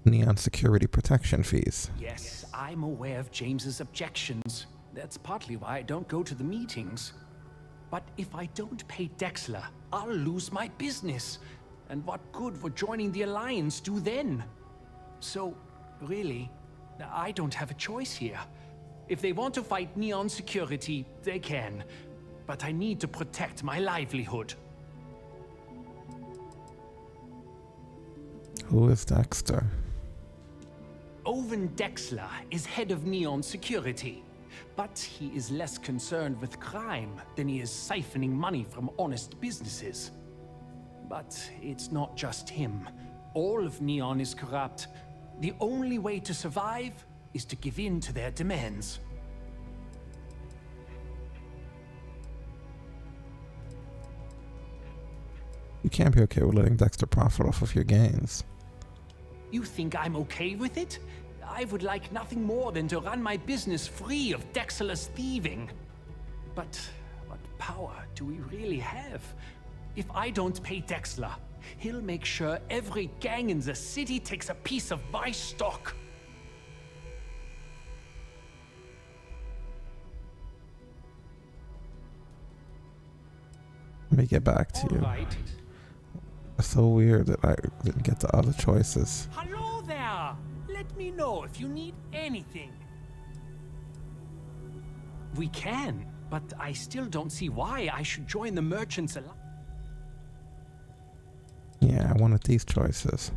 Neon security protection fees. Yes, I'm aware of James's objections. That's partly why I don't go to the meetings. But if I don't pay Dexler, I'll lose my business. And what good would joining the Alliance do then? So, really, I don't have a choice here. If they want to fight Neon security, they can. But I need to protect my livelihood. Who is Dexter? Owen Dexler is head of Neon security. But he is less concerned with crime than he is siphoning money from honest businesses. But it's not just him. All of Neon is corrupt. The only way to survive is to give in to their demands. You can't be okay with letting Dexter profit off of your gains. You think I'm okay with it? I would like nothing more than to run my business free of Dexter's thieving. But what power do we really have? If I don't pay Dexter, he'll make sure every gang in the city takes a piece of my stock. Let me get back to you. Right. It's so weird that I didn't get the other choices. Hello there! Let me know if you need anything. We can, but I still don't see why I should join the Merchants Alliance. Yeah, I wanted these choices.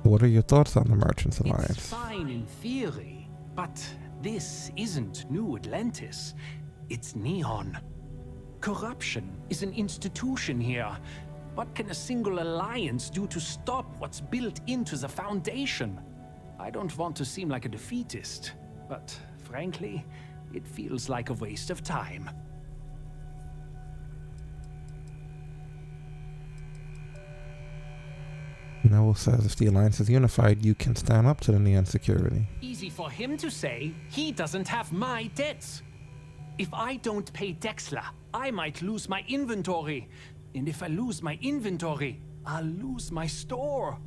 What are your thoughts on the Merchants Alliance? It's fine in theory, but this isn't New Atlantis. It's Neon. Corruption is an institution here. What can a single alliance do to stop what's built into the foundation? I don't want to seem like a defeatist, but frankly, it feels like a waste of time. Noel says if the Alliance is unified, you can stand up to the Neon security. Easy for him to say, he doesn't have my debts. If I don't pay Dexla, I might lose my inventory. And if I lose my inventory, I'll lose my store.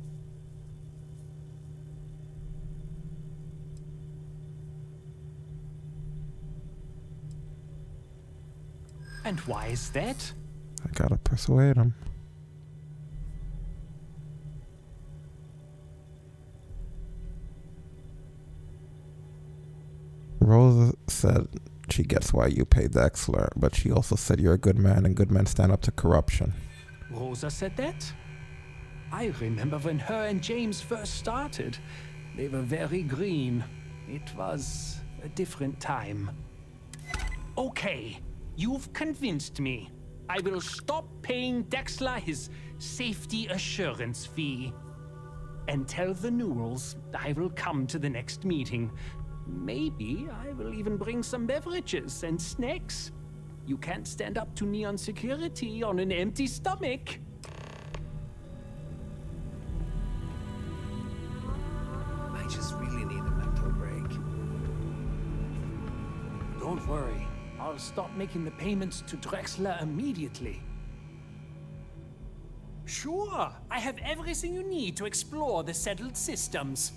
And why is that? I gotta persuade him. Rosa said she gets why you paid Dexler, but she also said you're a good man and good men stand up to corruption. Rosa said that? I remember when her and James first started. They were very green. It was a different time. Okay, you've convinced me. I will stop paying Dexler his safety assurance fee. And tell the Newells I will come to the next meeting. Maybe I will even bring some beverages and snacks. You can't stand up to Neon security on an empty stomach. I just really need a mental break. Don't worry. I'll stop making the payments to Drexler immediately. Sure, I have everything you need to explore the settled systems.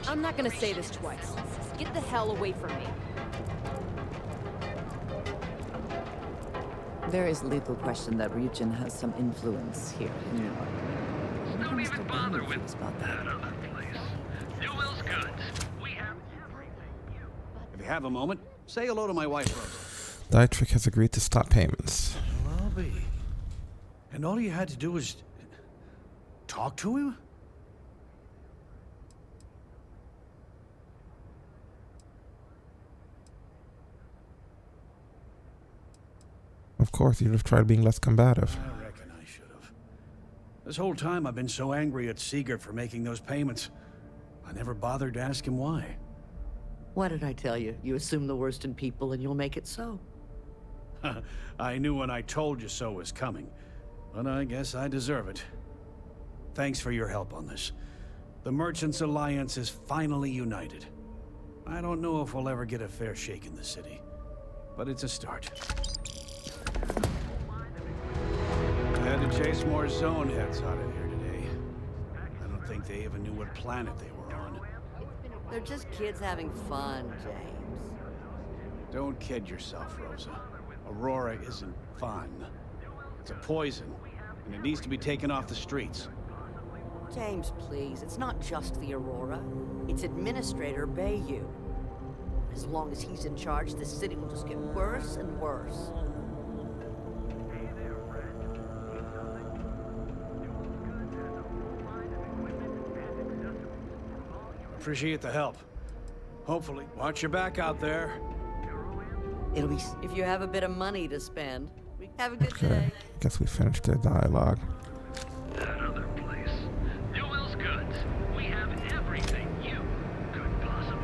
I'm not gonna say this twice. Get the hell away from me. There is little question that Ryujin has some influence here in New York. Don't even bother with that other place. Newell's goods. We have everything. If you have a moment, say hello to my wife, Rosa. Dietrich has agreed to stop payments. Well, I'll be. And all you had to do was talk to him? Of course, you'd have tried being less combative. I reckon I should have. This whole time I've been so angry at Seeger for making those payments. I never bothered to ask him why. What did I tell you? You assume the worst in people and you'll make it so. I knew when I told you so was coming, but I guess I deserve it. Thanks for your help on this. The Merchants Alliance is finally united. I don't know if we'll ever get a fair shake in the city, but it's a start. I had to chase more zone heads out of here today. I don't think they even knew what planet they were on. They're just kids having fun, James. Don't kid yourself, Rosa. Aurora isn't fun. It's a poison, and it needs to be taken off the streets. James, please. It's not just the Aurora. It's Administrator Bayou. As long as he's in charge, this city will just get worse and worse. Appreciate the help. Hopefully, watch your back out there. It'll be... If you have a bit of money to spend, have a good day. Guess we finished their dialogue. That other place. Newell's Goods. We have everything you could possibly.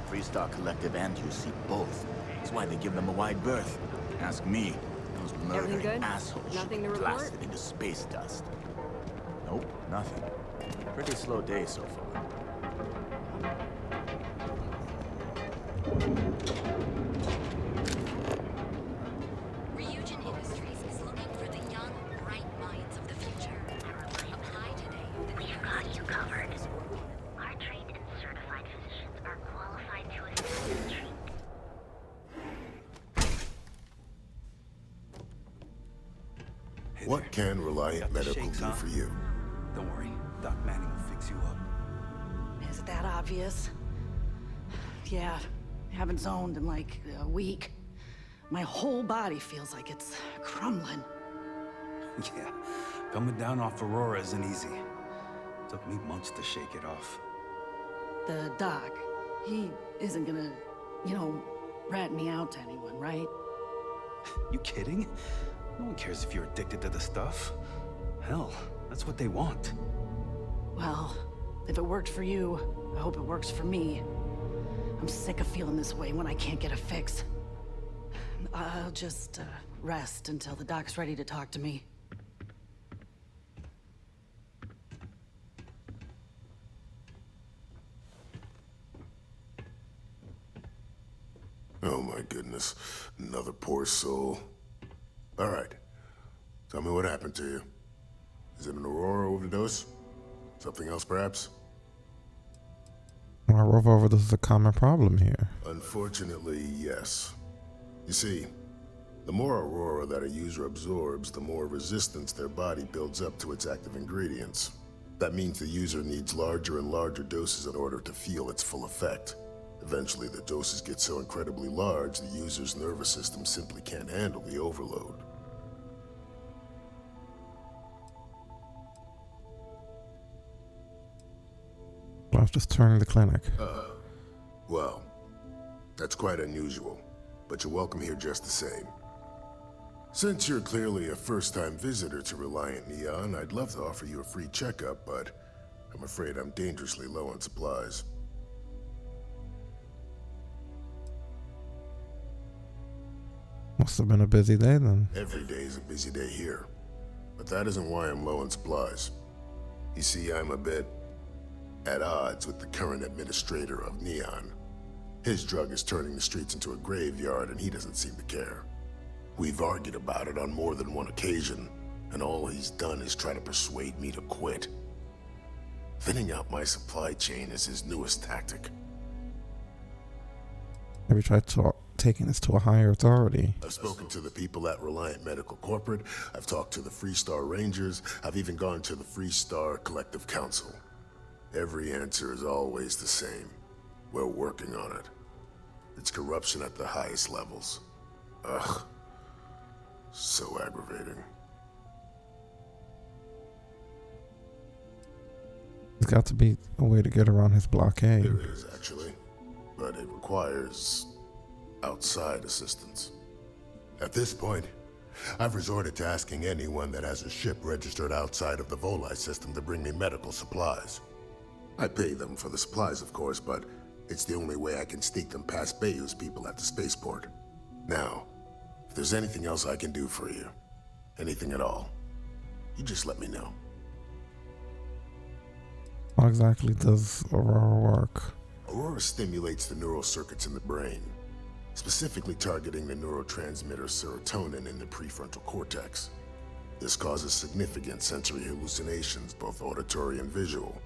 Freestar Collective and UC both. That's why they give them a wide berth. Ask me. Those Everything murdering good? assholes Nothing to should be report? blasted into space dust. Nope, nothing. Pretty slow day so far. Ryujin Industries is looking for the young, bright minds of the future. Apply today. We've got you covered. Our trained and certified physicians are qualified to assist and treat. What can Reliant Medical shakes, do huh? for you? Don't worry, Doc Manning will fix you up. Is it that obvious? Yeah, haven't zoned in like a week. My whole body feels like it's crumbling. Yeah, coming down off Aurora isn't easy. Took me months to shake it off. The doc, he isn't gonna, rat me out to anyone, right? You kidding? No one cares if you're addicted to the stuff. Hell, that's what they want. Well, if it worked for you, I hope it works for me. I'm sick of feeling this way when I can't get a fix. I'll just rest until the doc's ready to talk to me. Oh my goodness. Another poor soul. All right. Tell me what happened to you. Is it an Aurora overdose? Something else, perhaps? Well, Aurora overdose is a common problem here. Unfortunately, yes. You see, the more Aurora that a user absorbs, the more resistance their body builds up to its active ingredients. That means the user needs larger and larger doses in order to feel its full effect. Eventually, the doses get so incredibly large, the user's nervous system simply can't handle the overload. I was just touring the clinic. Well, that's quite unusual, but you're welcome here just the same. Since you're clearly a first-time visitor to Reliant Neon, I'd love to offer you a free checkup, but I'm afraid I'm dangerously low on supplies. Must have been a busy day then. Every day is a busy day here, but that isn't why I'm low on supplies. You see, I'm a bit at odds with the current administrator of Neon. His drug is turning the streets into a graveyard, and he doesn't seem to care. We've argued about it on more than one occasion, and all he's done is try to persuade me to quit. Thinning out my supply chain is his newest tactic. Have you tried taking this to a higher authority? I've spoken to the people at Reliant Medical Corporate, I've talked to the Freestar Rangers, I've even gone to the Freestar Collective Council. Every answer is always the same. We're working on it. It's corruption at the highest levels. Ugh. So aggravating. got to be a way to get around his blockade. There is, actually. But it requires outside assistance. At this point, I've resorted to asking anyone that has a ship registered outside of the Volii system to bring me medical supplies. I pay them for the supplies, of course, but it's the only way I can sneak them past Bayou's people at the spaceport. Now, if there's anything else I can do for you, anything at all, you just let me know. How exactly does Aurora work? Aurora stimulates the neural circuits in the brain, specifically targeting the neurotransmitter serotonin in the prefrontal cortex. This causes significant sensory hallucinations, both auditory and visual.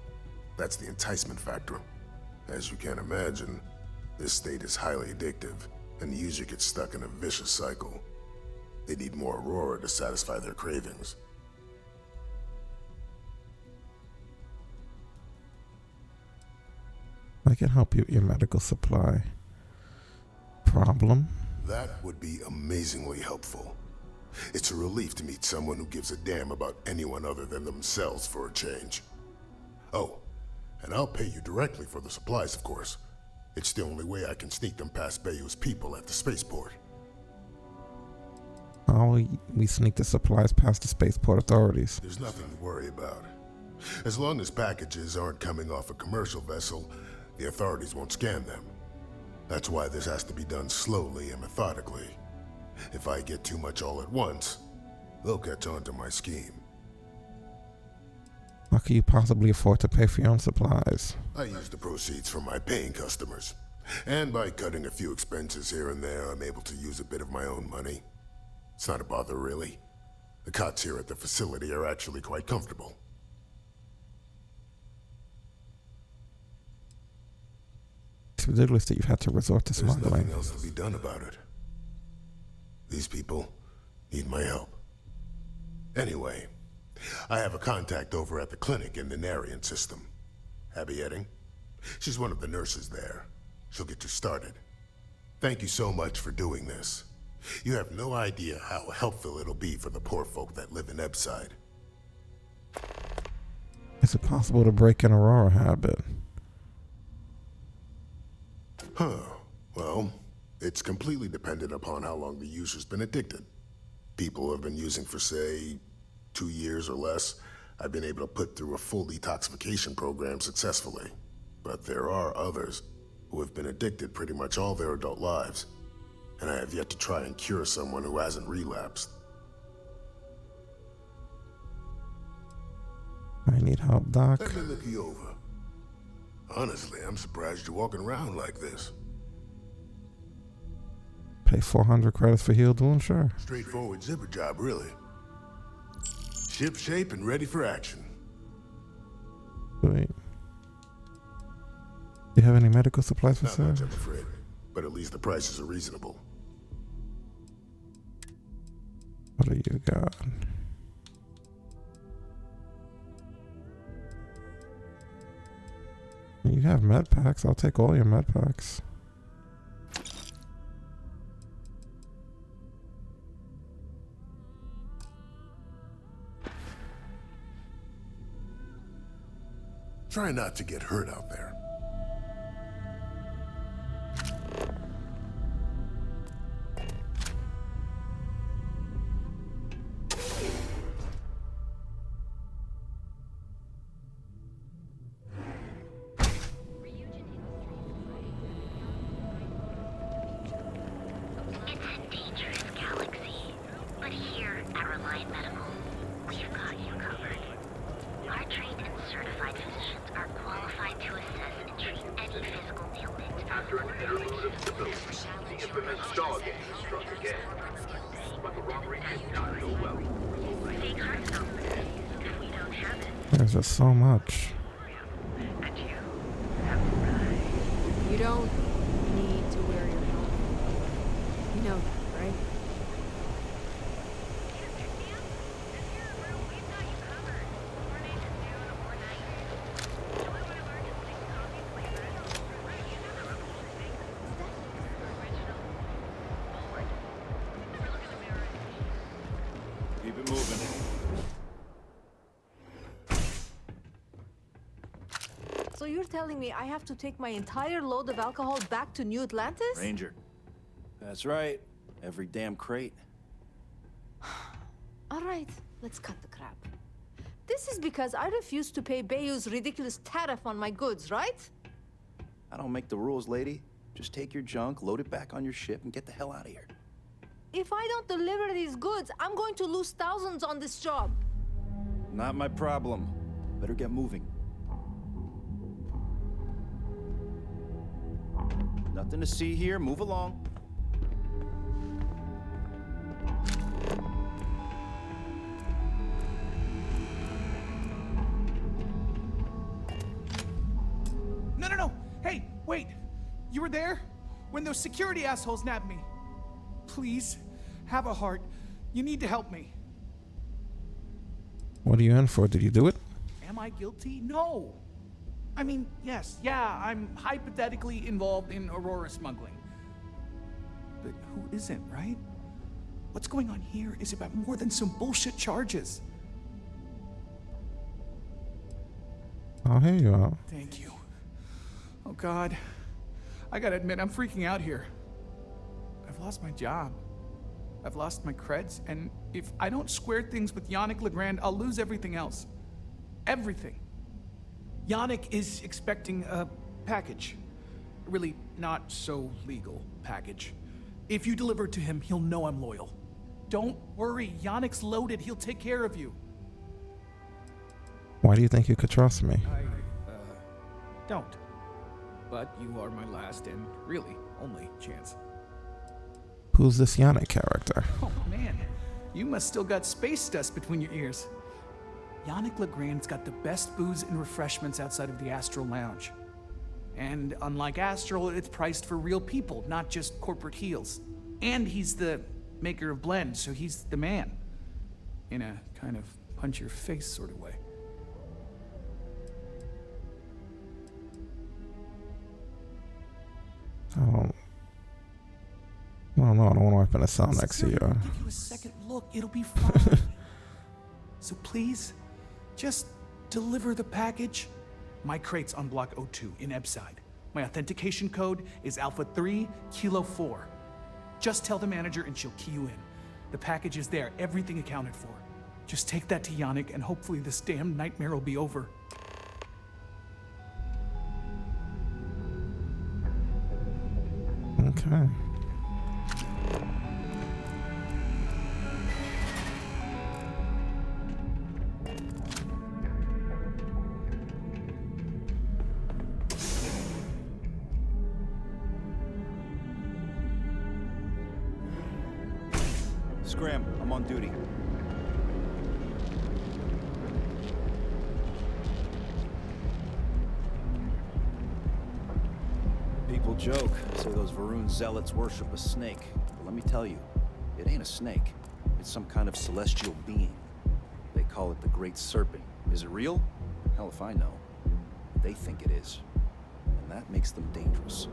That's the enticement factor. As you can imagine, this state is highly addictive, and the user gets stuck in a vicious cycle. They need more Aurora to satisfy their cravings. I can help you with your medical supply problem. That would be amazingly helpful. It's a relief to meet someone who gives a damn about anyone other than themselves for a change. Oh, and I'll pay you directly for the supplies, of course. It's the only way I can sneak them past Bayou's people at the spaceport. How will we sneak the supplies past the spaceport authorities? There's nothing to worry about. As long as packages aren't coming off a commercial vessel, the authorities won't scan them. That's why this has to be done slowly and methodically. If I get too much all at once, they'll catch on to my scheme. How can you possibly afford to pay for your own supplies? I use the proceeds from my paying customers. And by cutting a few expenses here and there, I'm able to use a bit of my own money. It's not a bother, really. The cots here at the facility are actually quite comfortable. It's ridiculous that you've had to resort to There's smuggling. nothing else to be done about it. These people need my help. Anyway, I have a contact over at the clinic in the Narian system. Abby Edding. She's one of the nurses there. She'll get you started. Thank you so much for doing this. You have no idea how helpful it'll be for the poor folk that live in Ebside. Is it possible to break an Aurora habit? Huh. Well, it's completely dependent upon how long the user's been addicted. People who have been using for, say, 2 years or less, I've been able to put through a full detoxification program successfully. But there are others who have been addicted pretty much all their adult lives, and I have yet to try and cure someone who hasn't relapsed. I need help, Doc. Let me look you over. Honestly, I'm surprised you're walking around like this. Pay 400 credits for healed wound? Sure. Straightforward zipper job, really. Ship shape and ready for action. Wait. Do you have any medical supplies for Not sale? much, I'm afraid, but at least the prices are reasonable. What do you got? You have med packs. I'll take all your med packs. Try not to get hurt out there. There's just so much. You don't need to wear your helmet. You know that, right? Keep it moving. So you're telling me I have to take my entire load of alcohol back to New Atlantis? Ranger. That's right. Every damn crate. All right, let's cut the crap. This is because I refused to pay Bayou's ridiculous tariff on my goods, right? I don't make the rules, lady. Just take your junk, load it back on your ship, and get the hell out of here. If I don't deliver these goods, I'm going to lose thousands on this job. Not my problem. Better get moving. Nothing to see here. Move along. No. Hey, wait. You were there? When those security assholes nabbed me. Please, have a heart. You need to help me. What are you in for? Did you do it? Am I guilty? No. I mean, yes, I'm hypothetically involved in Aurora smuggling. But who isn't, right? What's going on here is about more than some bullshit charges. I'll hear you out. Thank you. Oh, God. I gotta admit, I'm freaking out here. I've lost my job. I've lost my creds, and if I don't square things with Yannick Legrand, I'll lose everything else. Everything. Yannick is expecting a package. A really not so legal package. If you deliver it to him, he'll know I'm loyal. Don't worry, Yannick's loaded. He'll take care of you. Why do you think you could trust me? I, don't. But you are my last and really only chance. Who's this Yannick character? Oh man, you must still got space dust between your ears. Yannick Legrand's got the best booze and refreshments outside of the Astral Lounge. And unlike Astral, it's priced for real people, not just corporate heels. And he's the maker of blends, so he's the man. In a kind of punch-your-face sort of way. I don't know. I don't want to open a cell next to you. I'll give you a second look. It'll be fine. So please, just deliver the package. My crate's on Block 02 in Ebside. My authentication code is Alpha 3 Kilo 4. Just tell the manager and she'll key you in. The package is there, everything accounted for. Just take that to Yannick and hopefully this damn nightmare will be over. Okay. Scram, I'm on duty. People joke, say those Varun zealots worship a snake. But let me tell you, it ain't a snake. It's some kind of celestial being. They call it the Great Serpent. Is it real? Hell if I know. They think it is. And that makes them dangerous.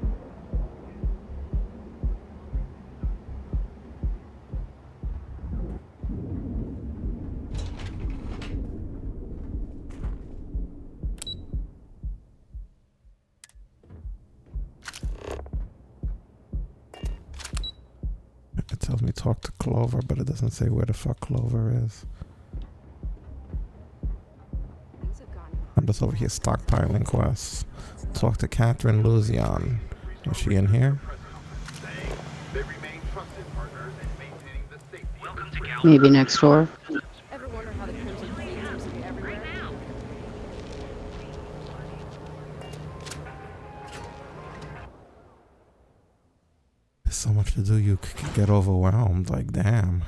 It tells me talk to Clover, but it doesn't say where the fuck Clover is. I'm just over here stockpiling quests. Talk to Catherine Luzion. Is she in here? Maybe next door. Ever wonder how the Crimson Fleet seems to be everywhere? There's so much to do, you could get overwhelmed. Like, damn.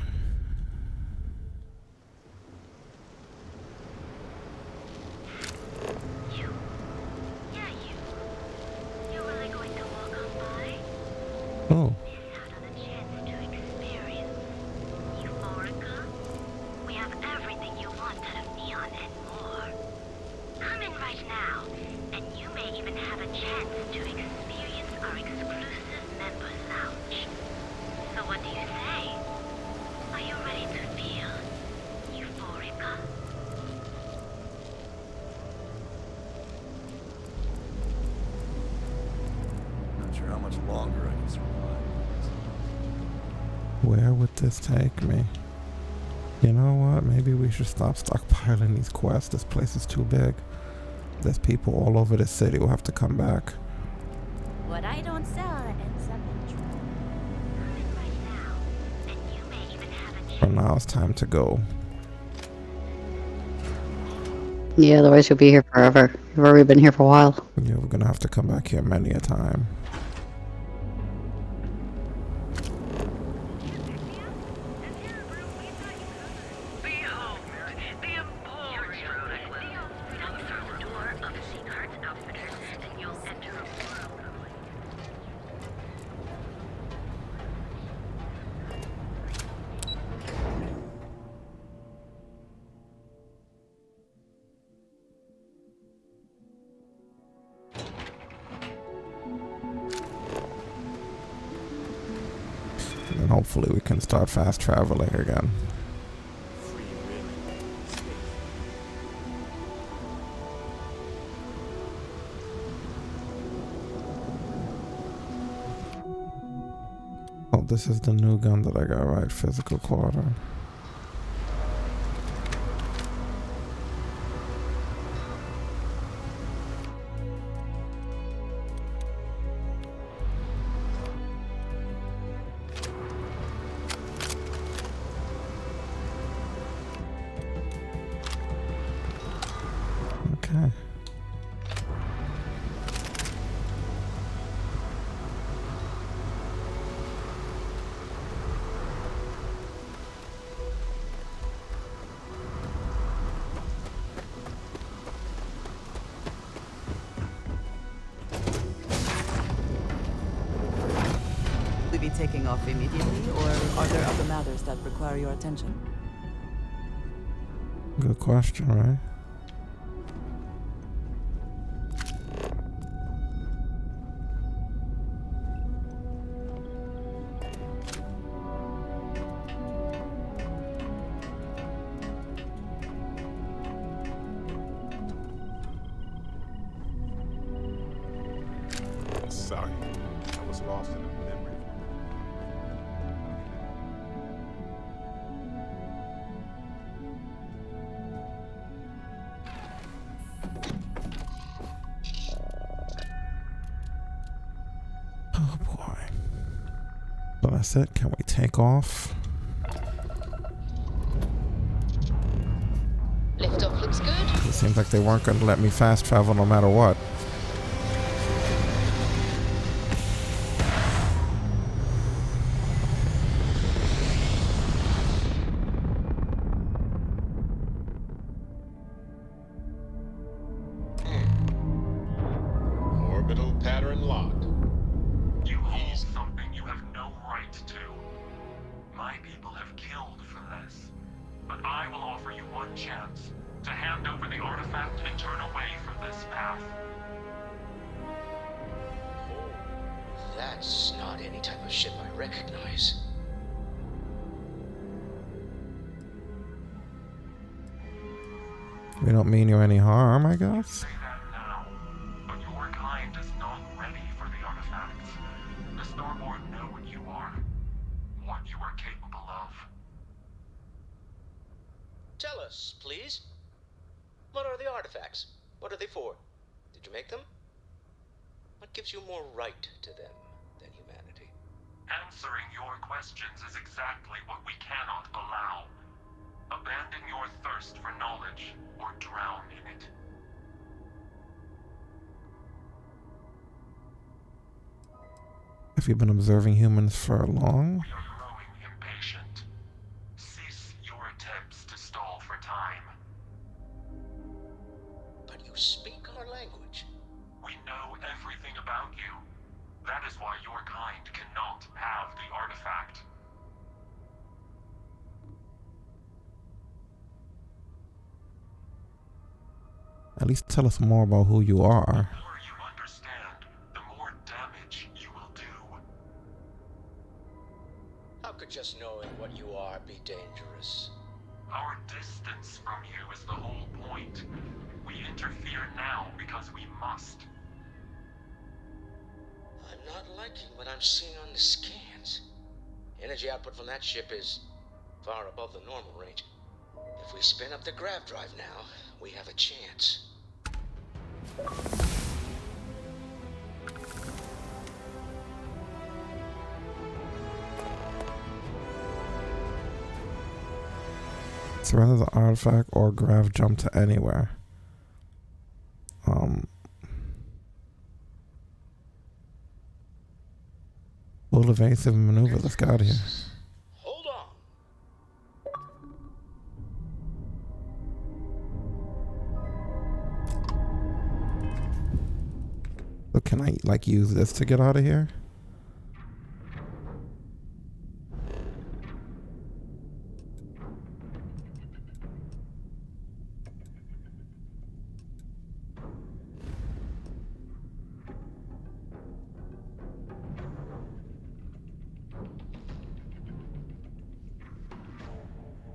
Oh. We have everything you want out of Neon and more. Come in right now, and you may even have a chance to experience our exclusive members lounge. So what do you say? Are you ready to feel euphorica? sure how much longer I can survive. Where would this take me? You know what? Maybe we should stop stockpiling these quests. This place is too big. There's people all over the city. We'll have to come back. What I don't sell ends up in trouble. But now it's time to go. Yeah, otherwise you'll be here forever. You've already been here for a while. Yeah, we're gonna have to come back here many a time. And hopefully we can start fast traveling again. Oh, this is the new gun that I got, right? Physical quarter. Okay. Will we be taking off immediately, or are there other matters that require your attention? Good question, right? Sorry, I was lost in a memory. Oh boy. So that's it. Can we take off? Liftoff looks good. It seems like they weren't going to let me fast travel no matter what. Orbital pattern locked. You hold something you have no right to. My people have killed for this. But I will offer you one chance to hand over the artifact and turn away from this path. That's not any type of ship I recognize. We don't mean you any harm, I guess. Say that now, but your kind is not ready for the artifacts. The Starborn know what you are capable of. Tell us, please. What are the artifacts? What are they for? Did you make them? What gives you more right to them than humanity? Answering your questions is exactly what we cannot allow. Abandon your thirst for knowledge, or drown in it. Have you been observing humans for long? We are growing impatient. Cease your attempts to stall for time. But you speak our language. We know everything about you. That is why your kind cannot have the artifact. At least tell us more about who you are. The more you understand, the more damage you will do. How could just knowing what you are be dangerous? Our distance from you is the whole point. We interfere now because we must. I'm not liking what I'm seeing on the scans. Energy output from that ship is far above the normal range. If we spin up the grav drive now, we have a chance. Surrender the artifact or grav jump to anywhere. Full evasive maneuver. Let's get out of here. Hold on. So can I like use this to get out of here?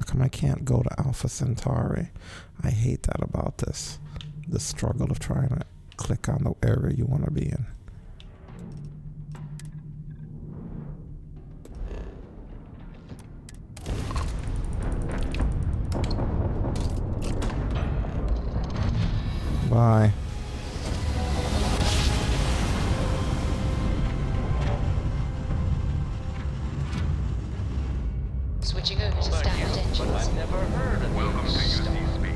Come, I can't go to Alpha Centauri. I hate that about this. The struggle of trying to click on the area you want to be in. Bye. Switching over to standard engines. I've never heard of Welcome to UC Space.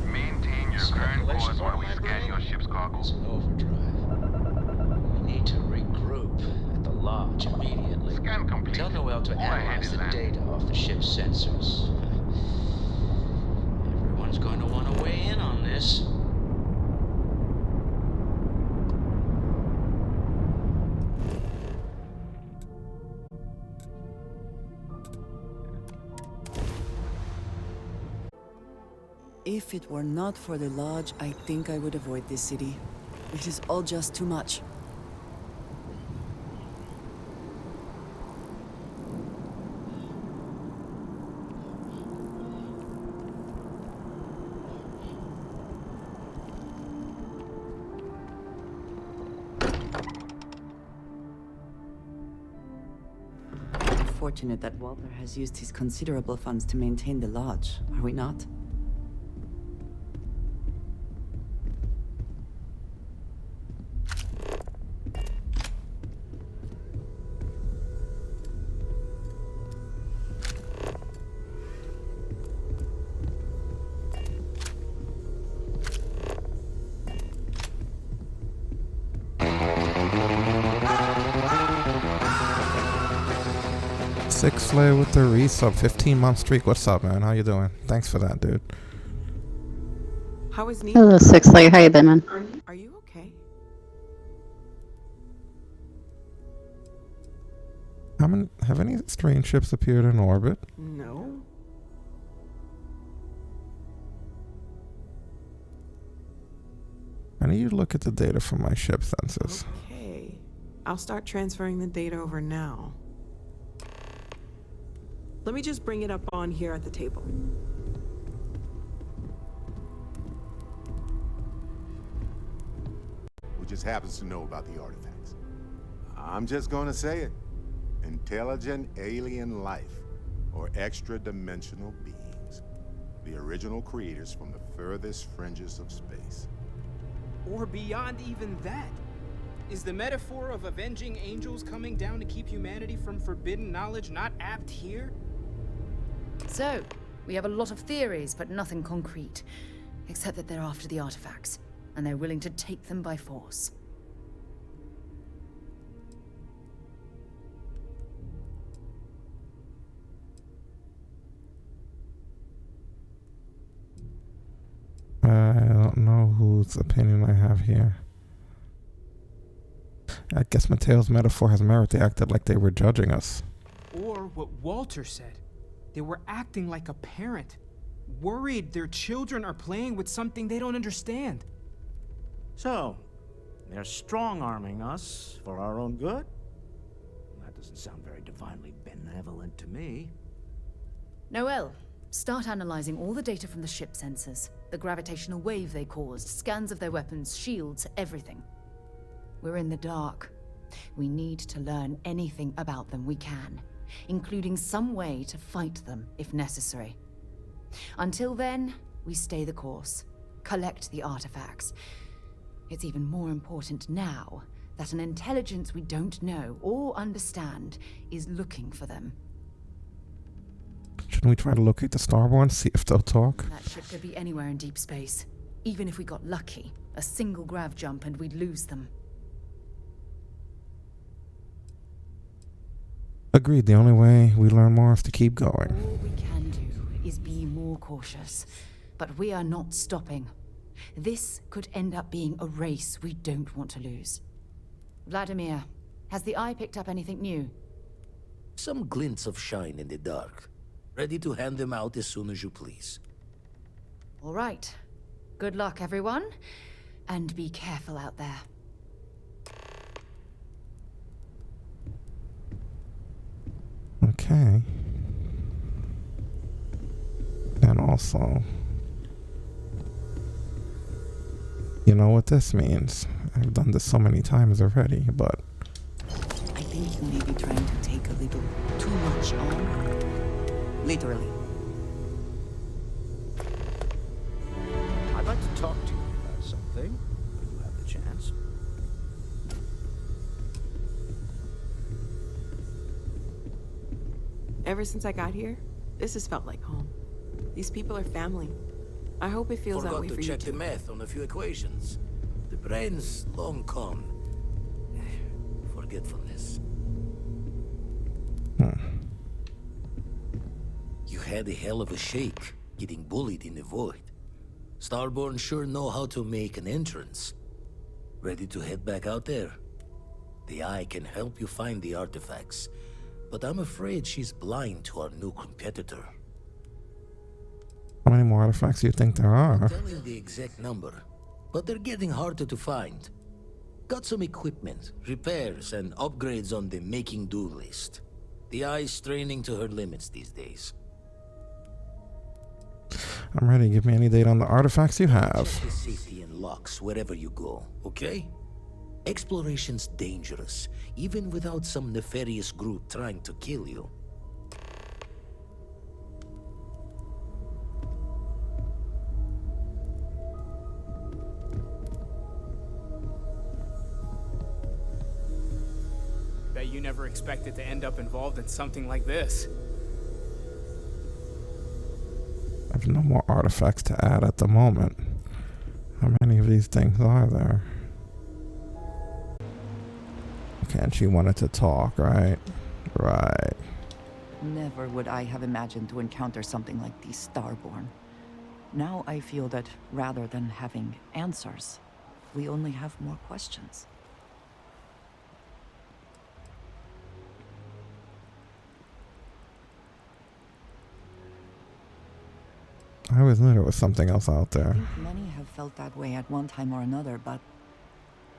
Maintain your current course while we scan your ship's cargo. Overdrive. We need to regroup at the lodge immediately. Scan complete. Tell Noel to analyze the data off the ship's sensors. Everyone's going to want to weigh in on this. If it were not for the lodge, I think I would avoid this city. It is all just too much. Fortunate that Walter has used his considerable funds to maintain the lodge, are we not? Six Slayer with the resub, 15-month streak. What's up, man? How you doing? Thanks for that, dude. How is Neat? Hello, Six Slayer. How you been, man? Are you okay? Have any strange ships appeared in orbit? No. I need you to look at the data from my ship sensors. Okay. I'll start transferring the data over now. Let me just bring it up on here at the table. Who just happens to know about the artifacts? I'm just gonna say it. Intelligent alien life, or extra-dimensional beings. The original creators from the furthest fringes of space. Or beyond even that. Is the metaphor of avenging angels coming down to keep humanity from forbidden knowledge not apt here? So, we have a lot of theories, but nothing concrete. Except that they're after the artifacts, and they're willing to take them by force. I don't know whose opinion I have here. I guess Mateo's metaphor has merit. They acted like they were judging us. Or what Walter said. They were acting like a parent. Worried their children are playing with something they don't understand. So, they're strong-arming us for our own good? That doesn't sound very divinely benevolent to me. Noel, start analyzing all the data from the ship sensors. The gravitational wave they caused, scans of their weapons, shields, everything. We're in the dark. We need to learn anything about them we can, including some way to fight them if necessary. Until then, we stay the course, collect the artifacts. It's even more important now that an intelligence we don't know or understand is looking for them. Shouldn't we try to locate the Starborn, see if they'll talk? That ship could be anywhere in deep space. Even if we got lucky, a single grav jump and we'd lose them. Agreed, the only way we learn more is to keep going. All we can do is be more cautious. But we are not stopping. This could end up being a race we don't want to lose. Vladimir, has the Eye picked up anything new? Some glints of shine in the dark. Ready to hand them out as soon as you please. All right. Good luck, everyone. And be careful out there. Okay. And also, you know what this means. I've done this so many times already, but I think you may be trying to take a little too much on. Literally. I'd like to talk to you about something, when you have the chance. Ever since I got here, this has felt like home. These people are family. I hope it feels that way for you too. Forgot to check the math on a few equations. The brain's long gone. Forgetfulness. You had a hell of a shake, getting bullied in the void. Starborn sure know how to make an entrance. Ready to head back out there? The Eye can help you find the artifacts, but I'm afraid she's blind to our new competitor. how many more artifacts do you think there are? I'm telling the exact number, but they're getting harder to find. Got some equipment, repairs, and upgrades on the making do list. The Eye's straining to her limits these days. I'm ready. Give me any date on the artifacts you have. Check the safety and locks wherever you go, okay? Exploration's dangerous, even without some nefarious group trying to kill you. Bet you never expected to end up involved in something like this. I have no more artifacts to add at the moment. How many of these things are there? Okay, and she wanted to talk, right? Right. Never would I have imagined to encounter something like these Starborn. Now I feel that rather than having answers, we only have more questions. I always knew there was something else out I there. think many have felt that way at one time or another, but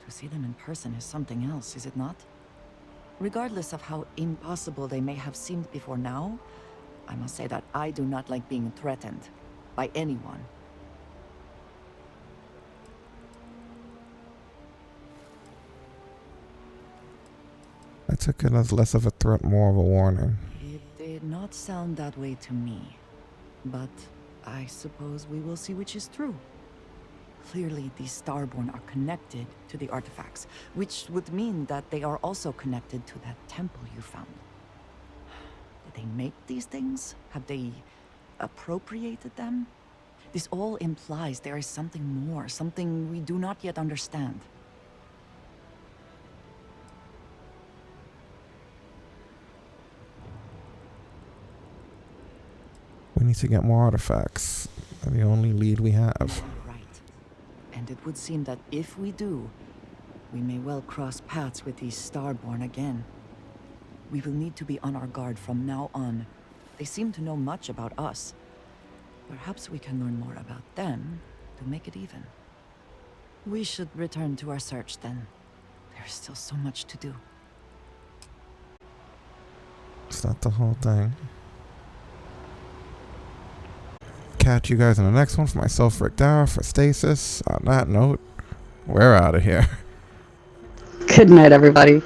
to see them in person is something else, is it not? Regardless of how impossible they may have seemed before now, I must say that I do not like being threatened by anyone. I took it as less of a threat, more of a warning. It did not sound that way to me, but I suppose we will see which is true. Clearly, these Starborn are connected to the artifacts, which would mean that they are also connected to that temple you found. Did they make these things? Have they appropriated them? This all implies there is something more, something we do not yet understand. We need to get more artifacts. They're the only lead we have. Right. And it would seem that if we do, we may well cross paths with these Starborn again. We will need to be on our guard from now on. They seem to know much about us. Perhaps we can learn more about them to make it even. We should return to our search then. There's still so much to do. Is that the whole thing? Catch you guys in the next one. For myself, Ric for Stasis. On that note, we're out of here. Good night, everybody.